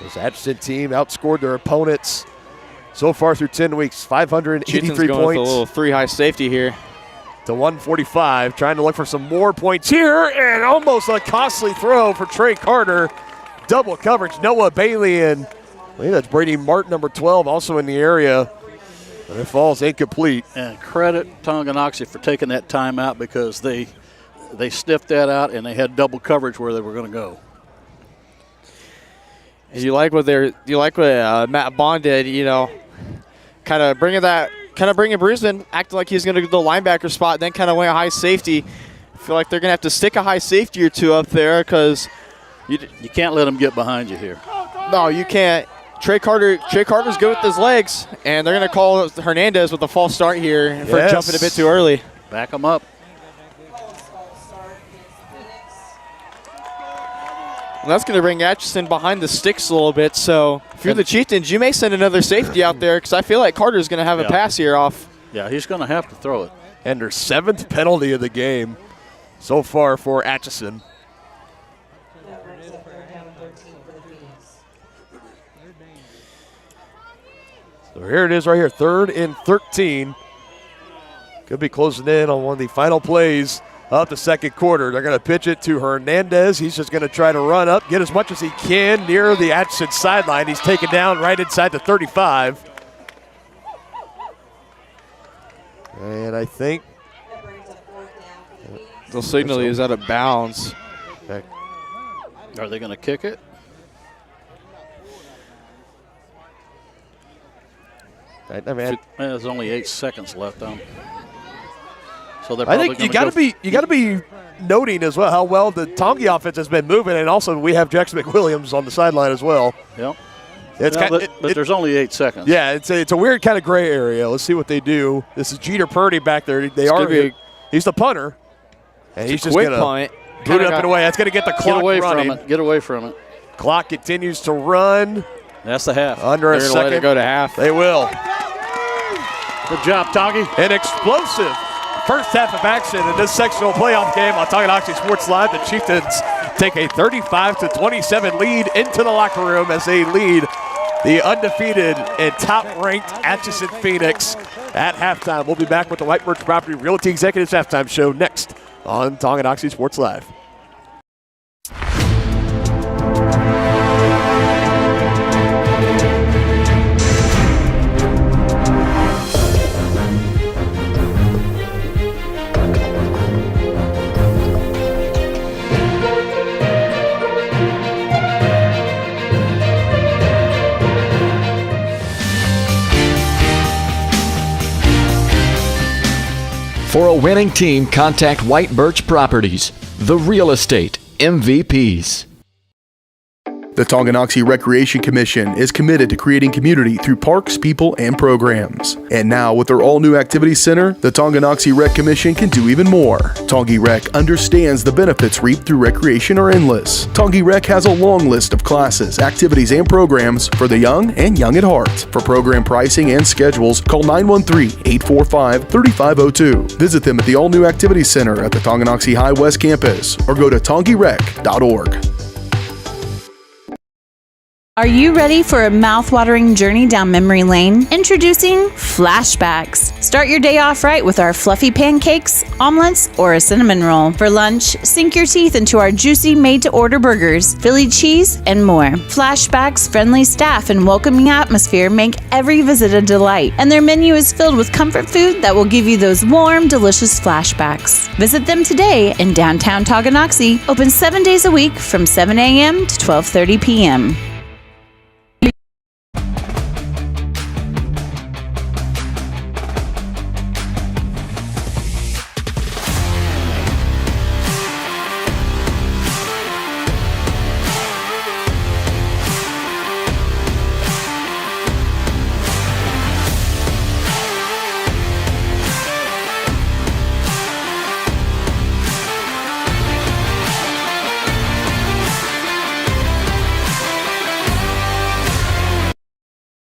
This Atchison team outscored their opponents so far through 10 weeks, 583 Chieftains going points. with a little three-high safety here. To 145, trying to look for some more points here, and almost a costly throw for Trey Carter. Double coverage, Noah Bailey, and I think that's Brady Martin, number 12, also in the area. And it falls incomplete. And credit Tonganoxie for taking that timeout because they sniffed that out and they had double coverage where they were going to go. You like what Matt Bond did, kind of bringing Brisbane, acting like he's going to go to the linebacker spot, then kind of went a high safety. I feel like they're going to have to stick a high safety or two up there because you can't let them get behind you here. No, you can't. Trey Carter's good with his legs, and they're going to call Hernandez with a false start here for jumping a bit too early. Back him up. And that's going to bring Atchison behind the sticks a little bit. So if you're the Chieftains, you may send another safety out there because I feel like Carter's going to have a pass here off. Yeah, he's going to have to throw it. And their 7th penalty of the game so far for Atchison. So here it is right here, 3rd and 13. Could be closing in on one of the final plays of the second quarter. They're going to pitch it to Hernandez. He's just going to try to run up, get as much as he can near the Atchison sideline. He's taken down right inside the 35. And I think they'll signal he is out of bounds. Are they going to kick it? There's only 8 seconds left on. So they're I think you got to be noting as well how well the Tongi offense has been moving, and also we have Jackson McWilliams on the sideline as well. Yep. But there's only 8 seconds. Yeah, it's a weird kind of gray area. Let's see what they do. This is Jeter Purdy back there. He's the punter, and he's just going to boot it up and away. That's going to get the clock running. Get away from it. Clock continues to run. That's the half. Under a second. Let it go to half. They will. Good job, Tongi. An explosive first half of action in this sectional playoff game on Tonganoxie Sports Live. The Chieftains take a 35-27 lead into the locker room as they lead the undefeated and top-ranked Atchison Phoenix at halftime. We'll be back with the White Birch Property Realty Executives halftime show next on Tonganoxie Sports Live. For a winning team, contact White Birch Properties, the real estate MVPs. The Tonganoxie Recreation Commission is committed to creating community through parks, people, and programs. And now, with their all-new activity center, the Tonganoxie Rec Commission can do even more. Tongi Rec understands the benefits reaped through recreation are endless. Tongi Rec has a long list of classes, activities, and programs for the young and young at heart. For program pricing and schedules, call 913-845-3502. Visit them at the all-new activity center at the Tonganoxie High West campus or go to tongirec.org. Are you ready for a mouth-watering journey down memory lane? Introducing Flashbacks. Start your day off right with our fluffy pancakes, omelets, or a cinnamon roll. For lunch, sink your teeth into our juicy made-to-order burgers, Philly cheese, and more. Flashbacks' friendly staff and welcoming atmosphere make every visit a delight, and their menu is filled with comfort food that will give you those warm, delicious flashbacks. Visit them today in downtown Tonganoxie, open 7 days a week from 7 a.m. to 12:30 p.m.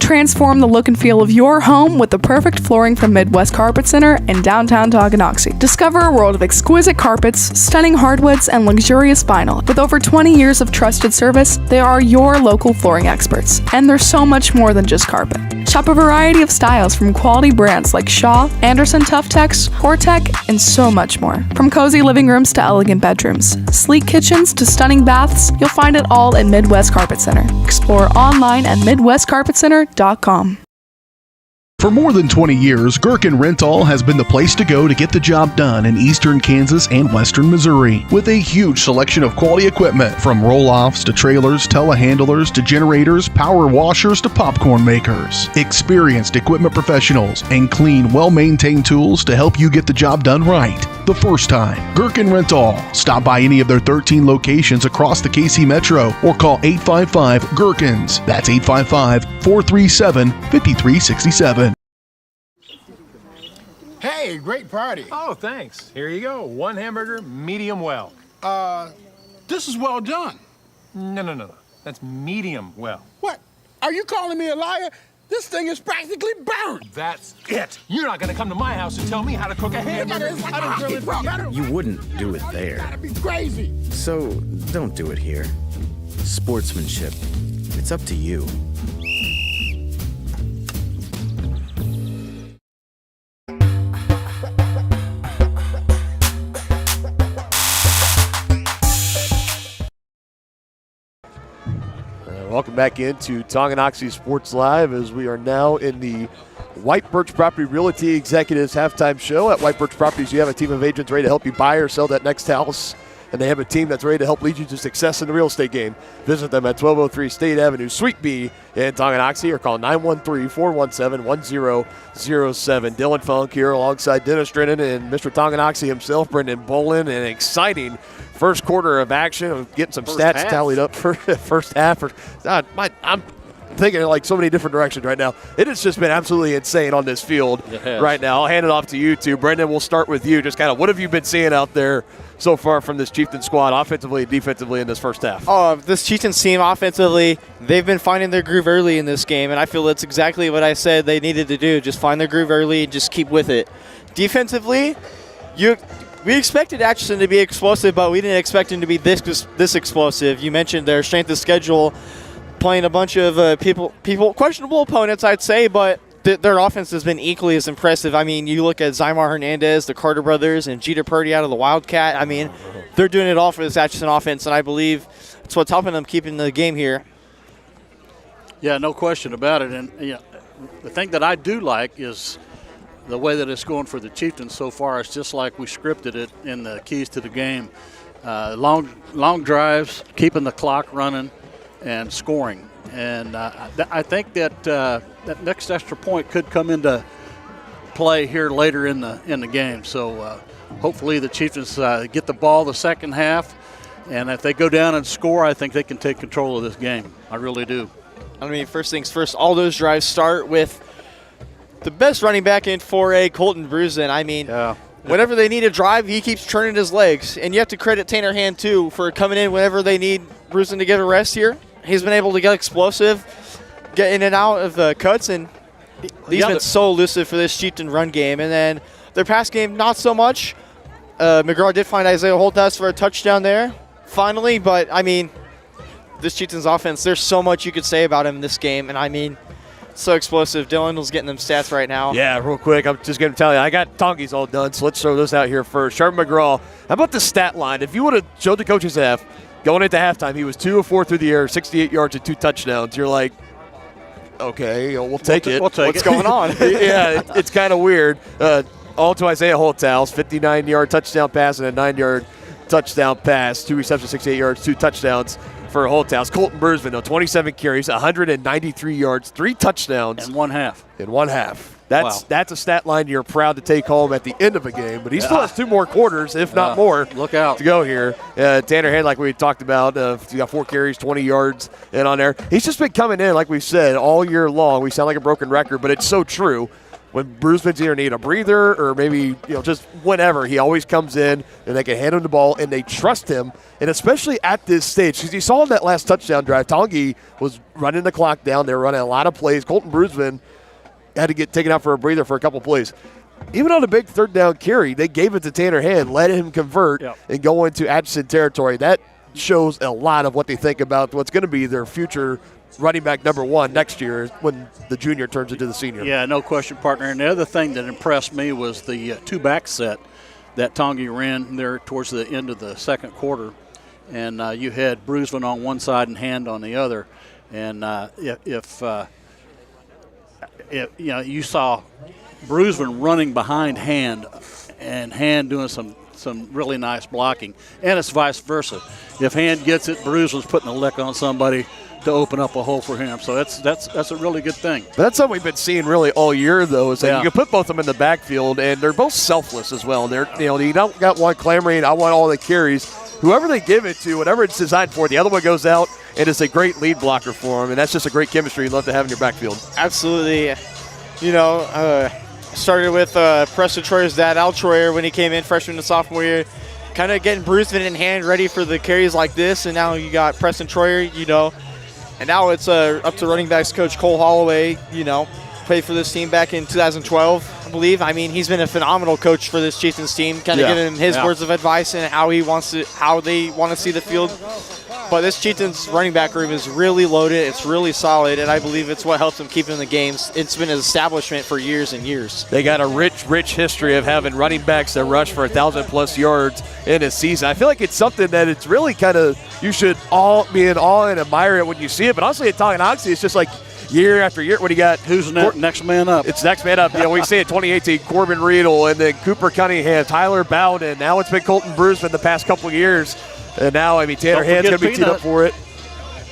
Transform the look and feel of your home with the perfect flooring from Midwest Carpet Center in downtown Tonganoxie. Discover a world of exquisite carpets, stunning hardwoods, and luxurious vinyl. With over 20 years of trusted service, they are your local flooring experts. And they're so much more than just carpet. Shop a variety of styles from quality brands like Shaw, Anderson Tuftex, Hortec, and so much more. From cozy living rooms to elegant bedrooms, sleek kitchens to stunning baths, you'll find it all at Midwest Carpet Center. Explore online at MidwestCarpetCenter.com. For more than 20 years, Gherkin Rental has been the place to go to get the job done in eastern Kansas and western Missouri. With a huge selection of quality equipment, from roll-offs to trailers, telehandlers to generators, power washers to popcorn makers. Experienced equipment professionals and clean, well-maintained tools to help you get the job done right the first time. Gherkin Rental. Stop by any of their 13 locations across the KC Metro or call 855-GHERKINS. That's 855-437-5367. Hey, great party. Oh, thanks. Here you go. One hamburger, medium well. This is well done. No. That's medium well. What? Are you calling me a liar? This thing is practically burned. That's it. You're not gonna come to my house and tell me how to cook a hamburger. I don't really matter. You wouldn't do it there. Gotta be crazy. So don't do it here. Sportsmanship. It's up to you. Welcome back into Tonganoxie Sports Live as we are now in the White Birch Property Realty Executives Halftime Show. At White Birch Properties, you have a team of agents ready to help you buy or sell that next house, and they have a team that's ready to help lead you to success in the real estate game. Visit them at 1203 State Avenue, Suite B in Tonganoxie, or call 913-417-1007. Dylan Funk here alongside Dennis Drennan and Mr. Tonganoxie himself, Brendan Bolin. An exciting first quarter of action. I'm getting some stats tallied up for first half. I'm thinking like so many different directions right now. It has just been absolutely insane on this field right now. I'll hand it off to you two. Brendan, we'll start with you. Just kind of what have you been seeing out there so far from this Chieftain squad offensively and defensively in this first half? Oh, this Chieftains team offensively, they've been finding their groove early in this game, and I feel that's exactly what I said they needed to do. Just find their groove early and just keep with it. Defensively, we expected Atchison to be explosive, but we didn't expect him to be this explosive. You mentioned their strength of schedule, playing a bunch of questionable opponents, I'd say, but their offense has been equally as impressive. I mean, you look at Zymar Hernandez, the Carter brothers, and Jeter Purdy out of the Wildcat. I mean, they're doing it all for this Atchison offense, and I believe that's what's helping them keep in the game here. Yeah, no question about it. And the thing that I do like is the way that it's going for the Chieftains so far. It's just like we scripted it in the keys to the game. Long drives, keeping the clock running, and scoring. And I think that that next extra point could come into play here later in the game. So hopefully the Chieftains get the ball the second half, And if they go down and score, I think they can take control of this game. I really do. I mean, first things first, all those drives start with the best running back in 4A, Colton Brusen. I mean, whenever they need a drive, he keeps turning his legs. And you have to credit Tanner Hand, too, for coming in whenever they need Brusen to get a rest here. He's been able to get explosive, get in and out of the cuts, and he's been so elusive for this Chieftain run game. And then their pass game, not so much. McGraw did find Isaiah Holthouse for a touchdown there, finally. But, I mean, this Chieftains offense, there's so much you could say about him in this game. And, I mean, so explosive. Dylan was getting them stats right now. Yeah, real quick, I'm just going to tell you, I got Tongies all done, so let's throw those out here first. Sharp McGraw, how about the stat line? If you would have showed the coaching staff going into halftime, he was 2 of 4 through the air, 68 yards and 2 touchdowns. You're like, okay, we'll take it. What's going on? Yeah, it's kind of weird. All to Isaiah Holthouse, 59-yard touchdown pass and a 9-yard touchdown pass, 2 receptions, 68 yards, 2 touchdowns for Holthouse. Colton Brusen, 27 carries, 193 yards, 3 touchdowns. In one half. That's a stat line you're proud to take home at the end of a game, but he still has 2 more quarters, if not more. Look out. To go here. Tanner Hand, like we talked about, he got 4 carries, 20 yards in on there. He's just been coming in, like we said, all year long. We sound like a broken record, but it's so true. When Bruceman's either need a breather or maybe just whenever, he always comes in and they can hand him the ball and they trust him. And especially at this stage, because you saw in that last touchdown drive, Tongi was running the clock down. They were running a lot of plays. Colton Bruceman had to get taken out for a breather for a couple plays. Even on a big third down carry, they gave it to Tanner Hand, let him convert and go into Atchison territory. That shows a lot of what they think about what's going to be their future running back number 1 next year when the junior turns into the senior. Yeah, no question, partner. And the other thing that impressed me was the 2-back set that Tongi ran there towards the end of the second quarter. And you had Bruceman on one side and Hand on the other. And if you saw Bruceman running behind Hand and Hand doing some really nice blocking. And it's vice versa. If Hand gets it, Bruceman's putting a lick on somebody to open up a hole for him. So that's a really good thing. That's something we've been seeing really all year, though, is that you can put both of them in the backfield, and they're both selfless as well. They're you don't got one clamoring, I want all the carries. Whoever they give it to, whatever it's designed for, the other one goes out and is a great lead blocker for him, and that's just a great chemistry you'd love to have in your backfield. Absolutely. Started with Preston Troyer's dad, Al Troyer, when he came in freshman and sophomore year, kind of getting Bruceman in hand ready for the carries like this, and now you got Preston Troyer, and now it's up to running backs coach Cole Holloway, played for this team back in 2012, I believe. I mean, he's been a phenomenal coach for this Chieftains team, kind of giving him his words of advice and how they want to see the field. But this Chieftains running back room is really loaded. It's really solid, and I believe it's what helps them keep in the games. It's been an establishment for years and years. They got a rich history of having running backs that rush for 1,000-plus yards in a season. I feel like it's something that it's really kind of you should all be in awe and admire it when you see it. But honestly, at Tonganoxie, it's just like year after year. What do you got? Who's next man up? It's next man up. We say in 2018, Corbin Riedel, and then Cooper Cunningham, Tyler Bowden. Now it's been Colton Bruceman the past couple of years. And now, Tanner Hand's going to be teed up for it.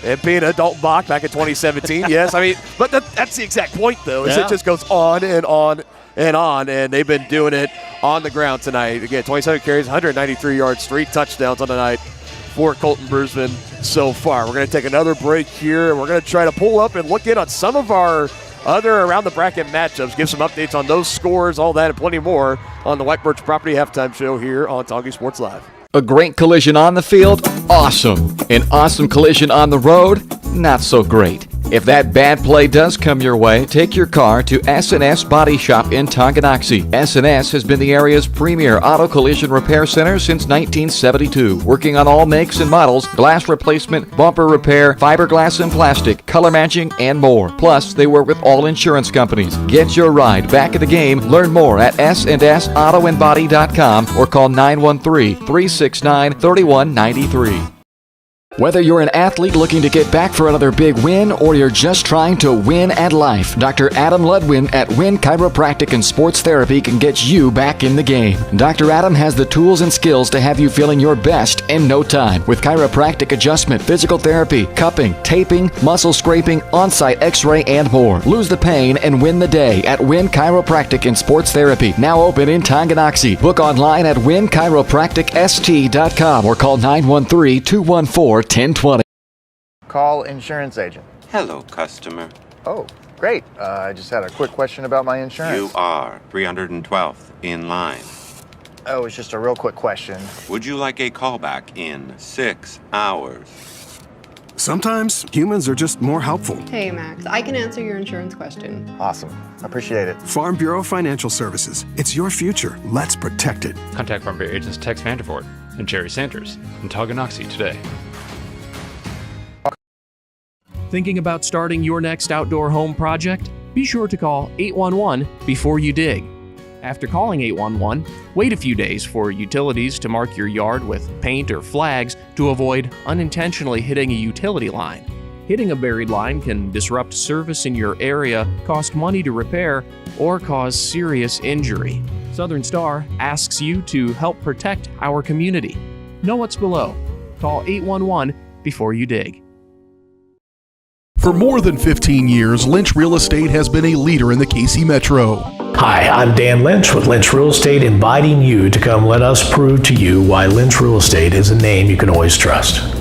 And Peanut, Dalton Bach back in 2017, yes. But that's the exact point, though, is it just goes on and on and on, and they've been doing it on the ground tonight. Again, 27 carries, 193 yards, 3 touchdowns on the night for Colton Bruceman so far. We're going to take another break here, and we're going to try to pull up and look in on some of our other around the bracket matchups, give some updates on those scores, all that, and plenty more on the White Birch Property Halftime Show here on Tongi Sports Live. A great collision on the field? Awesome. An awesome collision on the road? Not so great. If that bad play does come your way, take your car to S&S Body Shop in Tonganoxie. S&S has been the area's premier auto collision repair center since 1972, working on all makes and models, glass replacement, bumper repair, fiberglass and plastic, color matching, and more. Plus, they work with all insurance companies. Get your ride back in the game. Learn more at snsautoandbody.com or call 913-369-3193. Whether you're an athlete looking to get back for another big win or you're just trying to win at life, Dr. Adam Ludwin at Win Chiropractic and Sports Therapy can get you back in the game. Dr. Adam has the tools and skills to have you feeling your best in no time with chiropractic adjustment, physical therapy, cupping, taping, muscle scraping, on-site x-ray, and more. Lose the pain and win the day at Win Chiropractic and Sports Therapy, now open in Tonganoxie. Book online at winchiropracticst.com or call 913-214-1020. Call insurance agent. Hello, customer. Oh, great. I just had a quick question about my insurance. You are 312th in line. Oh, it's just a real quick question. Would you like a callback in 6 hours? Sometimes humans are just more helpful. Hey, Max, I can answer your insurance question. Awesome. Appreciate it. Farm Bureau Financial Services. It's your future. Let's protect it. Contact Farm Bureau agents Tex Vandervoort and Jerry Sanders in Tonganoxie today. Thinking about starting your next outdoor home project? Be sure to call 811 before you dig. After calling 811, wait a few days for utilities to mark your yard with paint or flags to avoid unintentionally hitting a utility line. Hitting a buried line can disrupt service in your area, cost money to repair, or cause serious injury. Southern Star asks you to help protect our community. Know what's below. Call 811 before you dig. For more than 15 years, Lynch Real Estate has been a leader in the KC Metro. Hi, I'm Dan Lynch with Lynch Real Estate, inviting you to come let us prove to you why Lynch Real Estate is a name you can always trust.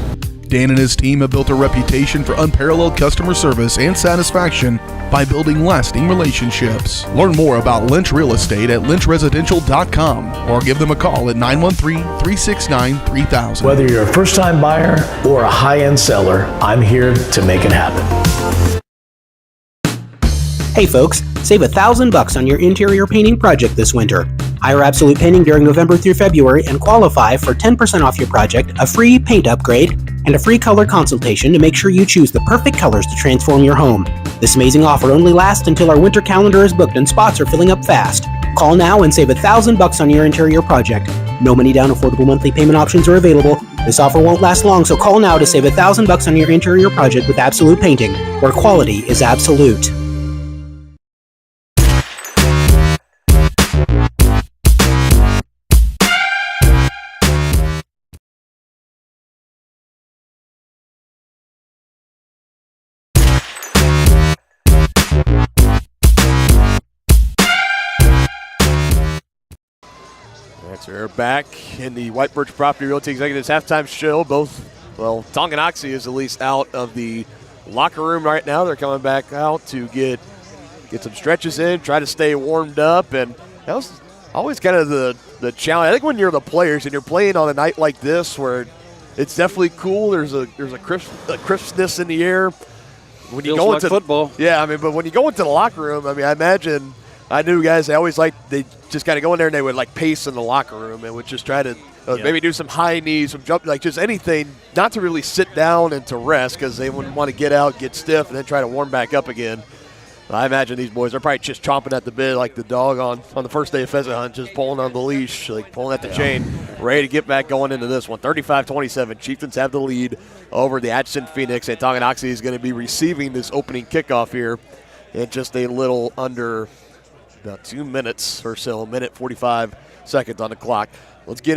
Dan and his team have built a reputation for unparalleled customer service and satisfaction by building lasting relationships. Learn more about Lynch Real Estate at lynchresidential.com or give them a call at 913-369-3000. Whether you're a first-time buyer or a high-end seller, I'm here to make it happen. Hey folks, save $1,000 on your interior painting project this winter. Hire Absolute Painting during November through February and qualify for 10% off your project, a free paint upgrade, and a free color consultation to make sure you choose the perfect colors to transform your home. This amazing offer only lasts until our winter calendar is booked and spots are filling up fast. Call now and save $1,000 on your interior project. No money down, affordable monthly payment options are available. This offer won't last long, so call now to save $1,000 on your interior project with Absolute Painting, where quality is absolute. So we're back in the White Birch Property Realty Executives halftime show. Tonganoxie is at least out of the locker room right now. They're coming back out to get some stretches in, try to stay warmed up, and that was always kind of the challenge. I think when you're the players and you're playing on a night like this where it's definitely cool, there's a crispness in the air. When you go into football. Yeah, but when you go into the locker room, I imagine I knew guys, they just kind of go in there and they would pace in the locker room and would just try to maybe do some high knees, some jump, just anything, not to really sit down and to rest because they wouldn't want to get out, get stiff, and then try to warm back up again. I imagine these boys are probably just chomping at the bit like the dog on the first day of pheasant hunt, just pulling on the leash, pulling at the chain, ready to get back going into this one. 35-27, Chieftains have the lead over the Atchison Phoenix, and Tonganoxie is going to be receiving this opening kickoff here in just a little under about 2 minutes or so, a minute 45 seconds on the clock. Let's get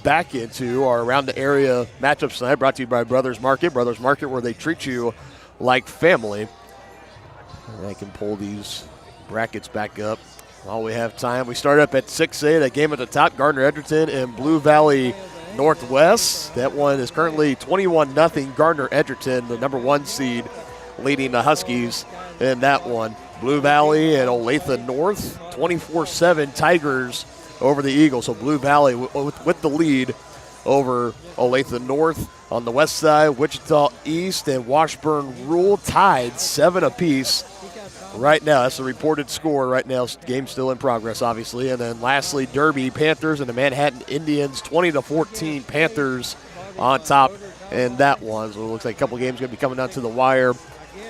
back into our around the area matchups tonight, brought to you by Brothers Market. Brothers Market, where they treat you like family. And I can pull these brackets back up while we have time. We start up at 6A, that game at the top, Gardner-Edgerton and Blue Valley Northwest. That one is currently 21-0, Gardner-Edgerton, the number 1 seed, leading the Huskies in that one. Blue Valley and Olathe North, 24-7 Tigers over the Eagles. So Blue Valley with the lead over Olathe North. On the west side, Wichita East and Washburn Rural tied 7 apiece right now. That's the reported score right now. Game still in progress, obviously. And then lastly, Derby Panthers and the Manhattan Indians, 20-14 Panthers on top in that one. So it looks like a couple games going to be coming down to the wire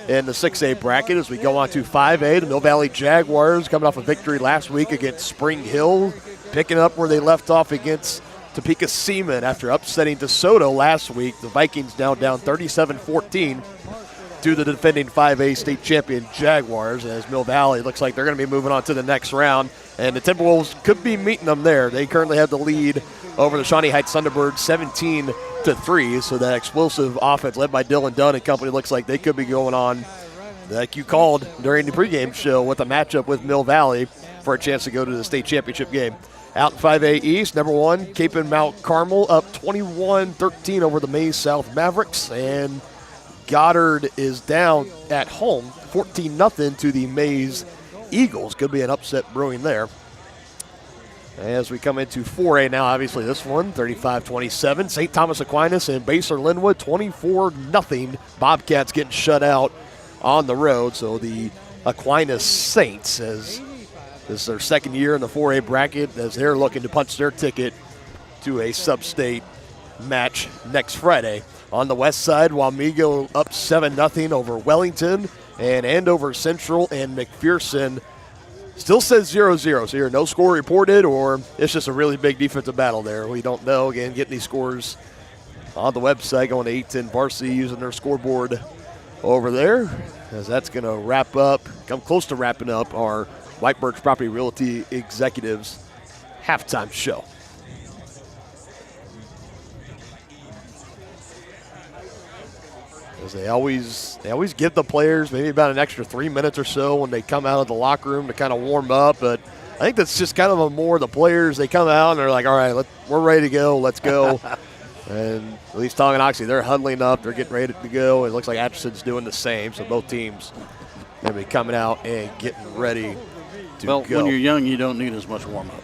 in the 6A bracket. As we go on to 5A, the Mill Valley Jaguars coming off a victory last week against Spring Hill, picking up where they left off against Topeka Seaman after upsetting DeSoto last week. The Vikings now down 37-14 to the defending 5A state champion Jaguars, as Mill Valley looks like they're going to be moving on to the next round. And the Timberwolves could be meeting them there. They currently have the lead over the Shawnee Heights Thunderbirds 17-3. So that explosive offense led by Dylan Dunn and company looks like they could be going on, like you called during the pregame show, with a matchup with Mill Valley for a chance to go to the state championship game. Out in 5A East, number 1, Cape and Mount Carmel up 21-13 over the Maize South Mavericks. And Goddard is down at home 14-0 to the Maize Eagles. Could be an upset brewing there. As we come into 4A now, obviously this one, 35-27. St. Thomas Aquinas and Baser Linwood, 24-0. Bobcats getting shut out on the road. So the Aquinas Saints, as this is their second year in the 4A bracket, as they're looking to punch their ticket to a sub-state match next Friday. On the west side, Wamego up 7-0 over Wellington, and Andover Central and McPherson still says 0-0. So here, no score reported, or it's just a really big defensive battle there. We don't know. Again, getting these scores on the website, going to 810 Varsity using their scoreboard over there, as that's going to wrap up, come close to wrapping up our White Birch Property Realty Executives halftime show. As they always give the players maybe about an extra 3 minutes or so when they come out of the locker room to kind of warm up. But I think that's just kind of a more the players, they come out and they're like, all right, we're ready to go. Let's go. And at least Tonganoxie, they're huddling up. They're getting ready to go. It looks like Atchison's doing the same. So both teams going to be coming out and getting ready to go. When you're young, you don't need as much warm-up.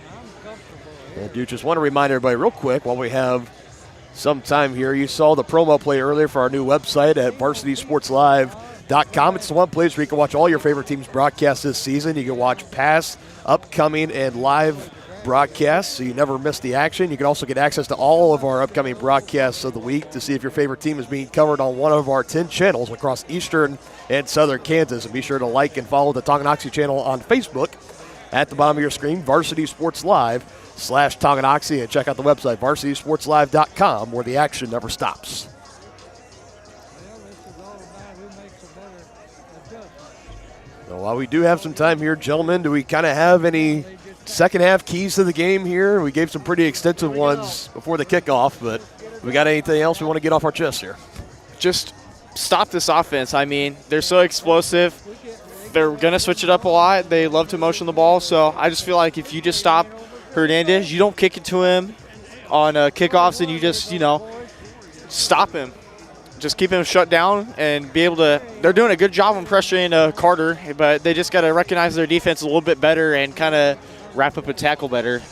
I do just want to remind everybody real quick while we have some time here. You saw the promo play earlier for our new website at varsitysportslive.com. It's the one place where you can watch all your favorite teams broadcast this season. You can watch past, upcoming, and live broadcasts, so you never miss the action. You can also get access to all of our upcoming broadcasts of the week to see if your favorite team is being covered on one of our 10 channels across eastern and southern Kansas. And be sure to like and follow the Tonganoxie channel on Facebook at the bottom of your screen, Varsity Sports Live/Tonganoxie, and check out the website, varsitysportslive.com, where the action never stops. So while we do have some time here, gentlemen, do we kind of have any second half keys to the game here? We gave some pretty extensive ones before the kickoff, but we got anything else we want to get off our chest here? Just stop this offense. I mean, they're so explosive. They're going to switch it up a lot. They love to motion the ball. So I just feel like if you just stop Hernandez, you don't kick it to him on kickoffs, and you just, stop him. Just keep him shut down and be able to – they're doing a good job on pressuring Carter, but they just got to recognize their defense a little bit better and kind of wrap up a tackle better.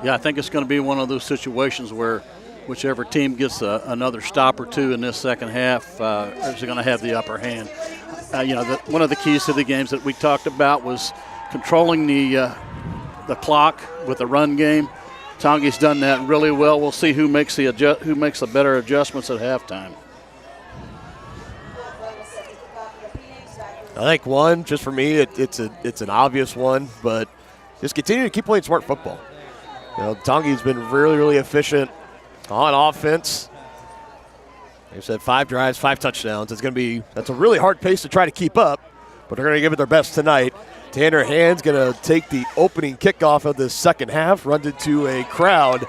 Yeah, I think it's going to be one of those situations where whichever team gets another stop or two in this second half is going to have the upper hand. One of the keys to the games that we talked about was controlling the clock with the run game. Tongie's done that really well. We'll see who makes the better adjustments at halftime. I think one, just for me, it's an obvious one, but just continue to keep playing smart football. Tongie's been really, really efficient on offense. Like I said, 5 drives, 5 touchdowns. That's a really hard pace to try to keep up, but they're going to give it their best tonight. Tanner Hand's going to take the opening kickoff of the second half, runs into a crowd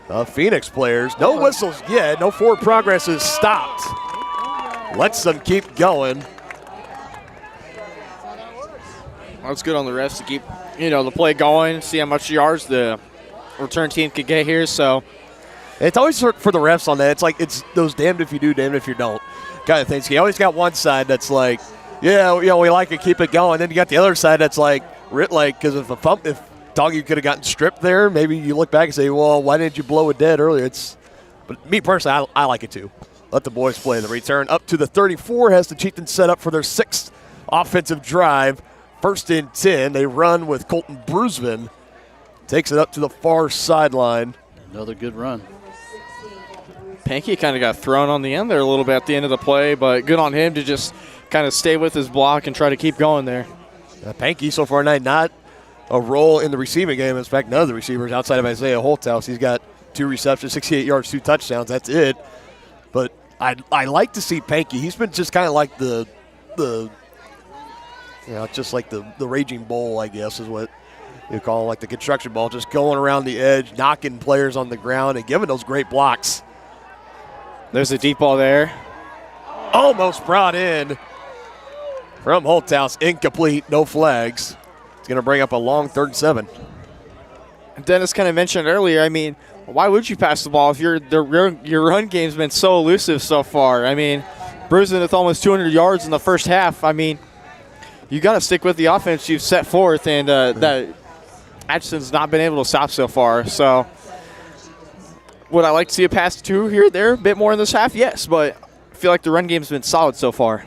of Phoenix players. No whistles yet. No forward progress is stopped. Lets them keep going. Well, it's good on the refs to keep, the play going, see how much yards the return team could get here. So it's always for the refs on that. It's those damned if you do, damned if you don't kind of things. You always got one side that's like, yeah, we like to keep it going. Then you got the other side that's because if Tongie could have gotten stripped there, maybe you look back and say, well, why didn't you blow it dead earlier? But me personally, I like it too. Let the boys play. The return up to the 34 has the Chieftains set up for their 6th offensive drive. 1st and 10. They run with Colton Brusman. Takes it up to the far sideline. Another good run. Pankey kind of got thrown on the end there a little bit at the end of the play, but good on him to just kind of stay with his block and try to keep going there. Pankey so far tonight not a role in the receiving game. In fact, none of the receivers outside of Isaiah Holthouse. He's got 2 receptions, 68 yards, 2 touchdowns. That's it. But I like to see Pankey. He's been just kind of like the just like the raging bull, I guess, is what you call it, like the construction ball, just going around the edge, knocking players on the ground and giving those great blocks. There's a deep ball there. Almost brought in from Holthouse, incomplete, no flags. It's going to bring up a long 3rd and 7. Dennis kind of mentioned earlier, I mean, why would you pass the ball if your run game's been so elusive so far? I mean, bruising with almost 200 yards in the first half. I mean, you got to stick with the offense you've set forth, and that Atchison's not been able to stop so far. So would I like to see a pass to here, there, a bit more in this half? Yes, but I feel like the run game's been solid so far.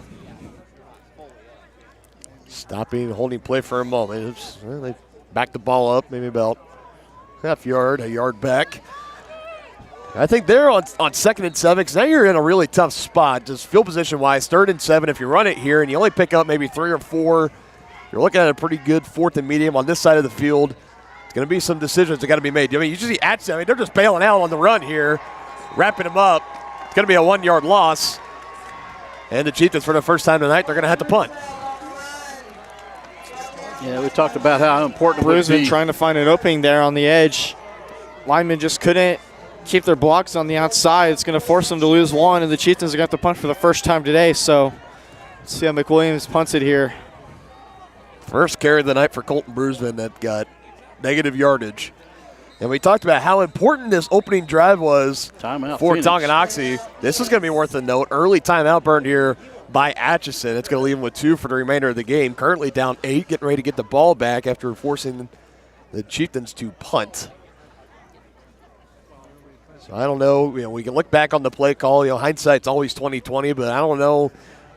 Stopping, holding play for a moment. They back the ball up, maybe about a yard back. I think they're on 2nd and 7, because now you're in a really tough spot, just field position-wise. 3rd and 7, if you run it here and you only pick up maybe 3 or 4, you're looking at a pretty good 4th and medium on this side of the field. It's going to be some decisions that got to be made. I mean, you just see Atchison, they're just bailing out on the run here, wrapping them up. It's going to be a 1-yard loss. And the Chieftains, for the first time tonight, they're going to have to punt. Yeah, we talked about how important it would be. Trying to find an opening there on the edge. Linemen just couldn't keep their blocks on the outside. It's going to force them to lose 1, and the Chieftains are going to have to punt for the first time today. So let's see how McWilliams punts it here. First carry of the night for Colton Brusman that got negative yardage. And we talked about how important this opening drive was for Phoenix. Tonganoxie. This is going to be worth a note. Early timeout burned here by Atchison. It's going to leave them with 2 for the remainder of the game. Currently down 8, getting ready to get the ball back after forcing the Chieftains to punt. So I don't know. We can look back on the play call. Hindsight's always 20/20, but I don't know.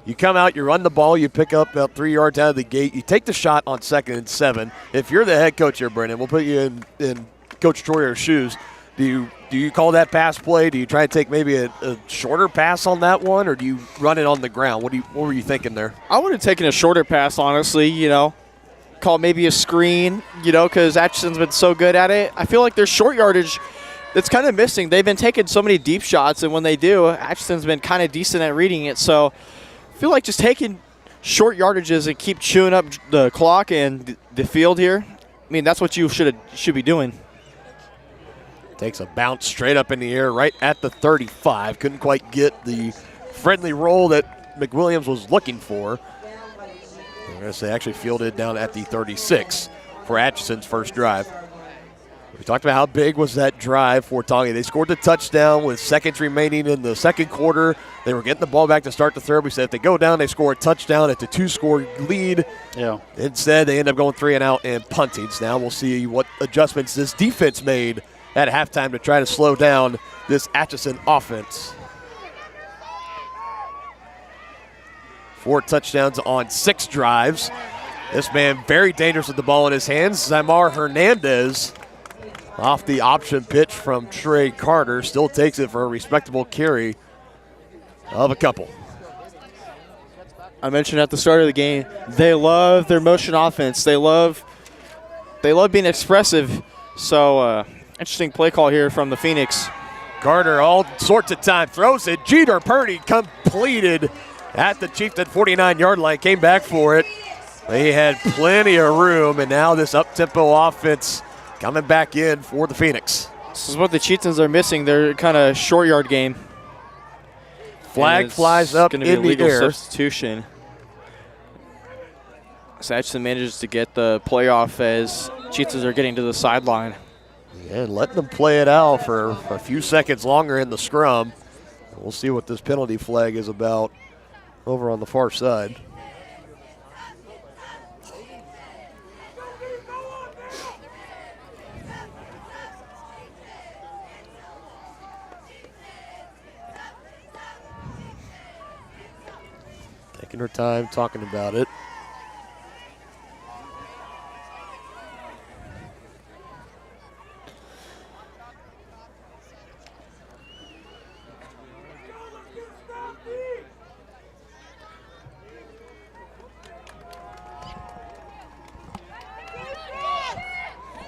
You come out, you run the ball, you pick up about 3 yards out of the gate. You take the shot on 2nd and 7. If you're the head coach here, Brennan, we'll put you in Coach Troyer's shoes. Do you call that pass play? Do you try to take maybe a shorter pass on that one, or do you run it on the ground? What were you thinking there? I would have taken a shorter pass, honestly, Call maybe a screen, because Atchison's been so good at it. I feel like there's short yardage that's kind of missing. They've been taking so many deep shots, and when they do, Atchison's been kind of decent at reading it. So I feel like just taking short yardages and keep chewing up the clock and the field here, I mean, that's what you should be doing. Takes a bounce straight up in the air right at the 35. Couldn't quite get the friendly roll that McWilliams was looking for. I'm going to say actually fielded down at the 36 for Atchison's first drive. We talked about how big was that drive for Tonga. They scored the touchdown with seconds remaining in the second quarter. They were getting the ball back to start the third. We said if they go down, they score a touchdown at the 2-score lead. Yeah. Instead, they end up going 3 and out and punting. So now we'll see what adjustments this defense made at halftime to try to slow down this Atchison offense. 4 touchdowns on 6 drives. This man very dangerous with the ball in his hands. Zamar Hernandez off the option pitch from Trey Carter. Still takes it for a respectable carry of a couple. I mentioned at the start of the game, they love their motion offense. They love being expressive. So interesting play call here from the Phoenix. Carter all sorts of time, throws it. Jeter Purdy completed at the Chieftain 49-yard line, came back for it. They had plenty of room, and now this up-tempo offense coming back in for the Phoenix. This is what the Chieftains are missing, their kind of short yard game. Flag flies up in the air. Substitution. So Atchison manages to get the playoff as Chieftains are getting to the sideline. And letting them play it out for a few seconds longer in the scrum. We'll see what this penalty flag is about over on the far side. Taking her time talking about it.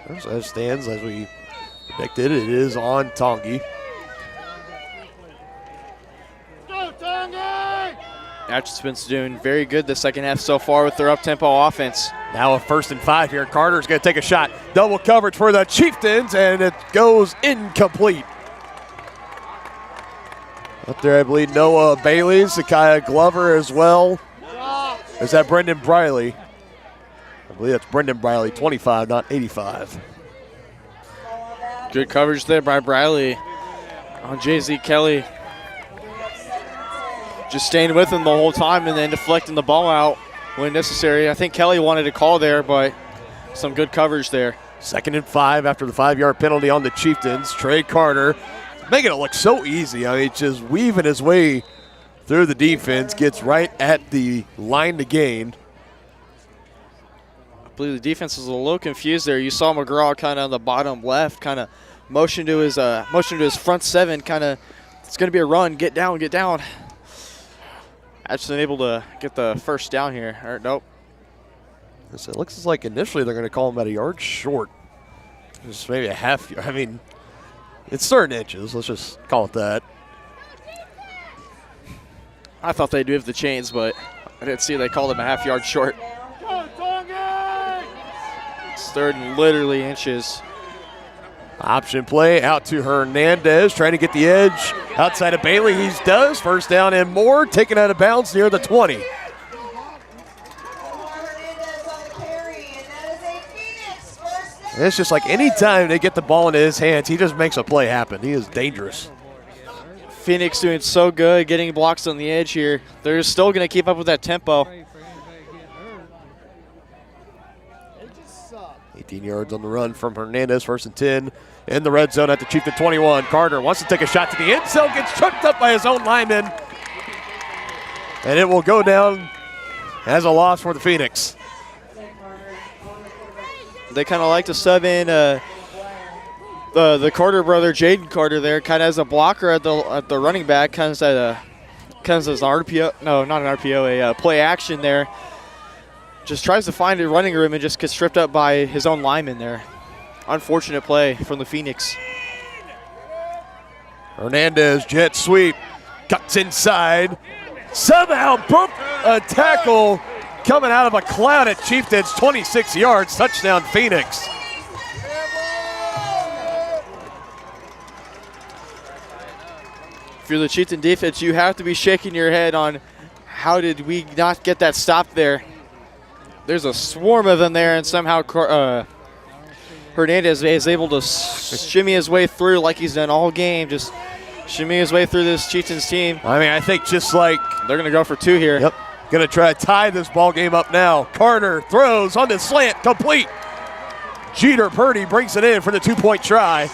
As it stands, as we Predicted, it is on Tongi. Atchison's doing very good the second half so far with their up-tempo offense. Now a 1st and 5 here. Carter's going to take a shot. Double coverage for the Chieftains, and it goes incomplete. Up there, I believe, Noah Bailey, Zakiah Glover as well. Is that Brendan Briley? I believe that's Brendan Briley, 25, not 85. Good coverage there by Briley on Jay-Z Kelly. Just staying with him the whole time and then deflecting the ball out when necessary. I think Kelly wanted a call there, but some good coverage there. 2nd and 5 after the 5-yard penalty on the Chieftains. Trey Carter making it look so easy. I mean, just weaving his way through the defense, gets right at the line to gain. I believe the defense was a little confused there. You saw McGraw kind of on the bottom left, kind of motion to his front 7, kind of, it's going to be a run, get down, get down. Atchison able to get the first down here. Or, nope. So it looks like initially they're going to call him about a yard short. Just maybe a half. I mean, it's certain inches. Let's just call it that. I thought they'd move the chains, but I didn't see they called him a half yard short. It's 3rd and literally inches. Option play out to Hernandez, trying to get the edge outside of Bailey. He does. First down and more, taken out of bounds near the 20. It's just like any time they get the ball into his hands, he just makes a play happen. He is dangerous. Phoenix doing so good, getting blocks on the edge here. They're still going to keep up with that tempo. 18 yards on the run from Hernandez, 1st and 10 in the red zone at the Chieftain 21. Carter wants to take a shot to the end zone, gets tripped up by his own lineman, and it will go down as a loss for the Phoenix. They kind of like to sub in the Carter brother, Jaden Carter, there, kind of as a blocker at the running back, kind of as an RPO. No, not an RPO, a play action there. Just tries to find a running room and just gets stripped up by his own lineman there. Unfortunate play from the Phoenix. Hernandez jet sweep, cuts inside, somehow broke a tackle coming out of a cloud at Chieftains, 26 yards, touchdown Phoenix. If you're the Chieftain defense, you have to be shaking your head on how did we not get that stop there. There's a swarm of them there, and somehow Hernandez is able to shimmy his way through like he's done all game, just shimmy his way through this Chieftains team. I mean, I think just like they're going to go for 2 here. Yep. Going to try to tie this ball game up now. Carter throws on the slant, complete. Jeter Purdy brings it in for the 2-point try,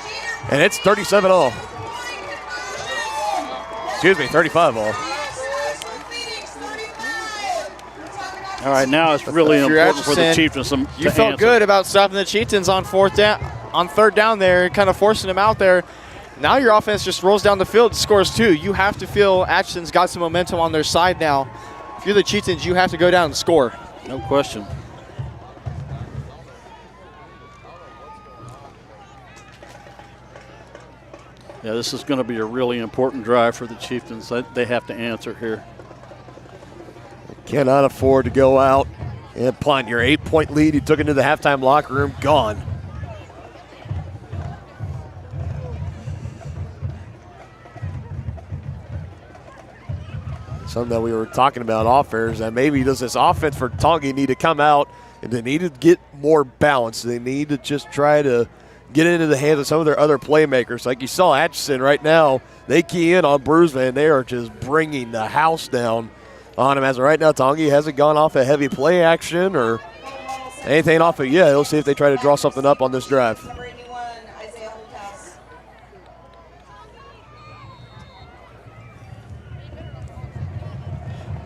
and it's 37-all. Excuse me, 35-all. All right, now it's really important for the Chieftains to You felt answer. good about stopping the Chieftains on 3rd down there, kind of forcing them out there. Now your offense just rolls down the field and scores 2. You have to feel Atchison's got some momentum on their side now. If you're the Chieftains, you have to go down and score. No question. Yeah, this is going to be a really important drive for the Chieftains. They have to answer here. Cannot afford to go out and punt. Your 8-point lead you took into the halftime locker room, gone. Something that we were talking about off air is that maybe does this offense for Tongi need to come out and they need to get more balance. They need to just try to get into the hands of some of their other playmakers. Like you saw Atchison right now, they key in on Bruceman. They are just bringing the house down on him. As of right now, Tongi hasn't gone off a heavy play action or anything off it yet. We'll see if they try to draw something up on this drive.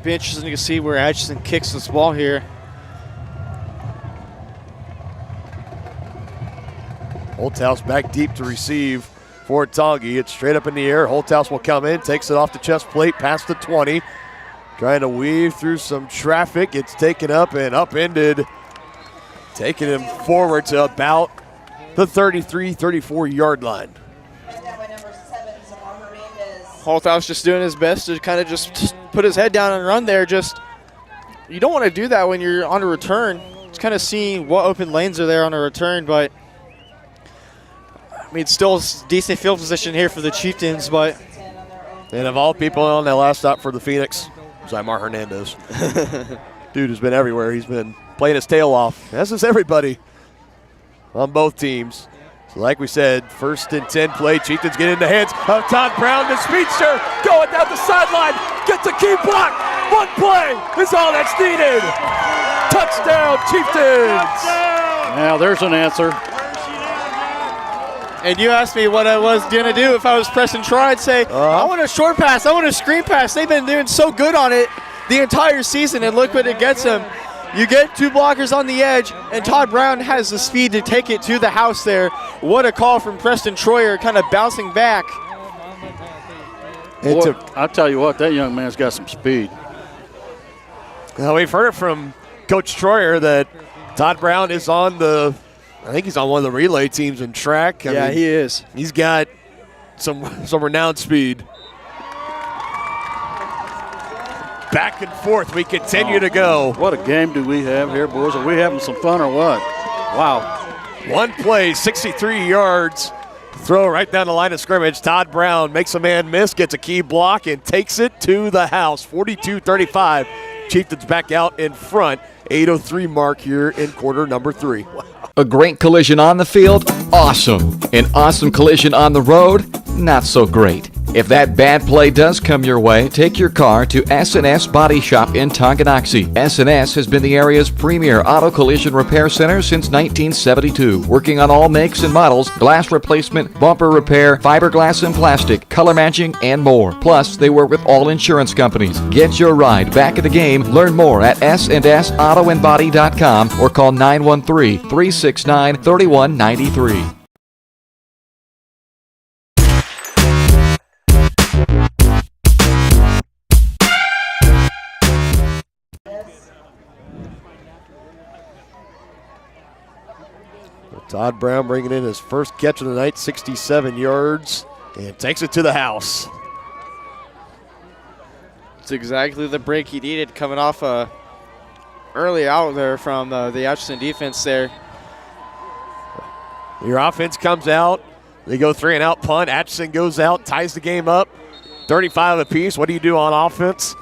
Be interesting to see where Atchison kicks this ball here. Holthouse back deep to receive for Tongi. It's straight up in the air. Holthouse will come in, takes it off the chest plate, past the 20. Trying to weave through some traffic. It's taken up and upended, taking him forward to about the 33-34 yard line. Holthaus just doing his best to kind of just put his head down and run there. You don't want to do that when you're on a return. It's kind of seeing what open lanes are there on a return, but I mean, it's still a decent field position here for the Chieftains, but. And of all people on that last stop for the Phoenix, Zymar Hernandez. Dude has been everywhere. He's been playing his tail off, as is everybody on both teams. So like we said, 1st and 10 play. Chieftains get in the hands of Todd Brown, the speedster, going down the sideline, gets a key block. One play is all that's needed. Touchdown, Chieftains. Now there's an answer. And you asked me what I was going to do if I was Preston Troy. I'd say, I want a short pass. I want a screen pass. They've been doing so good on it the entire season, and look what it gets them. You get 2 blockers on the edge, and Todd Brown has the speed to take it to the house there. What a call from Preston Troyer, kind of bouncing back. Boy, I'll tell you what, that young man's got some speed. Well, we've heard it from Coach Troyer that Todd Brown is on I think he's on one of the relay teams in track. I mean, he is. He's got some renowned speed. Back and forth, we continue to go. What a game do we have here, boys? Are we having some fun or what? Wow. One play, 63 yards. Throw right down the line of scrimmage. Todd Brown makes a man miss, gets a key block, and takes it to the house. 42-35. Chieftains back out in front. 8:03 mark here in quarter number 3. A great collision on the field? Awesome. An awesome collision on the road? Not so great. If that bad play does come your way, take your car to S&S Body Shop in Tonganoxie. S&S has been the area's premier auto collision repair center since 1972, working on all makes and models, glass replacement, bumper repair, fiberglass and plastic, color matching, and more. Plus, they work with all insurance companies. Get your ride back in the game. Learn more at snsautoandbody.com or call 913-369-3193. Todd Brown bringing in his first catch of the night, 67 yards, and takes it to the house. It's exactly the break he needed coming off early out there from the Atchison defense there. Your offense comes out. They go 3-and-out punt. Atchison goes out, ties the game up. 35 apiece. What do you do on offense?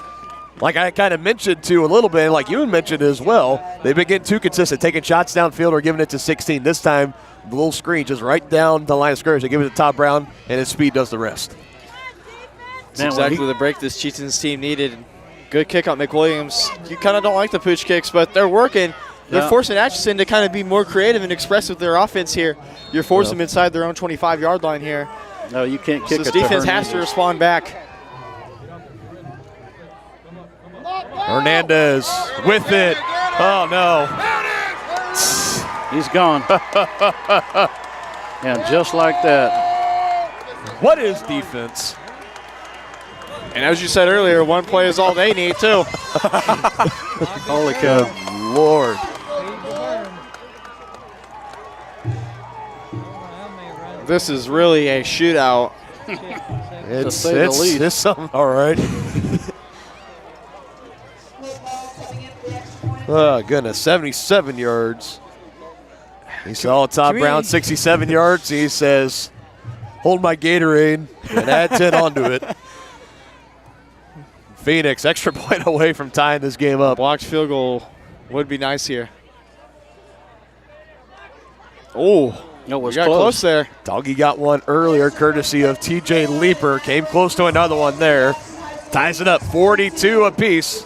Like I kind of mentioned too a little bit, like you mentioned as well, they've been getting too consistent, taking shots downfield or giving it to 16. This time, the little screen just right down the line of scrimmage. They give it to Todd Brown, and his speed does the rest. It's exactly the break this Chieftains team needed. Good kick on McWilliams. You kind of don't like the pooch kicks, but they're working. They're forcing Atchison to kind of be more creative and expressive with their offense here. You're forcing them inside their own 25-yard line here. No, you can't kick it. So this defense has to respond back. Hernandez with it. Oh, no. He's gone. And just like that. What is defense? And as you said earlier, one play is all they need, too. Holy cow. Lord. This is really a shootout. It's something, all right. Oh, goodness, 77 yards. He saw Todd Brown 67 yards. He says, hold my Gatorade and add 10 onto it. Phoenix, extra point away from tying this game up. Blocked field goal would be nice here. Oh, it was close there. Doggy got one earlier, courtesy of TJ Leeper. Came close to another one there. Ties it up 42 apiece.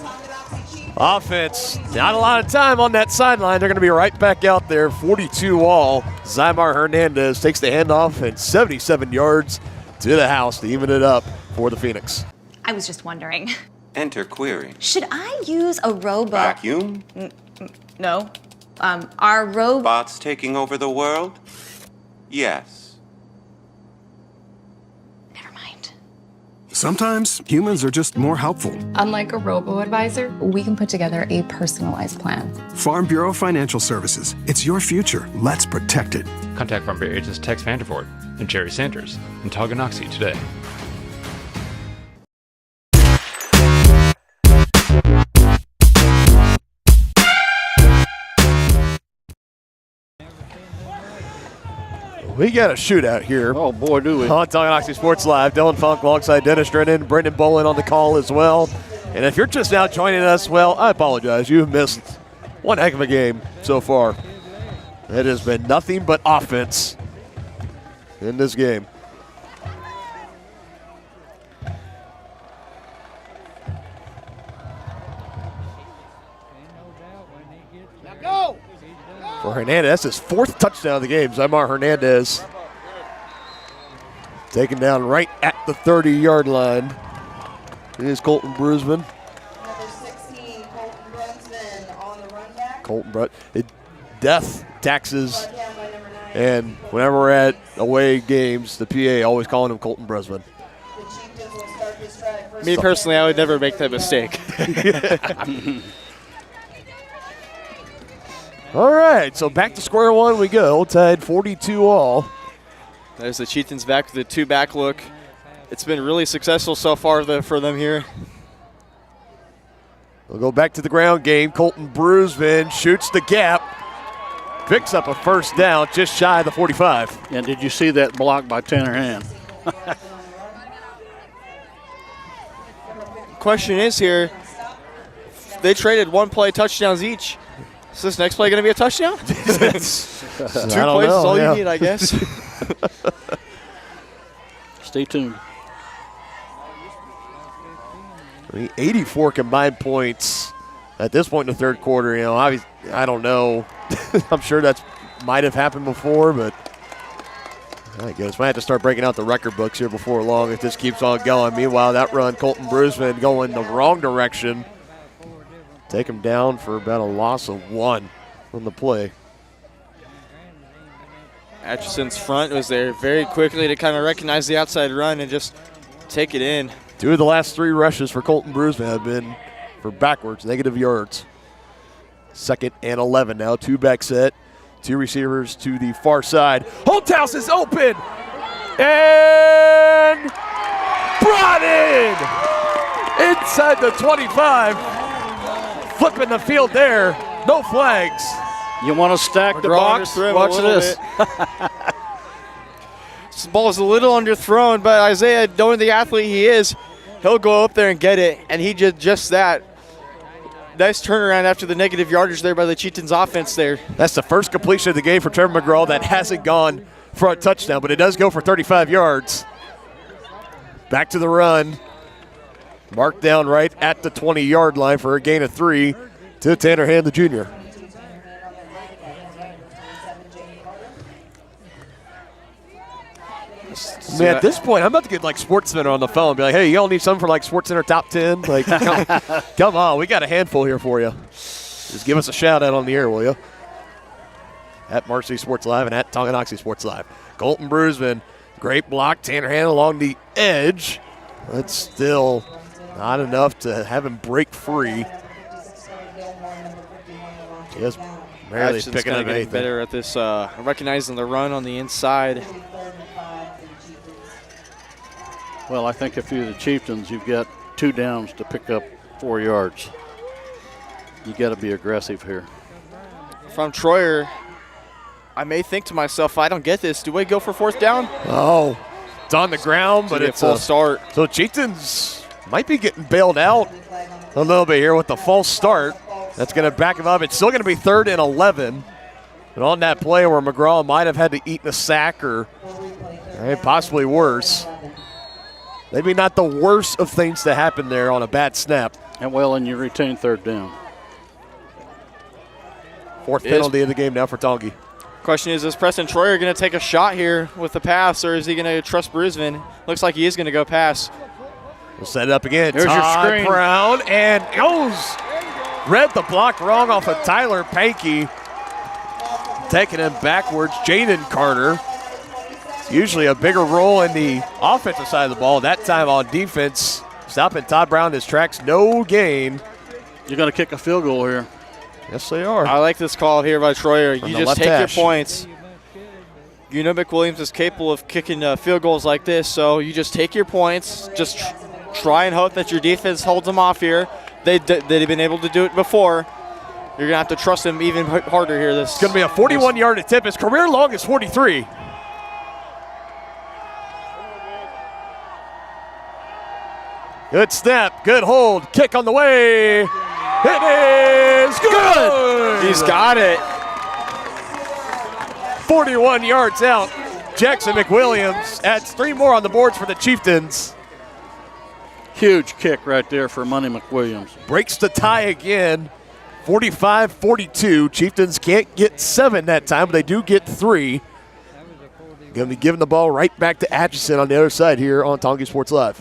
Offense, not a lot of time on that sideline. They're going to be right back out there, 42 all. Zymar Hernandez takes the handoff and 77 yards to the house to even it up for the Phoenix. I was just wondering. Enter query. Should I use a robot? Vacuum? No. Are Bots taking over the world? Yes. Never mind. Sometimes humans are just more helpful. Unlike a robo-advisor, we can put together a personalized plan. Farm Bureau Financial Services. It's your future. Let's protect it. Contact Farm Bureau agents Tex Vandervoort and Jerry Sanders in Tonganoxie today. We got a shootout here. Oh, boy, do we. On Tonganoxie Sports Live. Dylan Funk alongside Dennis Drennan, Brendan Bolin on the call as well. And if you're just now joining us, well, I apologize. You've missed one heck of a game so far. It has been nothing but offense in this game. For Hernandez, his 4th touchdown of the game. Zymar Hernandez taken down right at the 30-yard line. Here's Colton Brusman. Number 16, Colton Brunsman on the run back. Colton death taxes, and whenever we're at away games, the PA always calling him Colton Brusman. The Chieftains will start this drive first. Me personally, I would never make that mistake. All right, so back to square one we go, tied 42-all. There's the Chieftains back with the 2-back look. It's been really successful so far for them here. We'll go back to the ground game. Colton Brusman shoots the gap, picks up a first down just shy of the 45. And did you see that block by Tanner Hand? Question is here, they traded 1-play touchdowns each. Is this next play going to be a touchdown? 2 plays is all you need, I guess. Stay tuned. 84 combined points at this point in the third quarter. You know, I don't know. I'm sure that might have happened before, but I guess might have to start breaking out the record books here before long if this keeps on going. Meanwhile, that run, Colton Brusman going the wrong direction. Take him down for about a loss of 1 on the play. Atchison's front was there very quickly to kind of recognize the outside run and just take it in. 2 of the last 3 rushes for Colton Brusman have been for backwards, negative yards. 2nd and 11 now, 2-back set. 2 receivers to the far side. Holthouse is open and brought in inside the 25. Flipping the field there, no flags. You want to stack the box? Watch this. This ball is a little underthrown, but Isaiah, knowing the athlete he is, he'll go up there and get it, and he did just that. Nice turnaround after the negative yardage there by the Chieftains offense there. That's the first completion of the game for Trevor McGraw that hasn't gone for a touchdown, but it does go for 35 yards. Back to the run. Marked down right at the 20-yard line for a gain of 3 to Tanner Hand, the junior. Man, at this point, I'm about to get like SportsCenter on the phone and be like, hey, y'all need something for like SportsCenter top 10? Like, come on, we got a handful here for you. Just give us a shout out on the air, will you? At Marcy Sports Live and at Tonganoxie Sports Live. Colton Brusman, great block. Tanner Hand along the edge. But still not enough to have him break free. Just barely picking up anything. Better at this, recognizing the run on the inside. Well, I think if you're the Chieftains, you've got 2 downs to pick up 4 yards. You got to be aggressive here. If I'm Troyer, I may think to myself, if I don't get this, do we go for 4th down? Oh, it's on the ground, but it's a false start. So Chieftains might be getting bailed out a little bit here with the false start. That's going to back him up. It's still going to be 3rd and 11. And on that play where McGraw might have had to eat a sack or possibly worse. Maybe not the worst of things to happen there on a bad snap. And you retain 3rd down. 4th penalty of the game now for Tongi. Question is Preston Troyer going to take a shot here with the pass, or is he going to trust Brusman? Looks like he is going to go pass. We'll set it up again. There's your screen. Brown, and goes. Read the block wrong off of Tyler Pankey. Taking him backwards, Jaden Carter. It's usually a bigger role in the offensive side of the ball. That time on defense, stopping Todd Brown in his tracks, no gain. You're going to kick a field goal here. Yes, they are. I like this call here by Troyer. From You the just left take hash. your points. You know McWilliams is capable of kicking field goals like this, so you just take your points. Just try and hope that your defense holds them off here. They've been able to do it before. You're going to have to trust them even harder here. It's going to be a 41-yard attempt. His career long is 43. Good snap, good hold, kick on the way. It is good. He's got it. 41 yards out. Jackson McWilliams adds 3 more on the boards for the Chieftains. Huge kick right there for Money McWilliams. Breaks the tie again. 45-42. Chieftains can't get 7 that time, but they do get 3. Going to be giving the ball right back to Atchison on the other side here on Tongi Sports Live.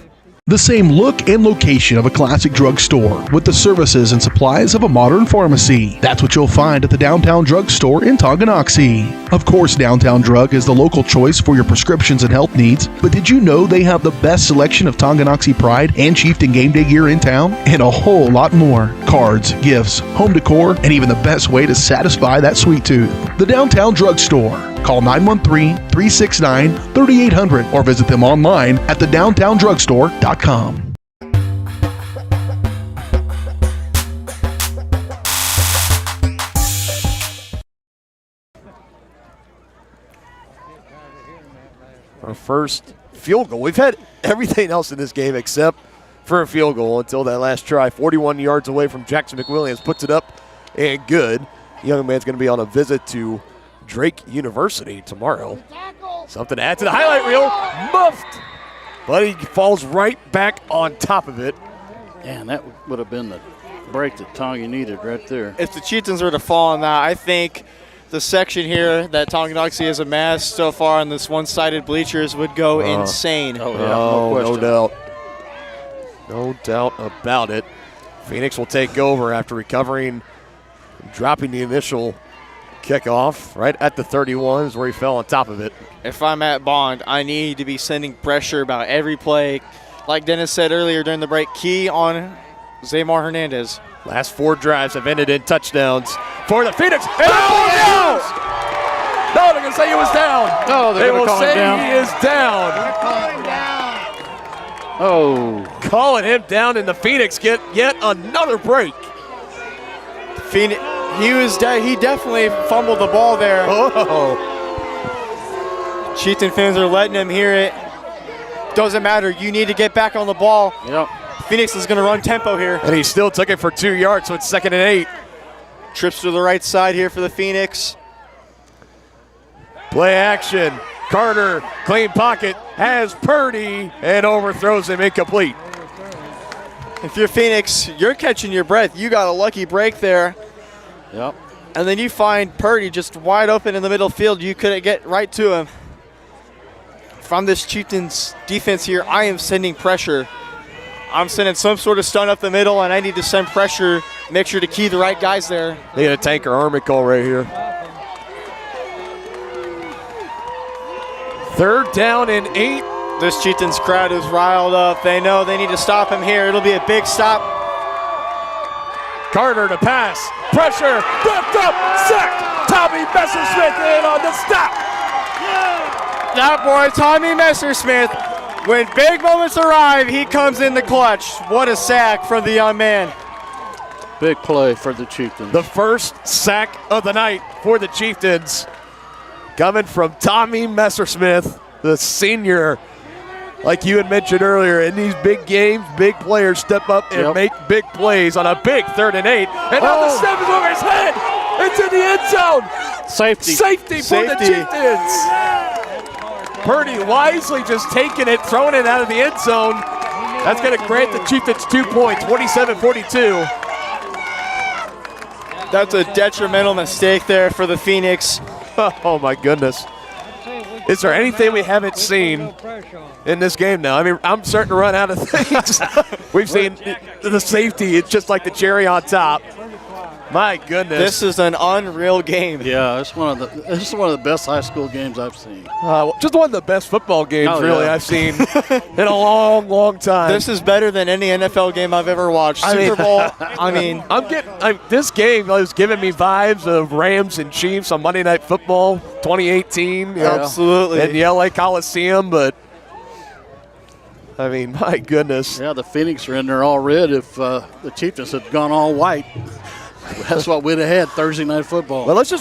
The same look and location of a classic drugstore with the services and supplies of a modern pharmacy. That's what you'll find at the Downtown Drug Store in Tonganoxie. Of course, Downtown Drug is the local choice for your prescriptions and health needs, but did you know they have the best selection of Tonganoxie Pride and Chieftain game day gear in town? And a whole lot more. Cards, gifts, home decor, and even the best way to satisfy that sweet tooth. The Downtown Drug Store. Call 913-369-3800 or visit them online at thedowntowndrugstore.com. Our first field goal. We've had everything else in this game except for a field goal until that last try. 41 yards away from Jackson McWilliams. Puts it up and good. The young man's going to be on a visit to Drake University tomorrow. Something to add to the highlight reel. Muffed. But he falls right back on top of it. Man, that would have been the break that Tongi needed right there. If the Chieftains were to fall on that, I think the section here that Tonganoxie has amassed so far on this one-sided bleachers would go insane. Oh, yeah, no doubt. No doubt about it. Phoenix will take over after recovering, dropping the initial kickoff right at the 31 is where he fell on top of it. If I'm at Bond, I need to be sending pressure about every play. Like Dennis said earlier during the break, key on Zaymar Hernandez. Last 4 drives have ended in touchdowns for the Phoenix. And down! No, they're going to say he was down. No, they will say down. he is down. Oh. Calling him down, and the Phoenix get yet another break. Phoenix, he definitely fumbled the ball there. Oh. Chieftain fans are letting him hear it. Doesn't matter. You need to get back on the ball. Yep. Phoenix is going to run tempo here. And he still took it for 2 yards, so it's 2nd and 8. Trips to the right side here for the Phoenix. Play action. Carter, clean pocket, has Purdy, and overthrows him incomplete. If you're Phoenix, you're catching your breath. You got a lucky break there. Yep. And then you find Purdy just wide open in the middle field. You couldn't get right to him. From this Chieftains defense here, I am sending pressure. I'm sending some sort of stun up the middle, and I need to send pressure, make sure to key the right guys there. They had a tanker army call right here. 3rd down and 8. This Chieftains crowd is riled up. They know they need to stop him here. It'll be a big stop. Carter to pass. Pressure. Ripped up. Sacked. Tommy Messersmith in on the stop. That boy, Tommy Messersmith. When big moments arrive, he comes in the clutch. What a sack from the young man. Big play for the Chieftains. The first sack of the night for the Chieftains. Coming from Tommy Messersmith, the senior. Like you had mentioned earlier, in these big games, big players step up and make big plays on a big 3rd and 8. And now the snap is over his head. It's in the end zone. Safety for the Chieftains. Purdy wisely just taking it, throwing it out of the end zone. That's going to grant the Chieftains 2 points, 27-42. That's a detrimental mistake there for the Phoenix. Oh, my goodness. Is there anything we haven't seen in this game now? I mean, I'm starting to run out of things. We've seen the safety. It's just like the cherry on top. My goodness. This is an unreal game. Yeah, this is one of the best high school games I've seen. Just one of the best football games, I've seen in a long, long time. This is better than any NFL game I've ever watched. Super Bowl. This game was giving me vibes of Rams and Chiefs on Monday Night Football 2018. Absolutely. In the LA Coliseum, but I mean, my goodness. Yeah, the Phoenix are in there all red. If the Chieftains had gone all white, that's what we'd have had Thursday Night Football. Well, let's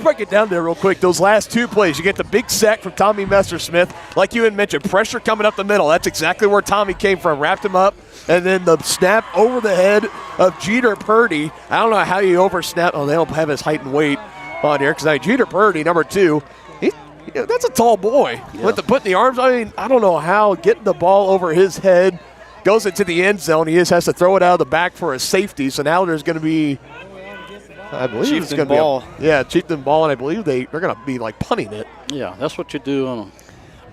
break it down there real quick. Those last two plays, you get the big sack from Tommy Messersmith. Like you had mentioned, pressure coming up the middle. That's exactly where Tommy came from. Wrapped him up, and then the snap over the head of Jeter Purdy. I don't know how you oversnap. Oh, they don't have his height and weight on here because Jeter Purdy, number 2. That's a tall boy. Yeah. With the putting the arms, I don't know how getting the ball over his head goes into the end zone. He just has to throw it out of the back for a safety. So now there's going to be, I believe Chieftain it's going to ball. be Chieftain ball, and I believe they're going to be like punting it. Yeah, that's what you do on them.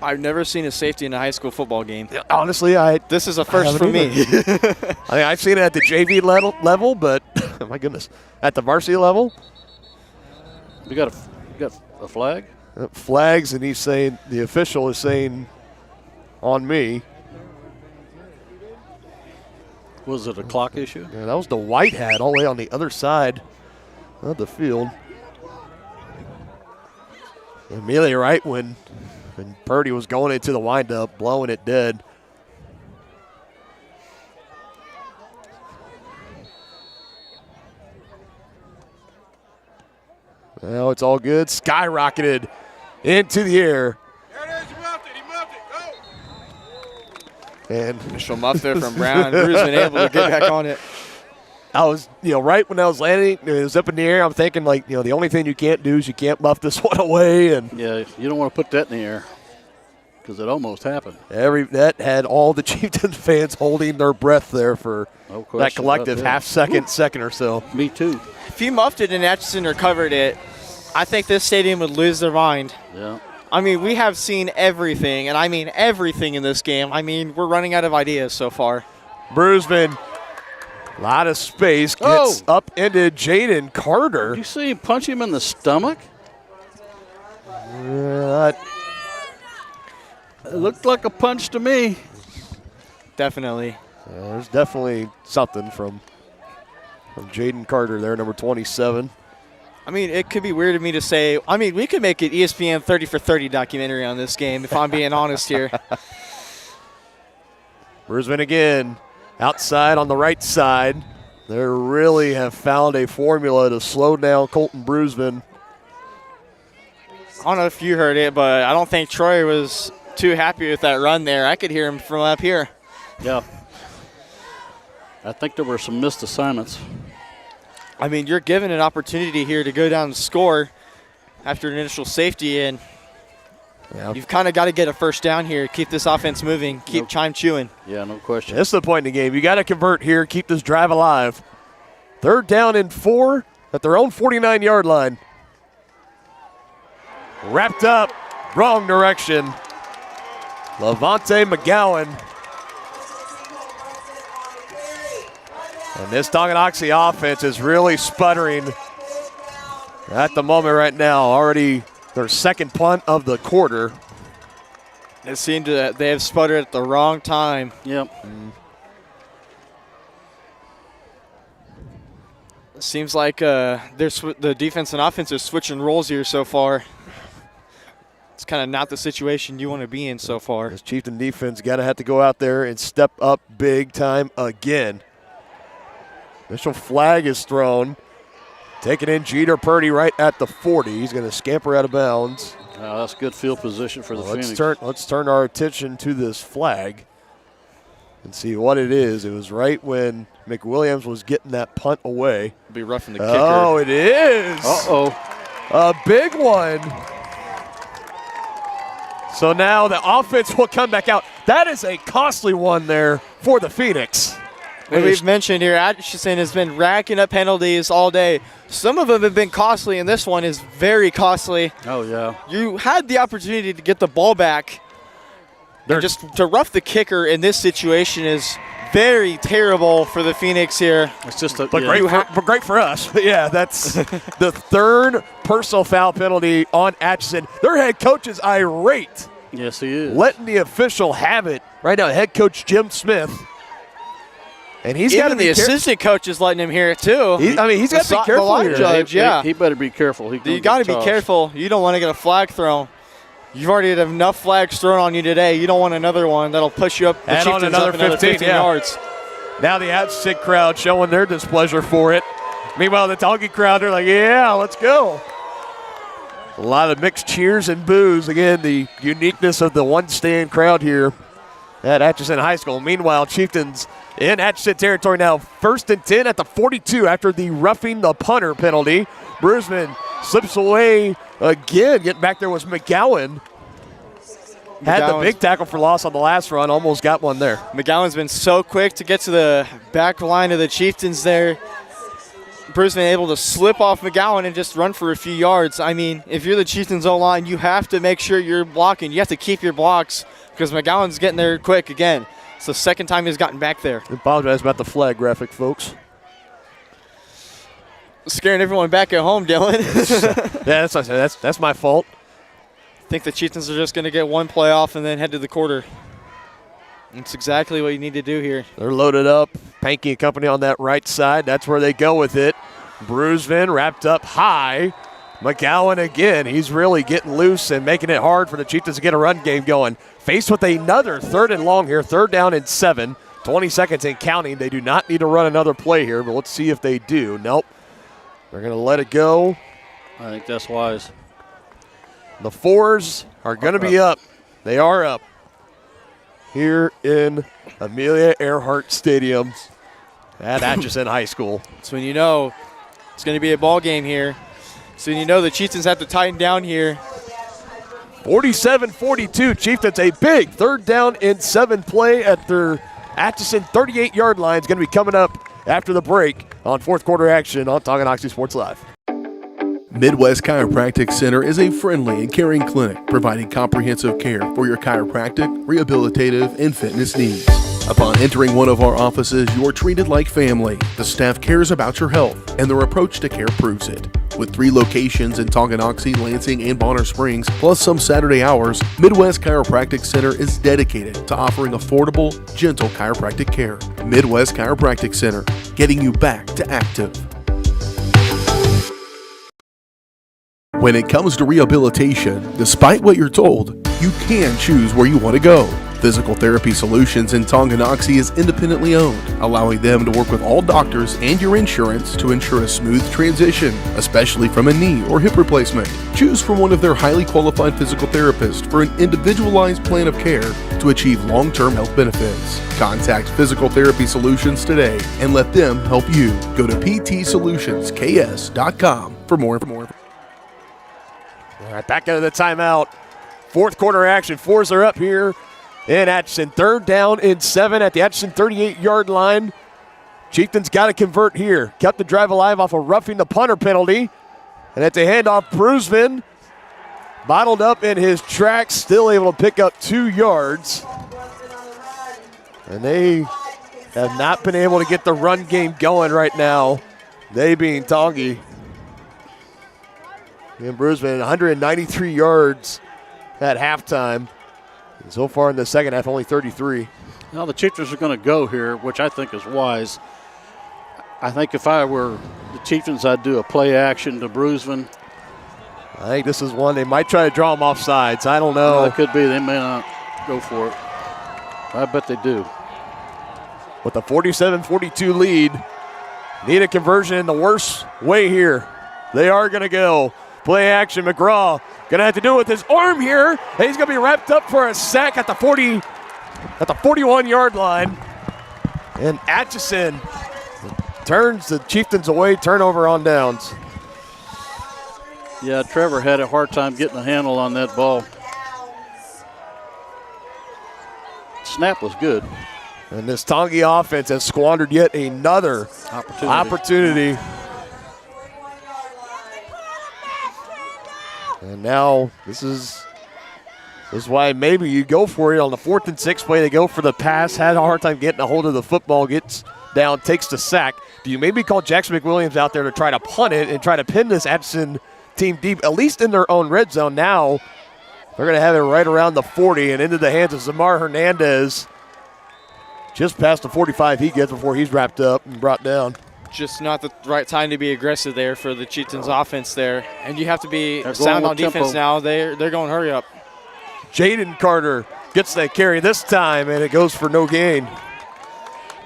I've never seen a safety in a high school football game. Honestly, this is a first for me. I've seen it at the JV level, but my goodness, at the varsity level, You got a flag? Flags, and he's saying the official is saying on me. Was it a clock issue? Yeah, that was the white hat all the way on the other side of the field. Immediately right when Purdy was going into the windup, blowing it dead. Well, it's all good. Skyrocketed into the air. And initial muff there from Brown. Drew's been able to get back on it. I was, right when I was landing, it was up in the air. I'm thinking, the only thing you can't do is you can't muff this one away. And yeah, you don't want to put that in the air because it almost happened. That had all the Chieftains fans holding their breath there for that collective half second or so. Me too. If you muffed it and Atchison recovered it, I think this stadium would lose their mind. Yeah. I mean, we have seen everything, and I mean everything in this game. I mean, we're running out of ideas so far. Bruisman, a lot of space, gets upended Jaden Carter. Did you see him punch him in the stomach? It looked like a punch to me. Definitely. There's definitely something from Jaden Carter there, number 27. I mean, it could be weird of me to say. I mean, we could make an ESPN 30 for 30 documentary on this game, if I'm being honest here. Bruisman again, outside on the right side. They really have found a formula to slow down Colton Bruisman. I don't know if you heard it, but I don't think Troy was too happy with that run there. I could hear him from up here. Yeah. I think there were some missed assignments. I mean, you're given an opportunity here to go down and score after an initial safety, and you've kind of got to get a first down here, keep this offense moving, keep chime chewing. Yeah, no question. This is the point in the game. You got to convert here, keep this drive alive. 3rd down and 4 at their own 49-yard line. Wrapped up, wrong direction. Levante McGowan. And this Tonganoxie offense is really sputtering at the moment right now. Already their second punt of the quarter. It seemed that they have sputtered at the wrong time. Yep. It seems like the defense and offense are switching roles here so far. It's kind of not the situation you want to be in so far. This Chieftain defense got to have to go out there and step up big time again. Initial flag is thrown. Taking in Jeter Purdy right at the 40. He's going to scamper out of bounds. That's good field position for the Phoenix. Let's turn our attention to this flag and see what it is. It was right when McWilliams was getting that punt away. It'll be roughing the kicker. Oh, it is. Uh-oh. A big one. So now the offense will come back out. That is a costly one there for the Phoenix. And we've mentioned here, Atchison has been racking up penalties all day. Some of them have been costly, and this one is very costly. Oh, yeah. You had the opportunity to get the ball back. And just to rough the kicker in this situation is very terrible for the Phoenix here. It's just a but great for us. Yeah, that's the third personal foul penalty on Atchison. Their head coach is irate. Yes, he is. Letting the official have it right now. Head coach Jim Smith. And he's got to be the assistant coach is letting him hear it too. He's got to be careful the line here. judge, yeah. He better be careful. You got to be careful. You don't want to get a flag thrown. You've already had enough flags thrown on you today. You don't want another one that'll push you up. And on another 15 yards. Now the Atchison crowd showing their displeasure for it. Meanwhile, the Tongi crowd are like, yeah, let's go. A lot of mixed cheers and boos. Again, the uniqueness of the one-stand crowd here at Atchison High School. Meanwhile, Chieftains in Atchison territory now. 1st and 10 at the 42 after the roughing the punter penalty. Brusman slips away again. Getting back there was McGowan. Had the big tackle for loss on the last run. Almost got one there. McGowan's been so quick to get to the back line of the Chieftains there. Brusman able to slip off McGowan and just run for a few yards. I mean, if you're the Chieftains O-line, you have to make sure you're blocking. You have to keep your blocks because McGowan's getting there quick again. It's the second time he's gotten back there. I apologize about the flag graphic, folks. Scaring everyone back at home, Dylan. Yeah, that's my fault. I think the Chieftains are just going to get one play off and then head to the quarter. That's exactly what you need to do here. They're loaded up. Pankey and company on that right side. That's where they go with it. Brusman wrapped up high. McGowan again. He's really getting loose and making it hard for the Chieftains to get a run game going. Faced with another 3rd and long here. 3rd down and 7. 20 seconds and counting. They do not need to run another play here, but let's see if they do. Nope. They're going to let it go. I think that's wise. The 4s are going to be up. They are up here in Amelia Earhart Stadium at Atchison High School. That's when you know it's going to be a ball game here. So you know the Chieftains have to tighten down here. 47-42. Chieftains a big 3rd down and 7 play at their Atchison 38-yard line. Is going to be coming up after the break on 4th quarter action on Tonganoxie Sports Live. Midwest Chiropractic Center is a friendly and caring clinic providing comprehensive care for your chiropractic, rehabilitative, and fitness needs. Upon entering one of our offices, you are treated like family. The staff cares about your health, and their approach to care proves it. With 3 locations in Tonganoxie, Lansing, and Bonner Springs, plus some Saturday hours, Midwest Chiropractic Center is dedicated to offering affordable, gentle chiropractic care. Midwest Chiropractic Center, getting you back to active. When it comes to rehabilitation, despite what you're told, you can choose where you want to go. Physical Therapy Solutions in Tonganoxie is independently owned, allowing them to work with all doctors and your insurance to ensure a smooth transition, especially from a knee or hip replacement. Choose from one of their highly qualified physical therapists for an individualized plan of care to achieve long-term health benefits. Contact Physical Therapy Solutions today and let them help you. Go to ptsolutionsks.com for more. All right, back out of the timeout. 4th quarter action. 4s are up here in Atchison. 3rd down and 7 at the Atchison 38-yard line. Chieftains got to convert here. Kept the drive alive off of roughing the punter penalty. And at the handoff, Brusman bottled up in his tracks, still able to pick up 2 yards. And they have not been able to get the run game going right now. They being Tongi. And Brusman, 193 yards at halftime. And so far in the second half, only 33. Now the Chieftains are going to go here, which I think is wise. I think if I were the Chieftains, I'd do a play action to Brusman. I think this is one they might try to draw him off sides. I don't know. Well, it could be. They may not go for it. I bet they do. With a 47-42 lead, need a conversion in the worst way here. They are going to go. Play action, McGraw going to have to do it with his arm here. And he's going to be wrapped up for a sack at the 41-yard line. And Atchison turns the Chieftains away, turnover on downs. Yeah, Trevor had a hard time getting a handle on that ball. Snap was good. And this Tongi offense has squandered yet another opportunity. And now this is This is why maybe you go for it on the 4th and 6 play. They go for the pass, had a hard time getting a hold of the football, gets down, takes the sack. Do you maybe call Jackson McWilliams out there to try to punt it and try to pin this Atchison team deep, at least in their own red zone? Now they're going to have it right around the 40 and into the hands of Zamar Hernandez. Just past the 45 he gets before he's wrapped up and brought down. Just not the right time to be aggressive there for the Chieftains offense there. And you have to be sound on defense now. They're going hurry up. Jaden Carter gets that carry this time, and it goes for no gain.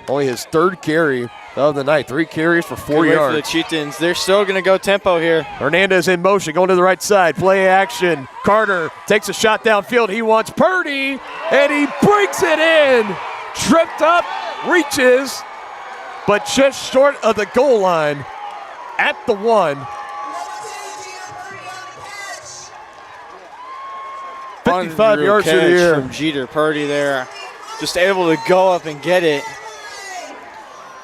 Only his 3rd carry of the night. 3 carries for 4 yards. For the Chieftains. They're still going to go tempo here. Hernandez in motion, going to the right side. Play action. Carter takes a shot downfield. He wants Purdy, and he breaks it in. Tripped up, reaches, but just short of the goal line at the 1. 55 yards in the air. From Jeter Purdy there. Just able to go up and get it.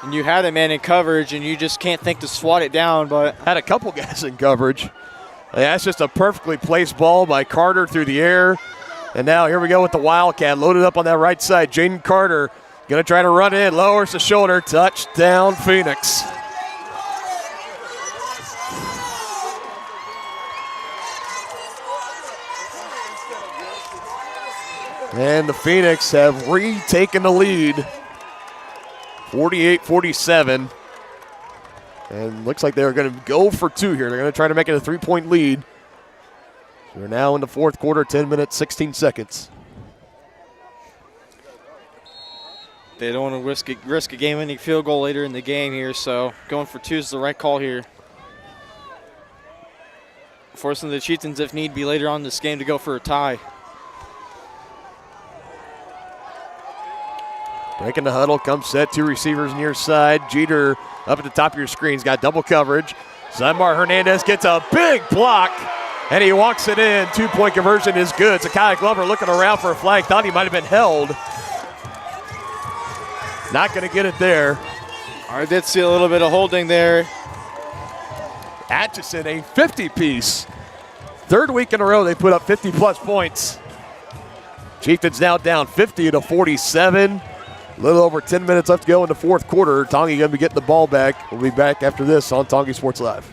And you had a man in coverage, and you just can't think to swat it down. But had a couple guys in coverage. That's just a perfectly placed ball by Carter through the air. And now here we go with the Wildcat, loaded up on that right side. Jaden Carter going to try to run in, lowers the shoulder, touchdown Phoenix. And the Phoenix have retaken the lead, 48-47. And looks like they're going to go for 2 here. They're going to try to make it a 3-point lead. We're now in the 4th quarter, 10 minutes, 16 seconds. they don't want to risk a game-winning field goal later in the game here, so going for 2 is the right call here. Forcing the Chieftains, if need be, later on in this game to go for a tie. Breaking the huddle, comes set, 2 receivers near side. Jeter up at the top of your screen. He's got double coverage. Zamar Hernandez gets a big block, and he walks it in. 2-point conversion is good. Zakiah Glover looking around for a flag. Thought he might have been held. Not going to get it there. I did see a little bit of holding there. Atchison, a 50-piece. 3rd week in a row they put up 50-plus points. Chieftains now down 50-47. A little over 10 minutes left to go in the 4th quarter. Tongi going to be getting the ball back. We'll be back after this on Tongi Sports Live.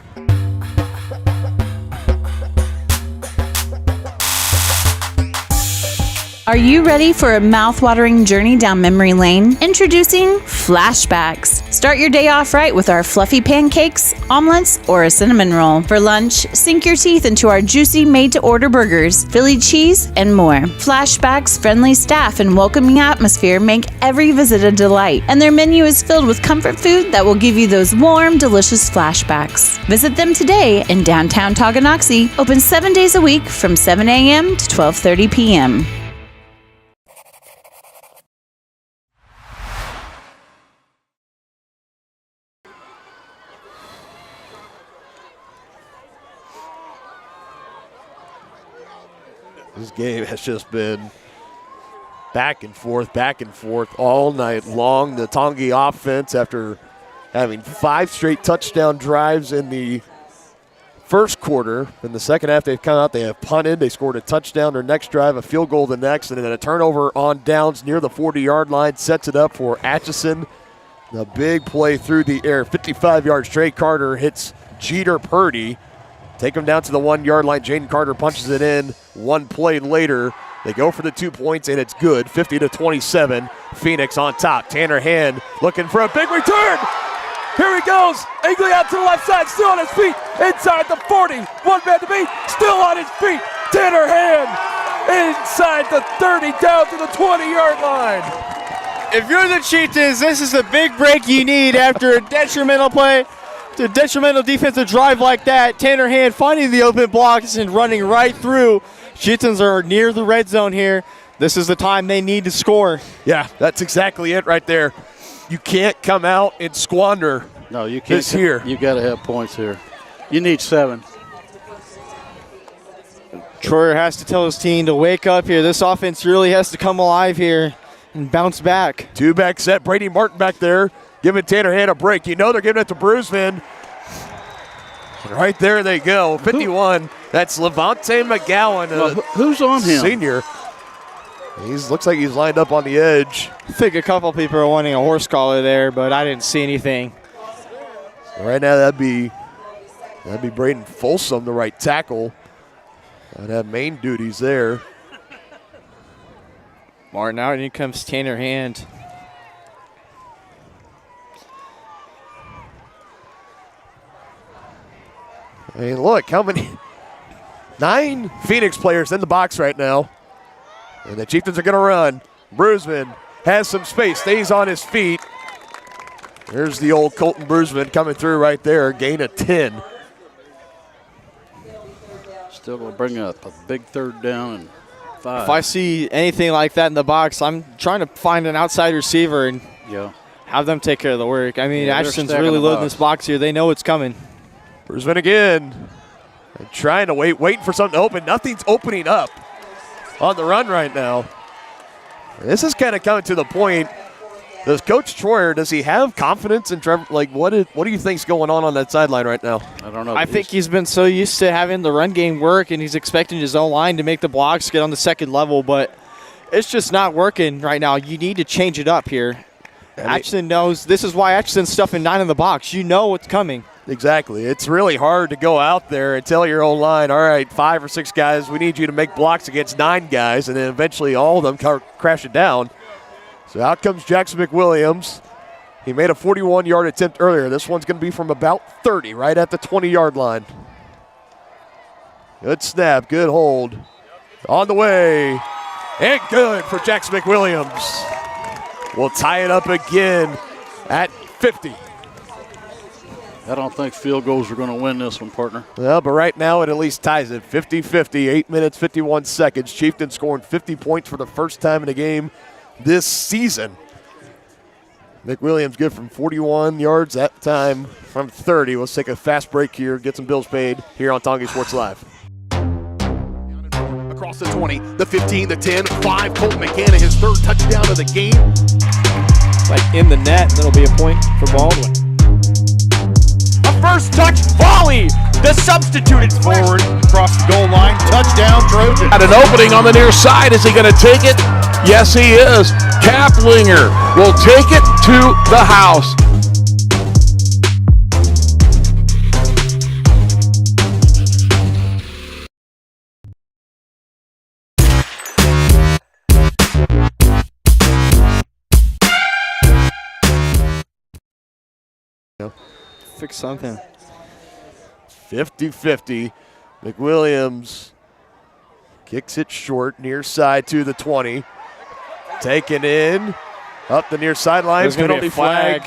Are you ready for a mouth-watering journey down memory lane? Introducing Flashbacks. Start your day off right with our fluffy pancakes, omelets, or a cinnamon roll. For lunch, sink your teeth into our juicy made-to-order burgers, Philly cheese, and more. Flashbacks' friendly staff and welcoming atmosphere make every visit a delight, and their menu is filled with comfort food that will give you those warm, delicious flashbacks. Visit them today in downtown Tonganoxie, open 7 days a week from 7 a.m. to 12:30 p.m. This game has just been back and forth all night long. The Tongi offense, after having 5 straight touchdown drives in the first quarter, in the second half they've come out, they have punted, they scored a touchdown their next drive, a field goal the next, and then a turnover on downs near the 40-yard line sets it up for Atchison. The big play through the air, 55 yards. Trey Carter hits Jeter Purdy. Take him down to the 1-yard line. Jaden Carter punches it in. 1 play later, they go for the 2 points, and it's good. 50-27. Phoenix on top. Tanner Hand looking for a big return. Here he goes. Eagley out to the left side, still on his feet. Inside the 40. 1 man to beat. Still on his feet. Tanner Hand inside the 30, down to the 20-yard line. If you're the Chieftains, this is the big break you need after a detrimental play. The detrimental defensive drive like that. Tanner Hand finding the open blocks and running right through. Chieftains are near the red zone here. This is the time they need to score. Yeah, that's exactly it right there. You can't come out and squander. No, you can't. This here. You got to have points here. You need 7. Troyer has to tell his team to wake up here. This offense really has to come alive here and bounce back. 2-back set. Brady Martin back there, giving Tanner Hand a break. You know they're giving it to Bruceman. Right there they go. 51. That's Levante McGowan. Who's on him? Senior. Looks like he's lined up on the edge. I think a couple people are wanting a horse collar there, but I didn't see anything. Right now that'd be Braden Folsom, the right tackle. I'd have main duties there. Martin out, and here comes Tanner Hand. I mean, look, how many? 9 Phoenix players in the box right now. And the Chieftains are going to run. Brusman has some space, stays on his feet. There's the old Colton Brusman coming through right there, gain of 10. Still going to bring up a big 3rd down and 5. If I see anything like that in the box, I'm trying to find an outside receiver and have them take care of the work. I mean, Atchison's really loading this box here. They know it's coming. Brusman again. And trying to waiting for something to open. Nothing's opening up on the run right now. This is kind of coming to the point. Does Coach Troyer, does he have confidence in Trevor? Like, what do you think's going on that sideline right now? I don't know. I think he's been so used to having the run game work, and he's expecting his own line to make the blocks get on the second level, but it's just not working right now. You need to change it up here. Atchison knows. This is why Atchison's stuffing 9 in the box. You know what's coming. Exactly. It's really hard to go out there and tell your own line, all right, 5 or 6 guys, we need you to make blocks against 9 guys, and then eventually all of them crash it down. So out comes Jackson McWilliams. He made a 41-yard attempt earlier. This one's going to be from about 30, right at the 20-yard line. Good snap, good hold. On the way, and good for Jackson McWilliams. We'll tie it up again at 50. I don't think field goals are going to win this one, partner. Well, but right now it at least ties it 50-50, 8 minutes, 51 seconds. Chieftains scoring 50 points for the first time in a game this season. McWilliams good from 41 yards that time from 30. Let's take a fast break here, get some bills paid here on Tonga Sports Live. Across the 20, the 15, the 10, 5. Colton McCann, his 3rd touchdown of the game. Like in the net, that'll be a point for Baldwin. First touch volley. The substituted forward across the goal line. Touchdown, Trojan. At an opening on the near side. Is he going to take it? Yes, he is. Kaplinger will take it to the house. Fix something. 50-50. McWilliams kicks it short, near side to the 20. Taken in, up the near sideline. Penalty flag.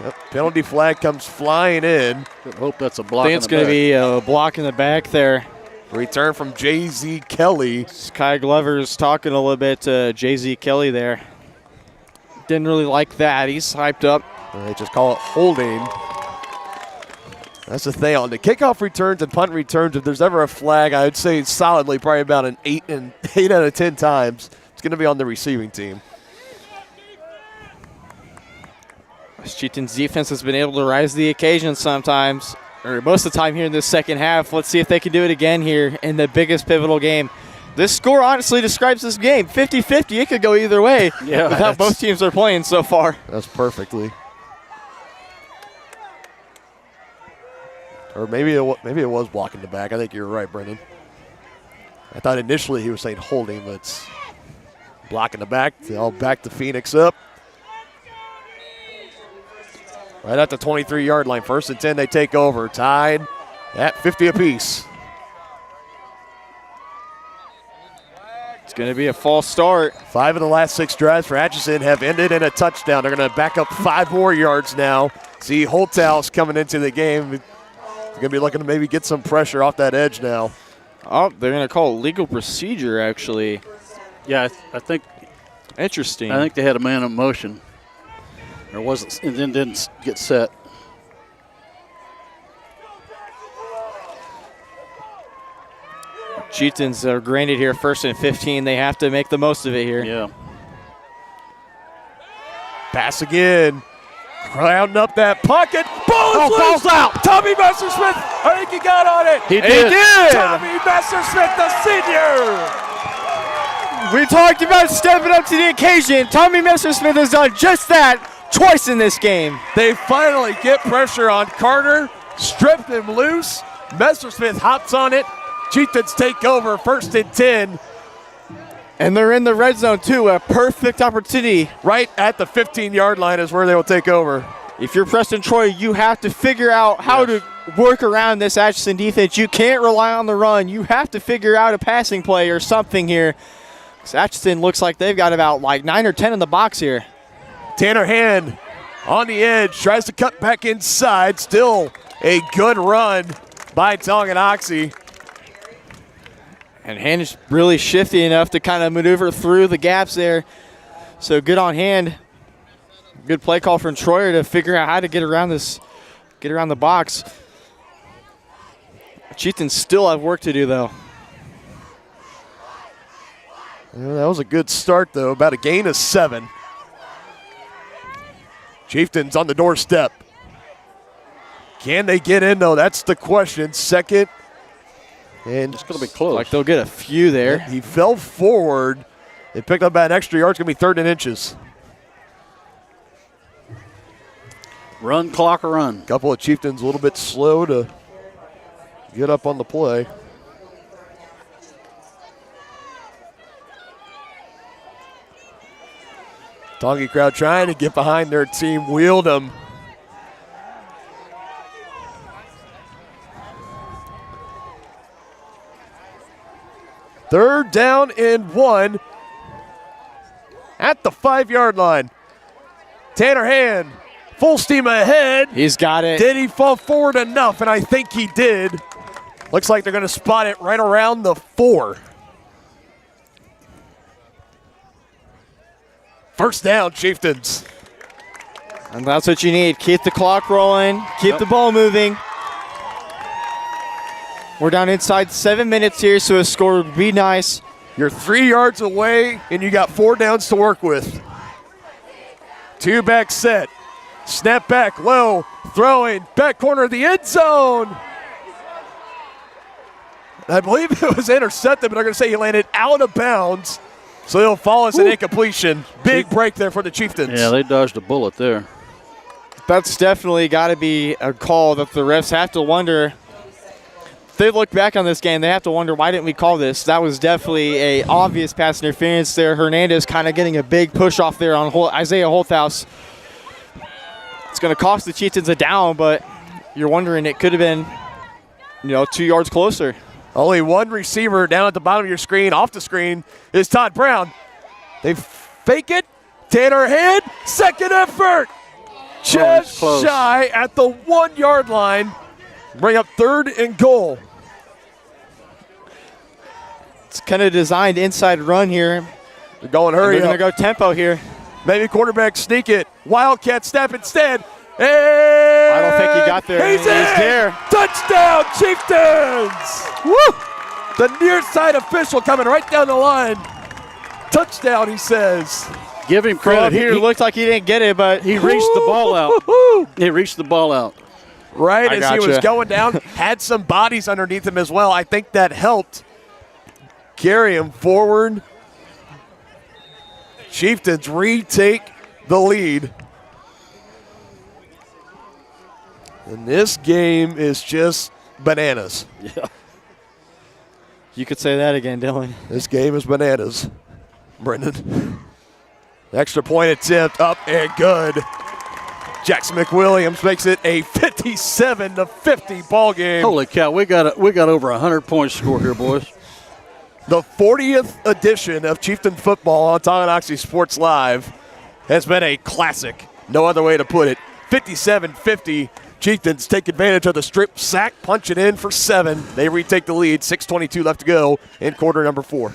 Yep, penalty flag comes flying in. I hope that's a block. I think it's going to be a block in the back there. Return from J.Z. Kelly. Kai Glover's talking a little bit to J.Z. Kelly there. Didn't really like that. He's hyped up. They just call it holding. That's the thing. On the kickoff returns and punt returns, if there's ever a flag, I would say solidly probably about an 8 out of 10 times, it's going to be on the receiving team. Chieftains defense has been able to rise to the occasion sometimes, or most of the time here in this second half. Let's see if they can do it again here in the biggest pivotal game. This score honestly describes this game. 50-50, it could go either way with how both teams are playing so far. That's perfectly. Or maybe it was blocking the back. I think you're right, Brendan. I thought initially he was saying holding, but it's blocking the back. They'll back the Phoenix up. Right at the 23-yard line. 1st and 10, they take over. Tied at 50 apiece. It's going to be a false start. 5 of the last 6 drives for Atchison have ended in a touchdown. They're going to back up 5 more yards now. See Holthouse coming into the game. They're going to be looking to maybe get some pressure off that edge now. Oh, they're going to call it legal procedure, actually. Yeah, I think. Interesting. I think they had a man in motion. Or wasn't, and then didn't get set. Chieftains are granted here 1st and 15. They have to make the most of it here. Yeah. Pass again. Rounding up that pocket. Ball is loose. Falls out. Tommy Messersmith, I think he got on it. He did. Tommy Messersmith, the senior. We talked about stepping up to the occasion. Tommy Messersmith has done just that twice in this game. They finally get pressure on Carter, stripped him loose. Messersmith hops on it. Chieftains take over, 1st and 10. And they're in the red zone, too. A perfect opportunity. Right at the 15-yard line is where they will take over. If you're Preston Troy, you have to figure out how to work around this Atchison defense. You can't rely on the run. You have to figure out a passing play or something here. Atchison looks like they've got about 9 or 10 in the box here. Tanner Hand on the edge, tries to cut back inside. Still a good run by Tonganoxie. And Hand is really shifty enough to kind of maneuver through the gaps there. So good on Hand. Good play call from Troyer to figure out how to get around the box. Chieftains still have work to do, though. Yeah, that was a good start, though. About a gain of 7. Chieftains on the doorstep. Can they get in, though? That's the question. 2nd. And it's going to be close. Like they'll get a few there. He fell forward. They picked up about an extra yard. It's going to be 3rd and inches. Run, clock, or run. A couple of Chieftains a little bit slow to get up on the play. Tongi crowd trying to get behind their team, wheeled them. Third down and 1 at the 5-yard line. Tanner Hand, full steam ahead. He's got it. Did he fall forward enough? And I think he did. Looks like they're going to spot it right around the 4. First down, Chieftains. And that's what you need. Keep the clock rolling. Keep the ball moving. We're down inside 7 minutes here, so a score would be nice. You're 3 yards away, and you got 4 downs to work with. 2 back set. Snap back low. Throwing. Back corner of the end zone. I believe it was intercepted, but I'm going to say he landed out of bounds. So he'll fall as an incompletion. Big break there for the Chieftains. Yeah, they dodged a bullet there. That's definitely got to be a call that the refs have to wonder. If they look back on this game, they have to wonder, why didn't we call this? That was definitely a obvious pass interference there. Hernandez kind of getting a big push off there on Isaiah Holthouse. It's going to cost the Chieftains a down, but you're wondering it could have been, 2 yards closer. Only one receiver down at the bottom of your screen. Off the screen is Todd Brown. They fake it. Tanner Hand, second effort. Just shy at the 1 yard line. Bring up 3rd and goal. It's kind of designed inside run here. They're going hurry. They're going to go tempo here. Maybe quarterback sneak it. Wildcat snap instead. And I don't think he got there. He's there. Touchdown, Chieftains! Woo! The near side official coming right down the line. Touchdown, he says. Give him credit. Here looked like he didn't get it, but he reached the ball out. He reached the ball out. Right as he was going down, had some bodies underneath him as well. I think that helped carry him forward. Chieftains retake the lead. And this game is just bananas. Yeah. You could say that again, Dylan. This game is bananas, Brendan. Extra point attempt up and good. Jackson McWilliams makes it a 57-50 ball game. Holy cow, we got over 100-point score here, boys. The 40th edition of Chieftain football on Tonganoxie Sports Live has been a classic. No other way to put it. 57-50. Chieftains take advantage of the strip sack, punch it in for 7. They retake the lead. 6:22 left to go in quarter number 4.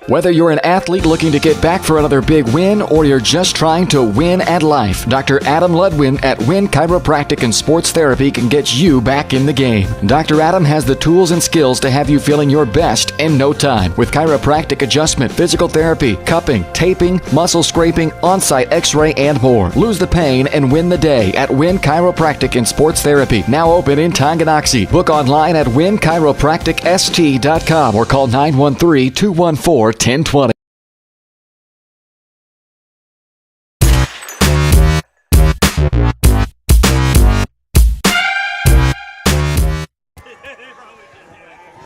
Whether you're an athlete looking to get back for another big win or you're just trying to win at life, Dr. Adam Ludwin at Win Chiropractic and Sports Therapy can get you back in the game. Dr. Adam has the tools and skills to have you feeling your best in no time with chiropractic adjustment, physical therapy, cupping, taping, muscle scraping, on-site x-ray, and more. Lose the pain and win the day at Win Chiropractic and Sports Therapy, now open in Tonganoxie. Book online at winchiropracticst.com or call 913-214-1020.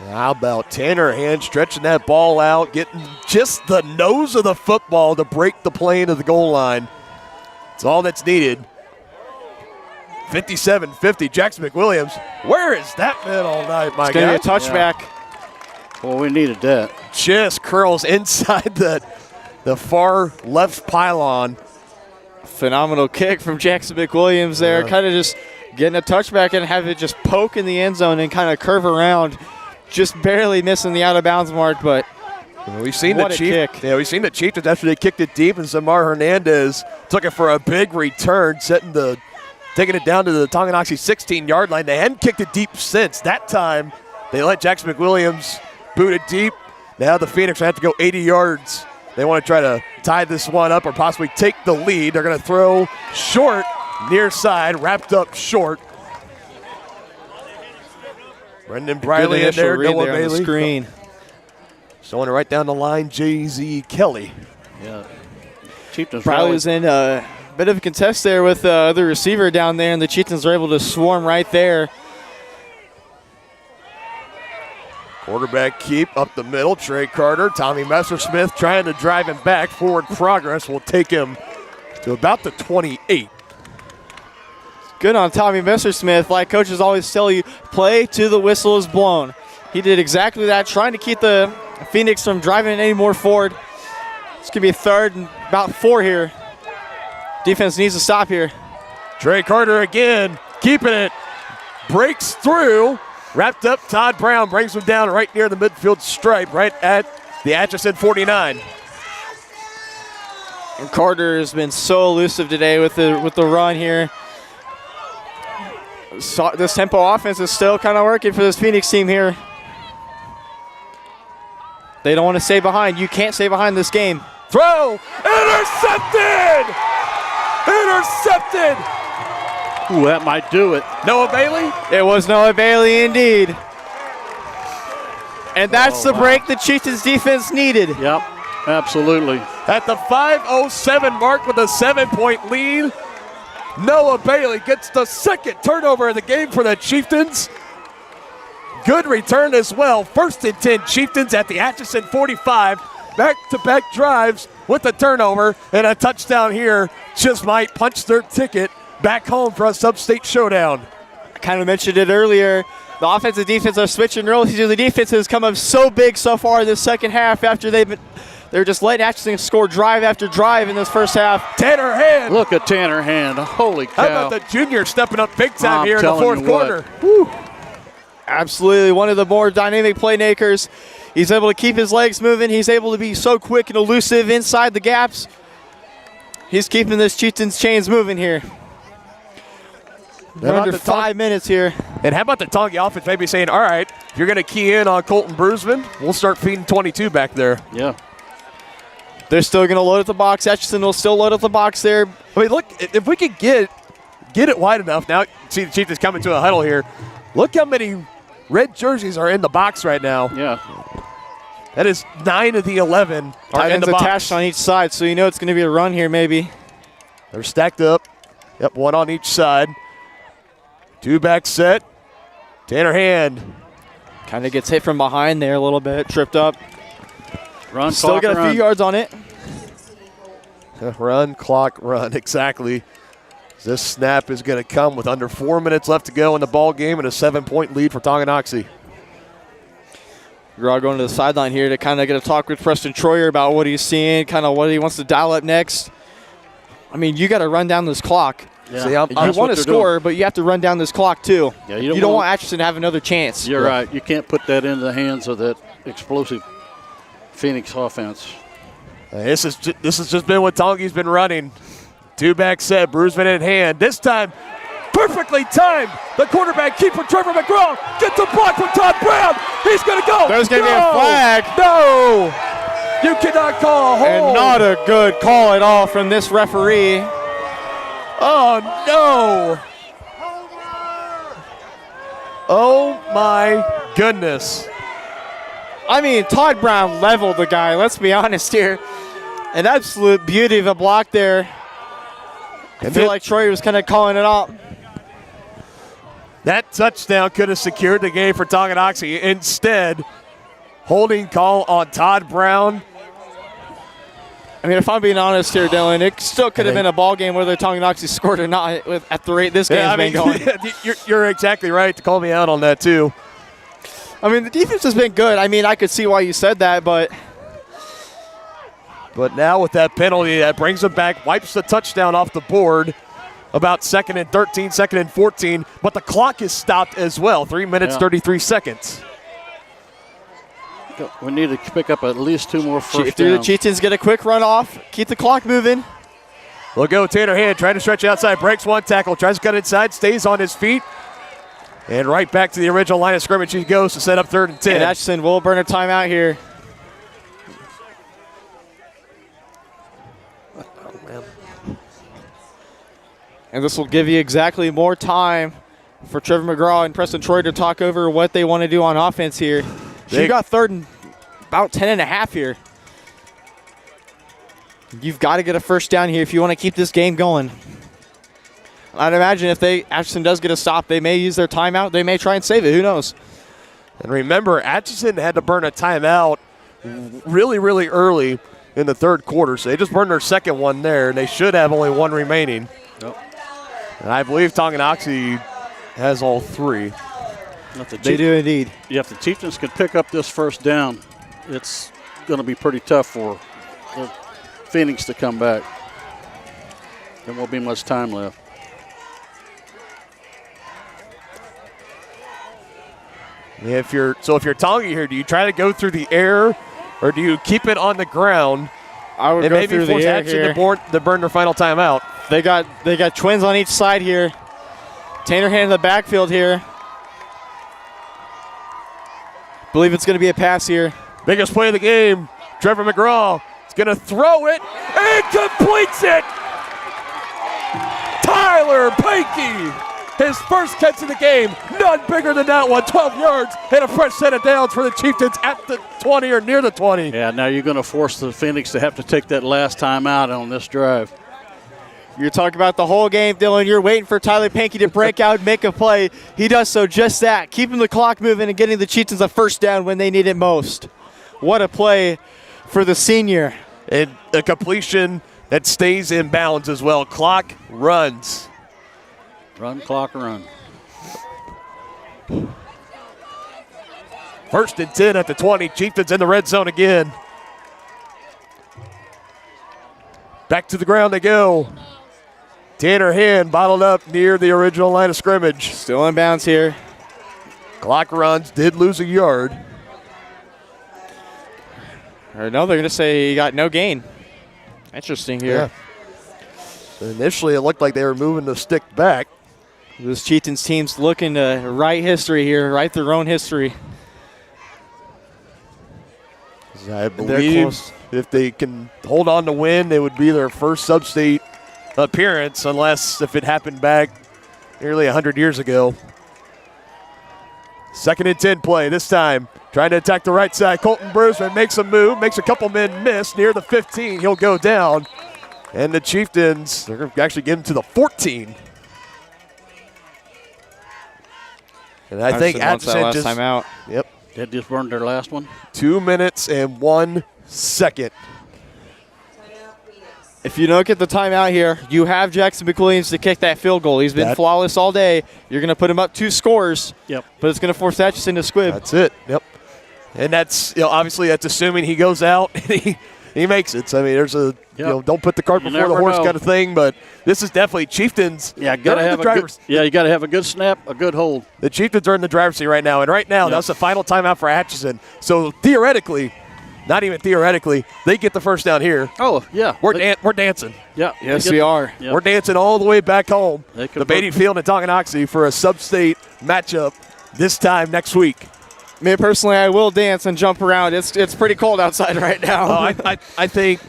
How about Tanner Hand stretching that ball out, getting just the nose of the football to break the plane of the goal line. It's all that's needed. 57-50, Jackson McWilliams. Where has that been all night, my guy? It's going to be a touchback. Yeah. Well, we needed that. Just curls inside the far left pylon. Phenomenal kick from Jackson McWilliams there. Yeah. Kind of just getting a touchback and have it just poke in the end zone and kind of curve around. Just barely missing the out of bounds mark, but we've seen what the a kick. Yeah, we've seen the Chieftains after they kicked it deep, and Zamar Hernandez took it for a big return, taking it down to the Tonganoxie 16-yard line. They hadn't kicked it deep since. That time, they let Jackson McWilliams boot it deep. Now the Phoenix have to go 80 yards. They want to try to tie this one up or possibly take the lead. They're going to throw short, near side, wrapped up short. Brendan Briley in there, Noah Bailey. On the screen. Showing it right down the line, J.Z. Kelly. Yeah. Chieftains Briley was in a bit of a contest there with the receiver down there, and the Chieftains were able to swarm right there. Quarterback keep up the middle. Trey Carter, Tommy Messersmith trying to drive him back. Forward progress will take him to about the 28. Good on Tommy Messersmith. Like coaches always tell you, play till the whistle is blown. He did exactly that, trying to keep the Phoenix from driving any more forward. It's going to be a 3rd and about 4 here. Defense needs to stop here. Trey Carter again, keeping it. Breaks through. Wrapped up, Todd Brown brings him down right near the midfield stripe, right at the Atchison 49. And Carter has been so elusive today with the run here. So this tempo offense is still kind of working for this Phoenix team here. They don't want to stay behind. You can't stay behind this game. Throw! Intercepted! Intercepted! Ooh, that might do it. Noah Bailey? It was Noah Bailey indeed. And that's the break the Chieftains defense needed. Yep, absolutely. At the 5:07 mark with a 7-point lead, Noah Bailey gets the second turnover of the game for the Chieftains. Good return as well. 1st and 10 Chieftains at the Atchison 45. Back-to-back drives with a turnover and a touchdown here. Just might punch their ticket back home for a sub-state showdown. I kind of mentioned it earlier. The offense and defense are switching roles. The defense has come up so big so far in this second half after they're just letting Atchison score drive after drive in this first half. Tanner Hand. Look at Tanner Hand. Holy cow. How about the junior stepping up big time here in the fourth quarter? Absolutely one of the more dynamic playmakers. He's able to keep his legs moving. He's able to be so quick and elusive inside the gaps. He's keeping this Chieftains chains moving here. We're under 5 minutes here. And how about the Tongi offense maybe saying, all right, if you're going to key in on Colton Brusman, we'll start feeding 22 back there. Yeah. They're still going to load up the box. Atchison will still load up the box there. I mean, look, if we could get it wide enough. Now, see the Chieftains coming to a huddle here. Look how many red jerseys are in the box right now. Yeah. That is 9 of the 11 are in the box. Attached on each side, so you know it's going to be a run here maybe. They're stacked up. Yep, one on each side. 2-back set. Tanner Hand. Kind of gets hit from behind there a little bit, tripped up. Run, still got a few yards on it. Run, clock, run, exactly. This snap is going to come with under 4 minutes left to go in the ball game and a 7-point lead for Tonganoxie. We're all going to the sideline here to kind of get a talk with Preston Troyer about what he's seeing, kind of what he wants to dial up next. I mean, you got to run down this clock. Yeah. See, you want to score, but you have to run down this clock too. Yeah, you don't want Atchison to have another chance. You're right. You can't put that into the hands of that explosive Phoenix offense. This has just been what Tongie's been running. Two-back set, Bruisman in hand. This time, perfectly timed. The quarterback keeper, Trevor McGraw, gets a block from Todd Brown. He's going to go. There's going to be a flag. No. You cannot call a hold. And not a good call at all from this referee. Oh, no. Oh, my goodness. I mean, Todd Brown leveled the guy. Let's be honest here. An absolute beauty of a block there. I feel like Troy was kind of calling it out. That touchdown could have secured the game for Tonganoxie. Instead, holding call on Todd Brown. I mean, if I'm being honest here, Dylan, it still could have been a ball game whether Tonganoxie scored or not at the rate this game's been going. You're exactly right to call me out on that, too. I mean, the defense has been good. I mean, I could see why you said that, but now with that penalty, that brings him back, wipes the touchdown off the board. About 2nd and 13, 2nd and 14, but the clock is stopped as well. 3 minutes, 33 seconds. We need to pick up at least 2 more first do the downs. Chieftains get a quick run off, keep the clock moving. We'll go Tanner Hand, trying to stretch outside, breaks one tackle, tries to cut inside, stays on his feet. And right back to the original line of scrimmage he goes to set up 3rd and 10. And Atchison will burn a timeout here. And this will give you exactly more time for Trevor McGraw and Preston Troy to talk over what they want to do on offense here. You got 3rd and about 10 and a half here. You've got to get a first down here if you want to keep this game going. I'd imagine if Atchison does get a stop, they may use their timeout. They may try and save it. Who knows? And remember, Atchison had to burn a timeout really, really early in the 3rd quarter. So they just burned their 2nd one there, and they should have only 1 remaining. Yep. And I believe Tonganoxie has all 3. They do indeed. Yeah, if the Chieftains can pick up this first down, it's going to be pretty tough for Phoenix to come back. There won't be much time left. If you're Tongi here, do you try to go through the air, or do you keep it on the ground? I would go through the air here. To burn their final timeout. They got twins on each side here. Tanner Hand in the backfield here. Believe it's going to be a pass here. Biggest play of the game. Trevor McGraw is going to throw it and completes it. Tyler Pankey, his first catch of the game. None bigger than that one. 12 yards and a fresh set of downs for the Chieftains at the 20 or near the 20. Yeah, now you're going to force the Phoenix to have to take that last time out on this drive. You're talking about the whole game, Dylan. You're waiting for Tyler Pankey to break out and make a play. He does so just that, keeping the clock moving and getting the Chieftains a first down when they need it most. What a play for the senior. And a completion that stays in bounds as well. Clock runs. Run, clock, run. 1st and 10 at the 20. Chieftains in the red zone again. Back to the ground they go. Tanner Hand bottled up near the original line of scrimmage. Still in bounds here. Clock runs, did lose a yard. Or no, they're going to say he got no gain. Interesting here. Yeah. So initially, it looked like they were moving the stick back. This Chieftains team's looking to write history here, write their own history. I believe if they can hold on to win, it would be their first sub-state appearance, unless if it happened back nearly 100 years ago. 2nd and 10 play this time. Trying to attack the right side. Colton Bruisman makes a move, makes a couple men miss near the 15. He'll go down. And the Chieftains, they're going to actually get him to the 14. And I think Atchison just timeout. Yep. They just burned their last one. 2 minutes and 1 second. If you don't get the timeout here, you have Jackson McWilliams to kick that field goal. He's been flawless all day. You're going to put him up 2 scores. Yep. But it's going to force Atchison to squib. That's it. Yep. And that's, obviously that's assuming he goes out and he makes it. So, I mean, there's a, don't put the cart before the horse kind of thing, but this is definitely Chieftains. Yeah, you got to have a good snap, a good hold. The Chieftains are in the driver's seat right now, and right now that's the final timeout for Atchison. So, theoretically, not even theoretically, they get the first down here. Oh, yeah. We're dancing. Yeah. Yes, we are. Yep. We're dancing all the way back home. The Beatty work. Field in Tonganoxie for a sub-state matchup this time next week. Me personally, I will dance and jump around. It's pretty cold outside right now. I think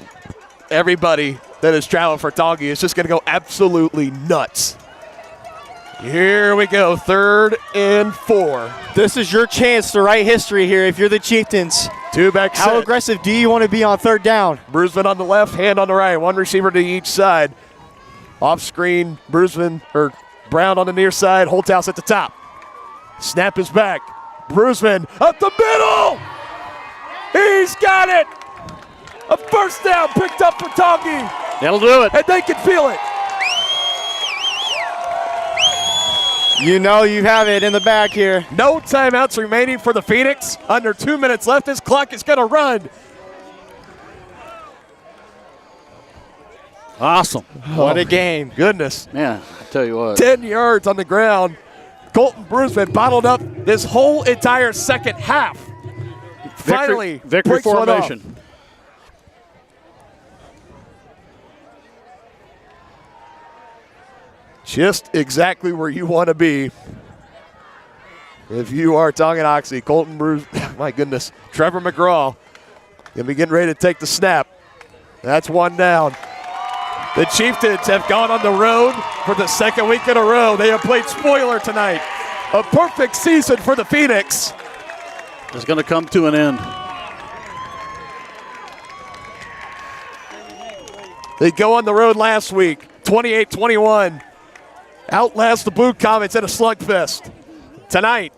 everybody that is traveling for Tongi is just going to go absolutely nuts. Here we go, 3rd and 4. This is your chance to write history here if you're the Chieftains. Two-back set. How aggressive do you want to be on 3rd down? Bruisman on the left, Hand on the right. One receiver to each side. Off screen, Bruisman or Brown on the near side. Holthouse at the top. Snap is back. Bruisman up the middle. He's got it. A first down picked up for Tongi. That'll do it. And they can feel it. You know you have it in the back here. No timeouts remaining for the Phoenix. Under 2 minutes left. This clock is going to run. Awesome. What a game. Goodness. Man, I tell you what. 10 yards on the ground. Colton Bruisman bottled up this whole entire second half. Finally, victory breaks one off. formation. Just exactly where you want to be. If you are Tonganoxie, Colton Bruce, my goodness, Trevor McGraw, going to be getting ready to take the snap. That's one down. The Chieftains have gone on the road for the second week in a row. They have played spoiler tonight. A perfect season for the Phoenix. It's going to come to an end. They go on the road last week, 28-21. Outlast the Blue Comets at a slugfest. Tonight,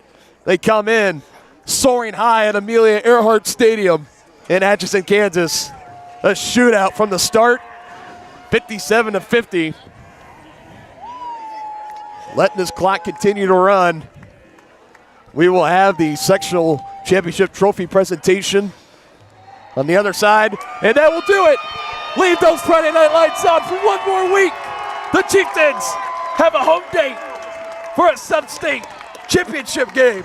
they come in soaring high at Amelia Earhart Stadium in Atchison, Kansas. A shootout from the start, 57-50. Letting this clock continue to run. We will have the sectional championship trophy presentation on the other side, and that will do it. Leave those Friday night lights on for one more week. The Chieftains have a home date for a sub-state championship game.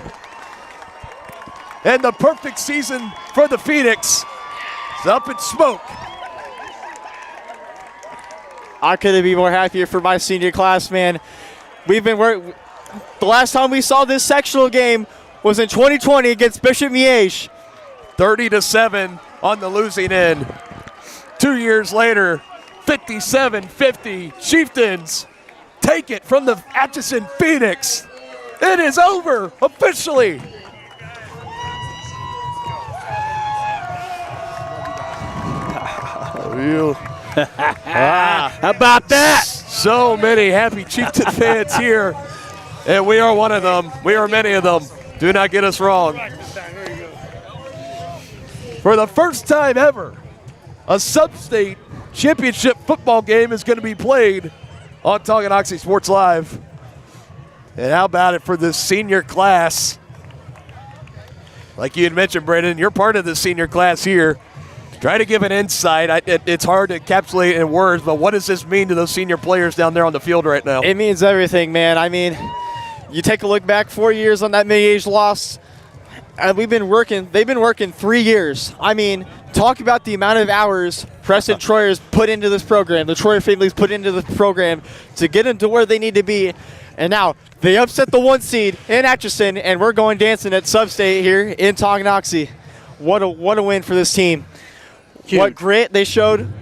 And the perfect season for the Phoenix is up in smoke. I couldn't be more happier for my senior class, man. We've been working. The last time we saw this sectional game was in 2020 against Bishop Miege. 30-7 on the losing end. 2 years later, 57-50. Chieftains take it from the Atchison Phoenix. It is over officially. How about that? So many happy Chieftain fans here, and we are one of them. We are many of them. Do not get us wrong. For the first time ever, a sub-state championship football game is going to be played on Tonganoxie Sports Live. And how about it for this senior class? Like you had mentioned, Brandon, you're part of the senior class here. Try to give an insight. It's hard to encapsulate in words, but what does this mean to those senior players down there on the field right now? It means everything, man. I mean, you take a look back 4 years on that Miege loss, and they've been working 3 years. I mean, talk about the amount of hours Preston Troyer's put into this program, the Troyer family's put into the program to get them to where they need to be. And now they upset the 1 seed in Atchison, and we're going dancing at Sub-State here in Tonganoxie. What a win for this team. Huge. What grit they showed,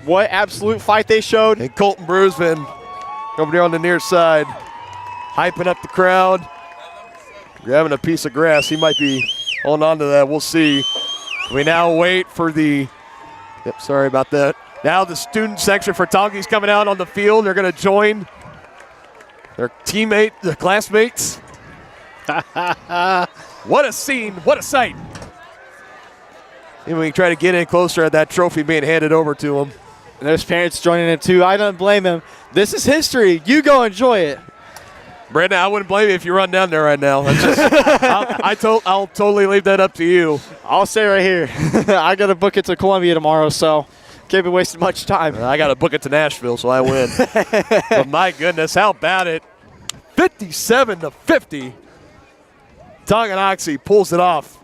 what absolute fight they showed. And Colton Bruisman over there on the near side, hyping up the crowd, grabbing a piece of grass. He might be holding on to that. We'll see. We now wait for the, sorry about that. Now the student section for Tongi's coming out on the field. They're going to join their teammate, their classmates. What a scene, what a sight. And we can try to get in closer at that trophy being handed over to them. And there's parents joining in too. I don't blame them. This is history. You go enjoy it. Brandon, I wouldn't blame you if you run down there right now. I'll totally leave that up to you. I'll stay right here. I got to book it to Columbia tomorrow, so can't be wasting much time. I got to book it to Nashville, so I win. But my goodness, how about it? 57-50. Tonganoxie pulls it off.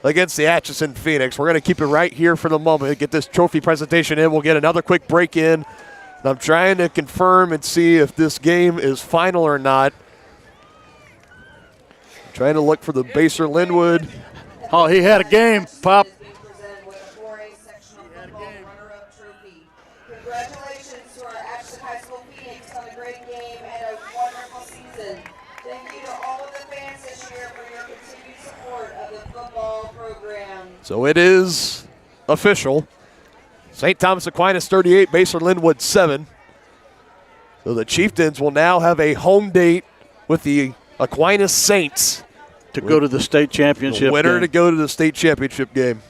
against the Atchison Phoenix. We're going to keep it right here for the moment. Get this trophy presentation in. We'll get another quick break in. I'm trying to confirm and see if this game is final or not. Trying to look for the Baser Linwood. Oh, he had a game, Pop. Congratulations to our Atchison High School Phoenix on a great game and a wonderful season. Thank you to all of the fans this year for your continued support of the football program. So it is official. St. Thomas Aquinas 38, Baser Linwood 7. So the Chieftains will now have a home date with the Aquinas Saints. To go to the state championship the winner game. to go to the state championship game.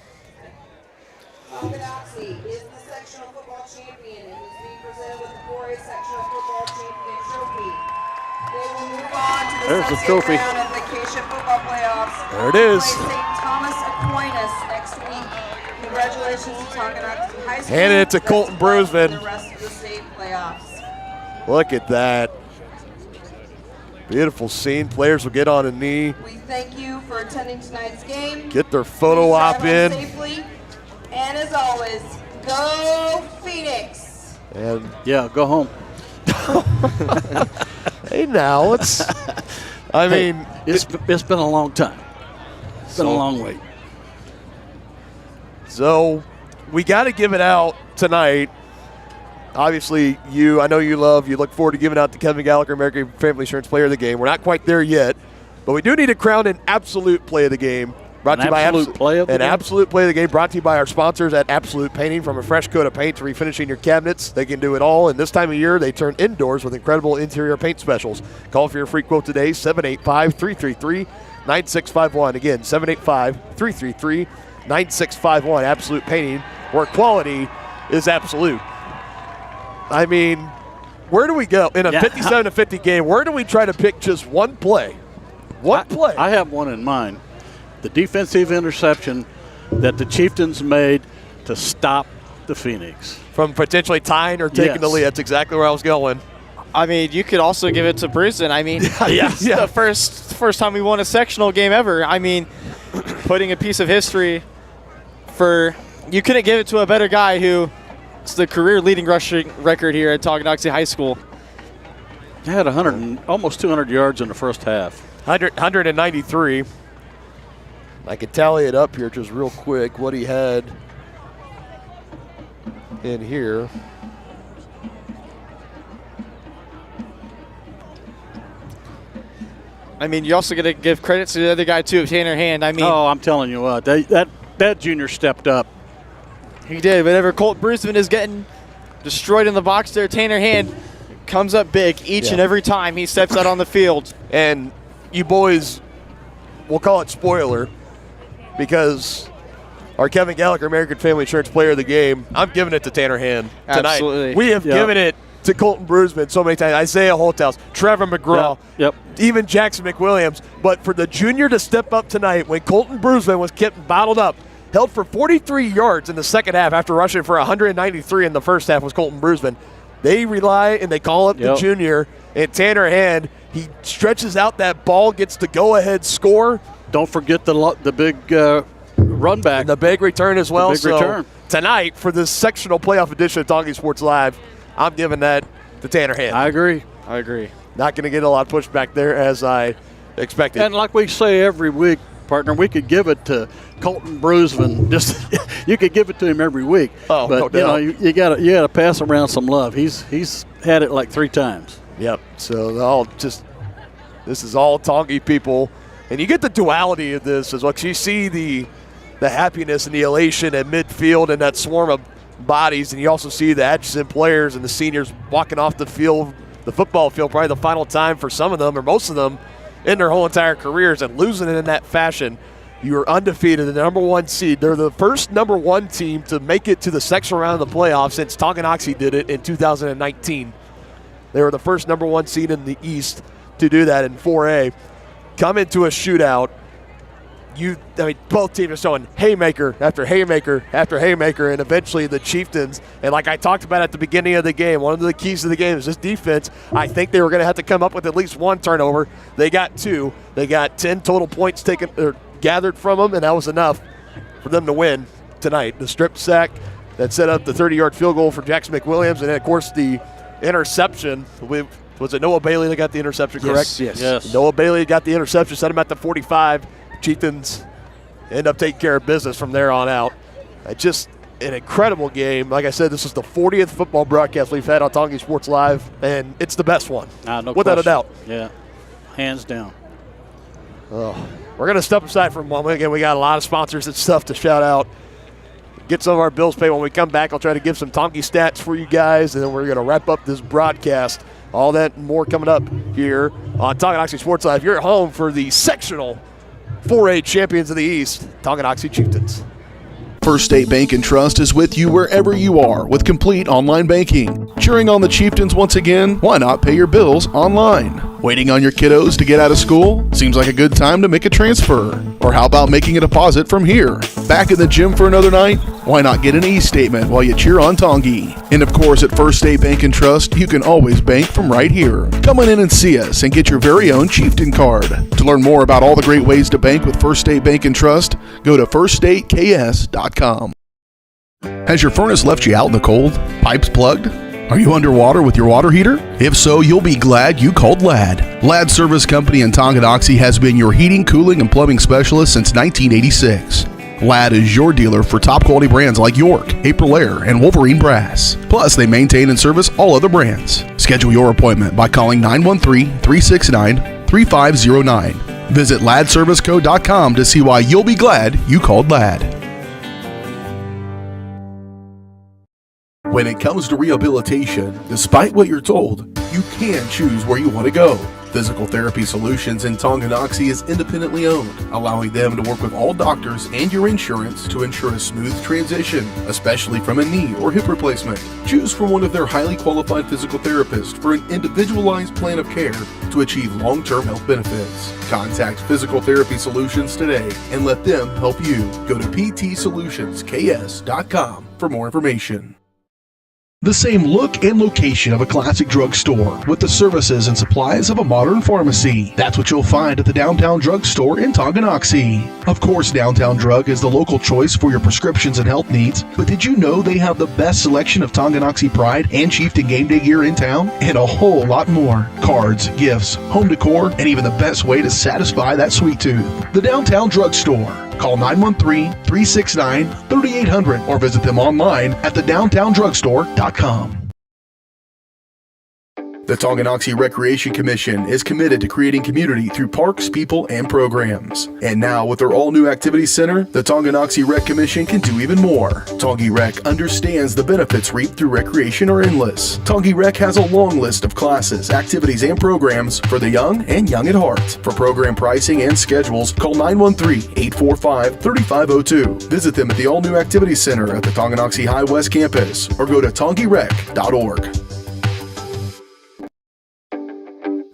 Tonganoxie is the sectional football champion and is being presented with the 4A sectional football champion trophy. They will move on to the There's the second trophy. round of the Acacia football playoffs. There it is. Play St. Thomas Aquinas next week. Congratulations to Tonganoxie High School. Handing it to Colton Bruisman. The rest of the state playoffs. Look at that. Beautiful scene. Players will get on a knee. We thank you for attending tonight's game. Get their photo Please op drive in. home safely. And as always, go Phoenix! And Yeah, go home. hey, now it's. I Hey, mean, it's been a long time. It's been a long wait. So we got to give it out tonight. Obviously, I know you look forward to giving out the Kevin Gallagher American Family Insurance Player of the Game. We're not quite there yet, but we do need to crown an absolute play of the game. Brought to you by absolute play of the game? Absolute play of the game. Brought to you by our sponsors at Absolute Painting. From a fresh coat of paint to refinishing your cabinets, they can do it all. And this time of year, they turn indoors with incredible interior paint specials. Call for your free quote today, 785-333-9651. Again, 785-333-9651. Absolute Painting, where quality is absolute. I mean, where do we go? In a 57-50 game, where do we try to pick just one play? One play. I have one in mind. The defensive interception that the Chieftains made to stop the Phoenix. From potentially tying or taking the lead. That's exactly where I was going. I mean, you could also give it to Brisbane. I mean, it's the first time we won a sectional game ever. I mean, putting a piece of history for – you couldn't give it to a better guy who – it's the career leading rushing record here at Tonganoxie High School. He had almost 200 yards in the first half. 193. I can tally it up here just real quick what he had in here. I mean, you also got to give credit to the other guy too, Tanner Hand. I mean, I'm telling you what, that junior stepped up. He did. Whenever Colt Brisbane is getting destroyed in the box there, Tanner Hand comes up big each and every time he steps out on the field. And you boys, we'll call it spoiler, because our Kevin Gallagher American Family Insurance Player of the Game, I'm giving it to Tanner Hand tonight. Absolutely. We have given it to Colton Bruisman so many times. Isaiah Holthouse, Trevor McGraw, even Jackson McWilliams. But for the junior to step up tonight when Colton Bruisman was kept bottled up, held for 43 yards in the second half after rushing for 193 in the first half was Colton Bruisman. They rely and they call up the junior, and Tanner Hand, he stretches out that ball, gets the go-ahead score. Don't forget the big run back. And the big return as well. The big return. Tonight, for this sectional playoff edition of Tongi Sports Live, I'm giving that to Tanner Hand. I agree. Not going to get a lot of pushback there as I expected. And like we say every week, partner, we could give it to Colton Bruisman. Just you could give it to him every week. Oh, but no doubt. you gotta pass around some love. He's had it like 3 times. Yep. So this is all Tongi people, and you get the duality of this as well. 'Cause you see the happiness and the elation at midfield and that swarm of bodies, and you also see the Atchison players and the seniors walking off the field, the football field, probably the final time for some of them or most of them in their whole entire careers, and losing it in that fashion. You are undefeated, the number 1 seed. They're the first number 1 team to make it to the sectional round of the playoffs since Tonganoxie did it in 2019. They were the first number 1 seed in the East to do that in 4A. Come into a shootout. Both teams are throwing haymaker after haymaker after haymaker, and eventually the Chieftains, and like I talked about at the beginning of the game, one of the keys to the game is this defense. I think they were going to have to come up with at least 1 turnover. They got 2. They got 10 total points taken or gathered from them, and that was enough for them to win tonight. The strip sack that set up the 30-yard field goal for Jackson McWilliams, and then, of course, the interception. Was it Noah Bailey that got the interception, correct? Yes. Noah Bailey got the interception, set him at the 45. Chieftains end up taking care of business from there on out. Just an incredible game. Like I said, this is the 40th football broadcast we've had on Tonganoxie Sports Live, and it's the best one, no without a doubt. Yeah, hands down. Oh, we're going to step aside for a moment. Again, we got a lot of sponsors and stuff to shout out. Get some of our bills paid. When we come back, I'll try to give some Tonganoxie stats for you guys, and then we're going to wrap up this broadcast. All that and more coming up here on Tonganoxie Sports Live. You're at home for the sectional 4A champions of the East, Tonganoxie Chieftains. First State Bank and Trust is with you wherever you are with complete online banking. Cheering on the Chieftains once again? Why not pay your bills online? Waiting on your kiddos to get out of school? Seems like a good time to make a transfer. Or how about making a deposit from here? Back in the gym for another night? Why not get an e-statement while you cheer on Tonganoxie? And of course, at First State Bank and Trust, you can always bank from right here. Come on in and see us and get your very own Chieftain card. To learn more about all the great ways to bank with First State Bank and Trust, go to firststateks.com. Has your furnace left you out in the cold? Pipes plugged? Are you underwater with your water heater? If so, you'll be glad you called Ladd. Ladd Service Company in Tonganoxie has been your heating, cooling, and plumbing specialist since 1986. Ladd is your dealer for top quality brands like York, Aprilaire, and Wolverine Brass. Plus, they maintain and service all other brands. Schedule your appointment by calling 913-369-3509. Visit laddserviceco.com to see why you'll be glad you called Ladd. When it comes to rehabilitation, despite what you're told, you can choose where you want to go. Physical Therapy Solutions in Tonganoxie is independently owned, allowing them to work with all doctors and your insurance to ensure a smooth transition, especially from a knee or hip replacement. Choose from one of their highly qualified physical therapists for an individualized plan of care to achieve long-term health benefits. Contact Physical Therapy Solutions today and let them help you. Go to ptsolutionsks.com for more information. The same look and location of a classic drugstore with the services and supplies of a modern pharmacy. That's what you'll find at the Downtown Drug Store in Tonganoxie. Of course, Downtown Drug is the local choice for your prescriptions and health needs, but did you know they have the best selection of Tonganoxie Pride and Chieftain Game Day gear in town? And a whole lot more. Cards, gifts, home decor, and even the best way to satisfy that sweet tooth. The Downtown Drug Store. Call 913-369-3800 or visit them online at thedowntowndrugstore.com. The Tonganoxie Recreation Commission is committed to creating community through parks, people, and programs. And now, with their all-new activity center, the Tonganoxie Rec Commission can do even more. Tongi Rec understands the benefits reaped through recreation are endless. Tongi Rec has a long list of classes, activities, and programs for the young and young at heart. For program pricing and schedules, call 913-845-3502. Visit them at the all-new activity center at the Tonganoxie High West campus or go to tongirec.org.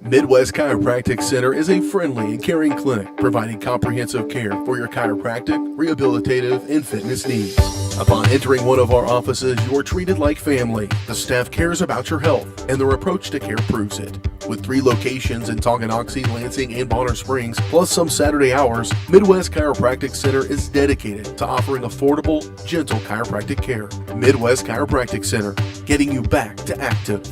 Midwest Chiropractic Center is a friendly and caring clinic providing comprehensive care for your chiropractic, rehabilitative, and fitness needs. Upon entering one of our offices, you are treated like family. The staff cares about your health, and their approach to care proves it. With 3 locations in Tonganoxie, Lansing, and Bonner Springs, plus some Saturday hours, Midwest Chiropractic Center is dedicated to offering affordable, gentle chiropractic care. Midwest Chiropractic Center, getting you back to active.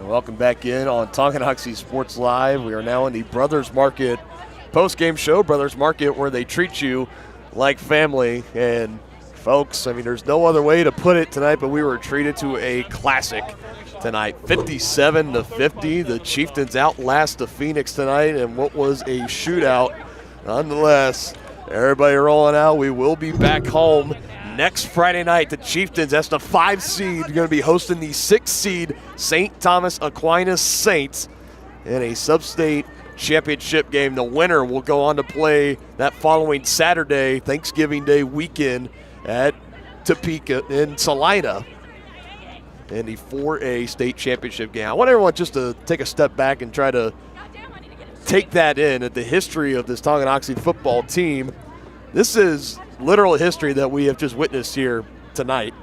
Welcome back in on Tonganoxie Sports Live. We are now in the Brothers Market post-game show. Brothers Market, where they treat you like family. And folks, I mean, there's no other way to put it tonight, but we were treated to a classic tonight. 57-50. The Chieftains outlast the Phoenix tonight, and what was a shootout. Nonetheless, everybody rolling out. We will be back home next Friday night. The Chieftains, that's the 5 seed, going to be hosting the 6 seed St. Thomas Aquinas Saints in a sub-state championship game. The winner will go on to play that following Saturday, Thanksgiving Day weekend, at Topeka in Salina in the 4A state championship game. I want everyone just to take a step back and try to take that in at the history of this Tonganoxie football team. This is literal history that we have just witnessed here tonight.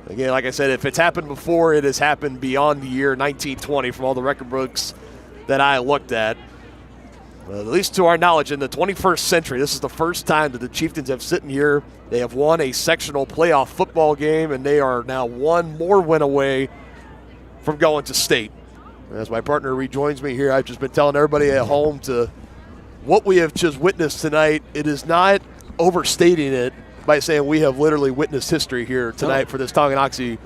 Again, like I said, if it's happened before, it has happened beyond the year 1920 from all the record books that I looked at. At least to our knowledge, in the 21st century, this is the first time that the Chieftains have sitting here. They have won a sectional playoff football game, and they are now one more win away from going to state. As my partner rejoins me here, I've just been telling everybody at home to what we have just witnessed tonight. It is not overstating it by saying we have literally witnessed history here tonight for this Tonganoxie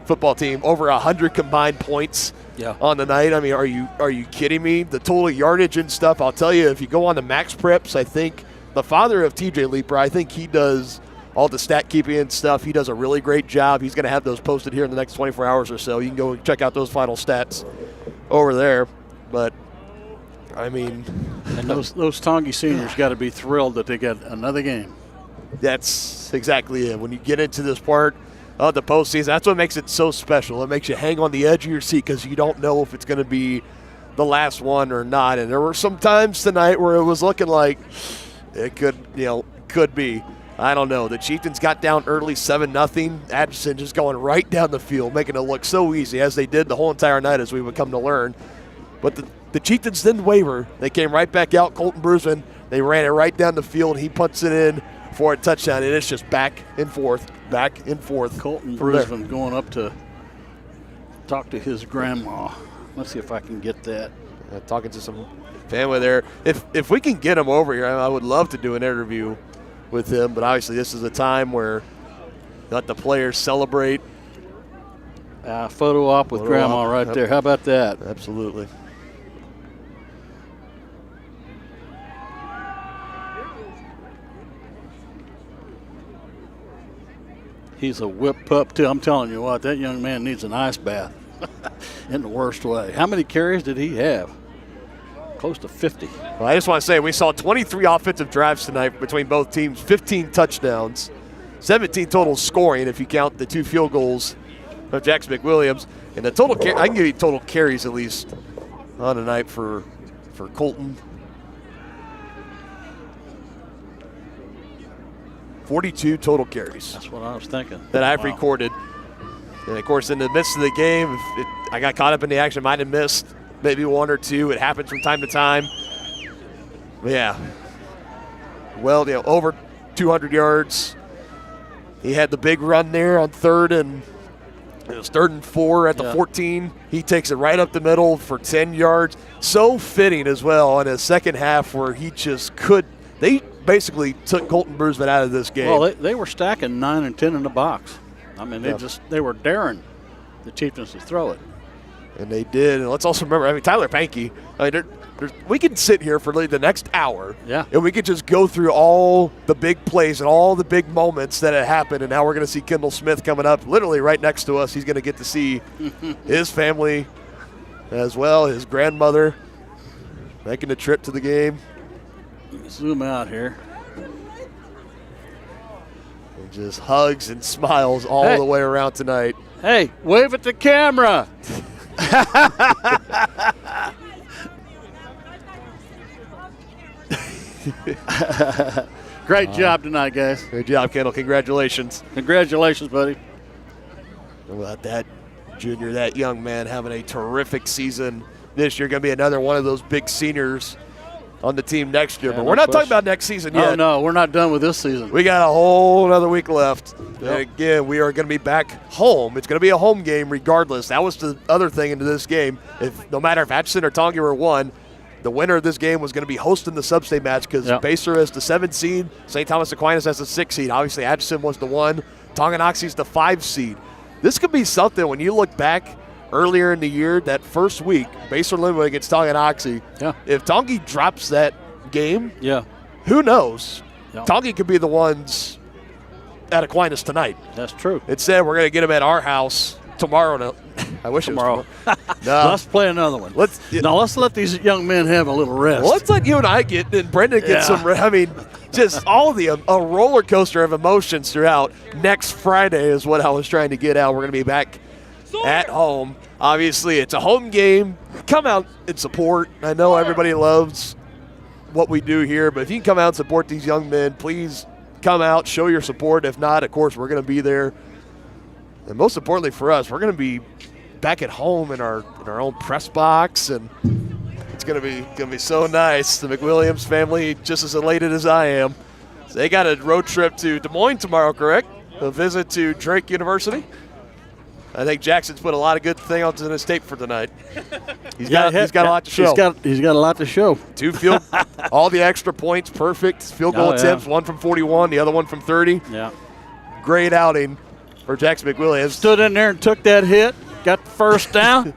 football team. Over 100 combined points on the night. I mean, are you kidding me? The total yardage and stuff, I'll tell you, if you go on to Max Preps, I think the father of TJ Leeper, I think he does all the stat keeping and stuff. He does a really great job. He's going to have those posted here in the next 24 hours or so. You can go check out those final stats over there. But, I mean. And those Tongi seniors got to be thrilled that they got another game. That's exactly it. When you get into this part of the postseason, that's what makes it so special. It makes you hang on the edge of your seat because you don't know if it's going to be the last one or not. And there were some times tonight where it was looking like it could be. I don't know. The Chieftains got down early 7-0. Atchison just going right down the field, making it look so easy, as they did the whole entire night, as we would come to learn. But the Chieftains didn't waver. They came right back out. Colton Brusman, they ran it right down the field. He punts it in for a touchdown, and it's just back and forth. Colton Brusman going up to talk to his grandma. Let's see if I can get that. Talking to some family there. If we can get him over here, I would love to do an interview with him, but obviously this is a time where let the players celebrate. Photo op with grandma right there. How about that? Absolutely. He's a whip pup, too. I'm telling you what, that young man needs an ice bath in the worst way. How many carries did he have? Close to 50. Well, I just want to say we saw 23 offensive drives tonight between both teams, 15 touchdowns, 17 total scoring if you count the 2 field goals of Jax McWilliams. And the total, I can give you total carries at least on the night for Colton. 42 total carries. That's what I was thinking. That I've recorded. And, of course, in the midst of the game, I got caught up in the action, might have missed maybe 1 or 2. It happens from time to time. But yeah. Well, over 200 yards. He had the big run there on 3rd and it was 3rd and 4 at the 14. He takes it right up the middle for 10 yards. So fitting as well in his second half where he just could. They basically took Colton Brusman out of this game. Well, they were stacking 9 and 10 in the box. I mean, they were daring the Chieftains to throw it. And they did. And let's also remember, Tyler Pankey, we could sit here for the next hour. Yeah. And we could just go through all the big plays and all the big moments that had happened. And now we're going to see Kendall Smith coming up literally right next to us. He's going to get to see his family as well, his grandmother making the trip to the game. Zoom out here. And just hugs and smiles all the way around tonight. Hey, wave at the camera. Great job tonight, guys. Great job, Kendall. Congratulations. Congratulations, buddy. How about that junior, that young man having a terrific season this year. Going to be another one of those big seniors on the team next year. But we're not talking about next season yet. Oh, no, we're not done with this season. We got a whole another week left. Yep. And again, we are going to be back home. It's going to be a home game regardless. That was the other thing into this game. No matter if Atchison or Tongi were won, the winner of this game was going to be hosting the sub-state match because Baser is the 7th seed, St. Thomas Aquinas has the 6th seed. Obviously, Atchison was the 1, Tonganoxie's the 5 seed. This could be something when you look back earlier in the year, that first week, Baser Linwood against Tonganoxie. Yeah. If Tongi drops that game, who knows? Yeah. Tongi could be the ones at Aquinas tonight. That's true. Instead, we're going to get them at our house tomorrow. I wish tomorrow. It was tomorrow. No. Let's play another one. Let's let these young men have a little rest. Well, let's let you and I get, and Brendan get some. I mean, just all a roller coaster of emotions throughout. Next Friday is what I was trying to get out. We're going to be back at home. Obviously, it's a home game. Come out and support. I know everybody loves what we do here, but if you can come out and support these young men, please come out, show your support. If not, of course, we're going to be there And most importantly for us, we're going to be back at home in our own press box, and it's going to be so nice. The McWilliams family just as elated as I am. So they got a road trip to Des Moines tomorrow, correct? A visit to Drake University. I think Jackson's put a lot of good things on his tape for tonight. He's got a lot to show. He's got a lot to show. 2 field, all the extra points, perfect. Field goal attempts, one from 41, the other one from 30. Yeah. Great outing for Jackson McWilliams. Stood in there and took that hit, got the first down.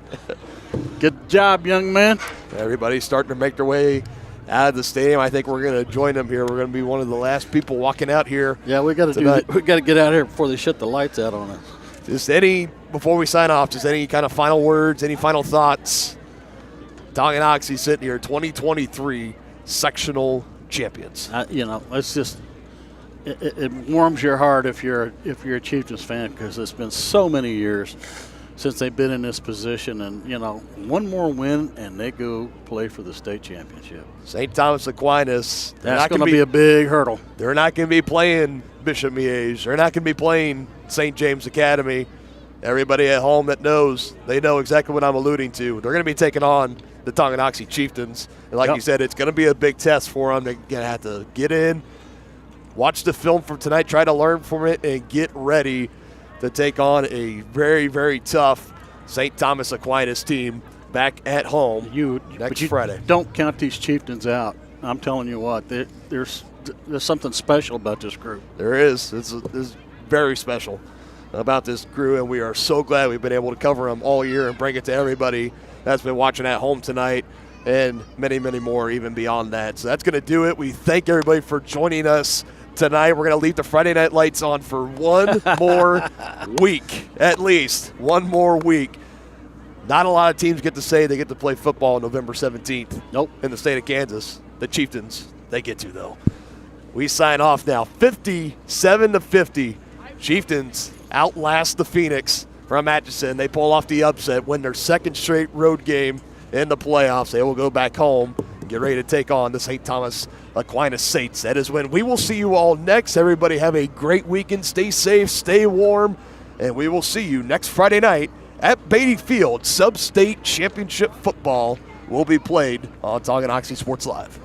Good job, young man. Everybody's starting to make their way out of the stadium. I think we're going to join them here. We're going to be one of the last people walking out here. Yeah, we got to get out here before they shut the lights out on us. Just before we sign off, just any kind of final words, any final thoughts? Tonganoxie sitting here, 2023 sectional champions. It's just it warms your heart if you're a Chieftains fan, because it's been so many years since they've been in this position, and one more win and they go play for the state championship. St. Thomas Aquinas. That's going to be a big hurdle. They're not going to be playing Bishop Miege. They're not going to be playing St. James Academy. Everybody at home that knows, they know exactly what I'm alluding to. They're going to be taking on the Tonganoxie Chieftains. And like you said, it's going to be a big test for them. They're going to have to get in, watch the film from tonight, try to learn from it, and get ready to take on a very, very tough St. Thomas Aquinas team back at home next Friday. Don't count these Chieftains out. I'm telling you what, there's something special about this group. There is. It's very special about this crew, and we are so glad we've been able to cover them all year and bring it to everybody that's been watching at home tonight, and many, many more even beyond that. So that's going to do it. We thank everybody for joining us tonight. We're going to leave the Friday Night Lights on for one more week, at least one more week. Not a lot of teams get to say they get to play football on November 17th. Nope. In the state of Kansas. The Chieftains, they get to, though. We sign off now. 57-50. Chieftains outlast the Phoenix from Atchison. They pull off the upset, win their second straight road game in the playoffs. They will go back home and get ready to take on the St. Thomas Aquinas Saints. That is when we will see you all next. Everybody have a great weekend. Stay safe, stay warm, and we will see you next Friday night at Beatty Field. Sub-State Championship football will be played on Tonganoxie Sports Live.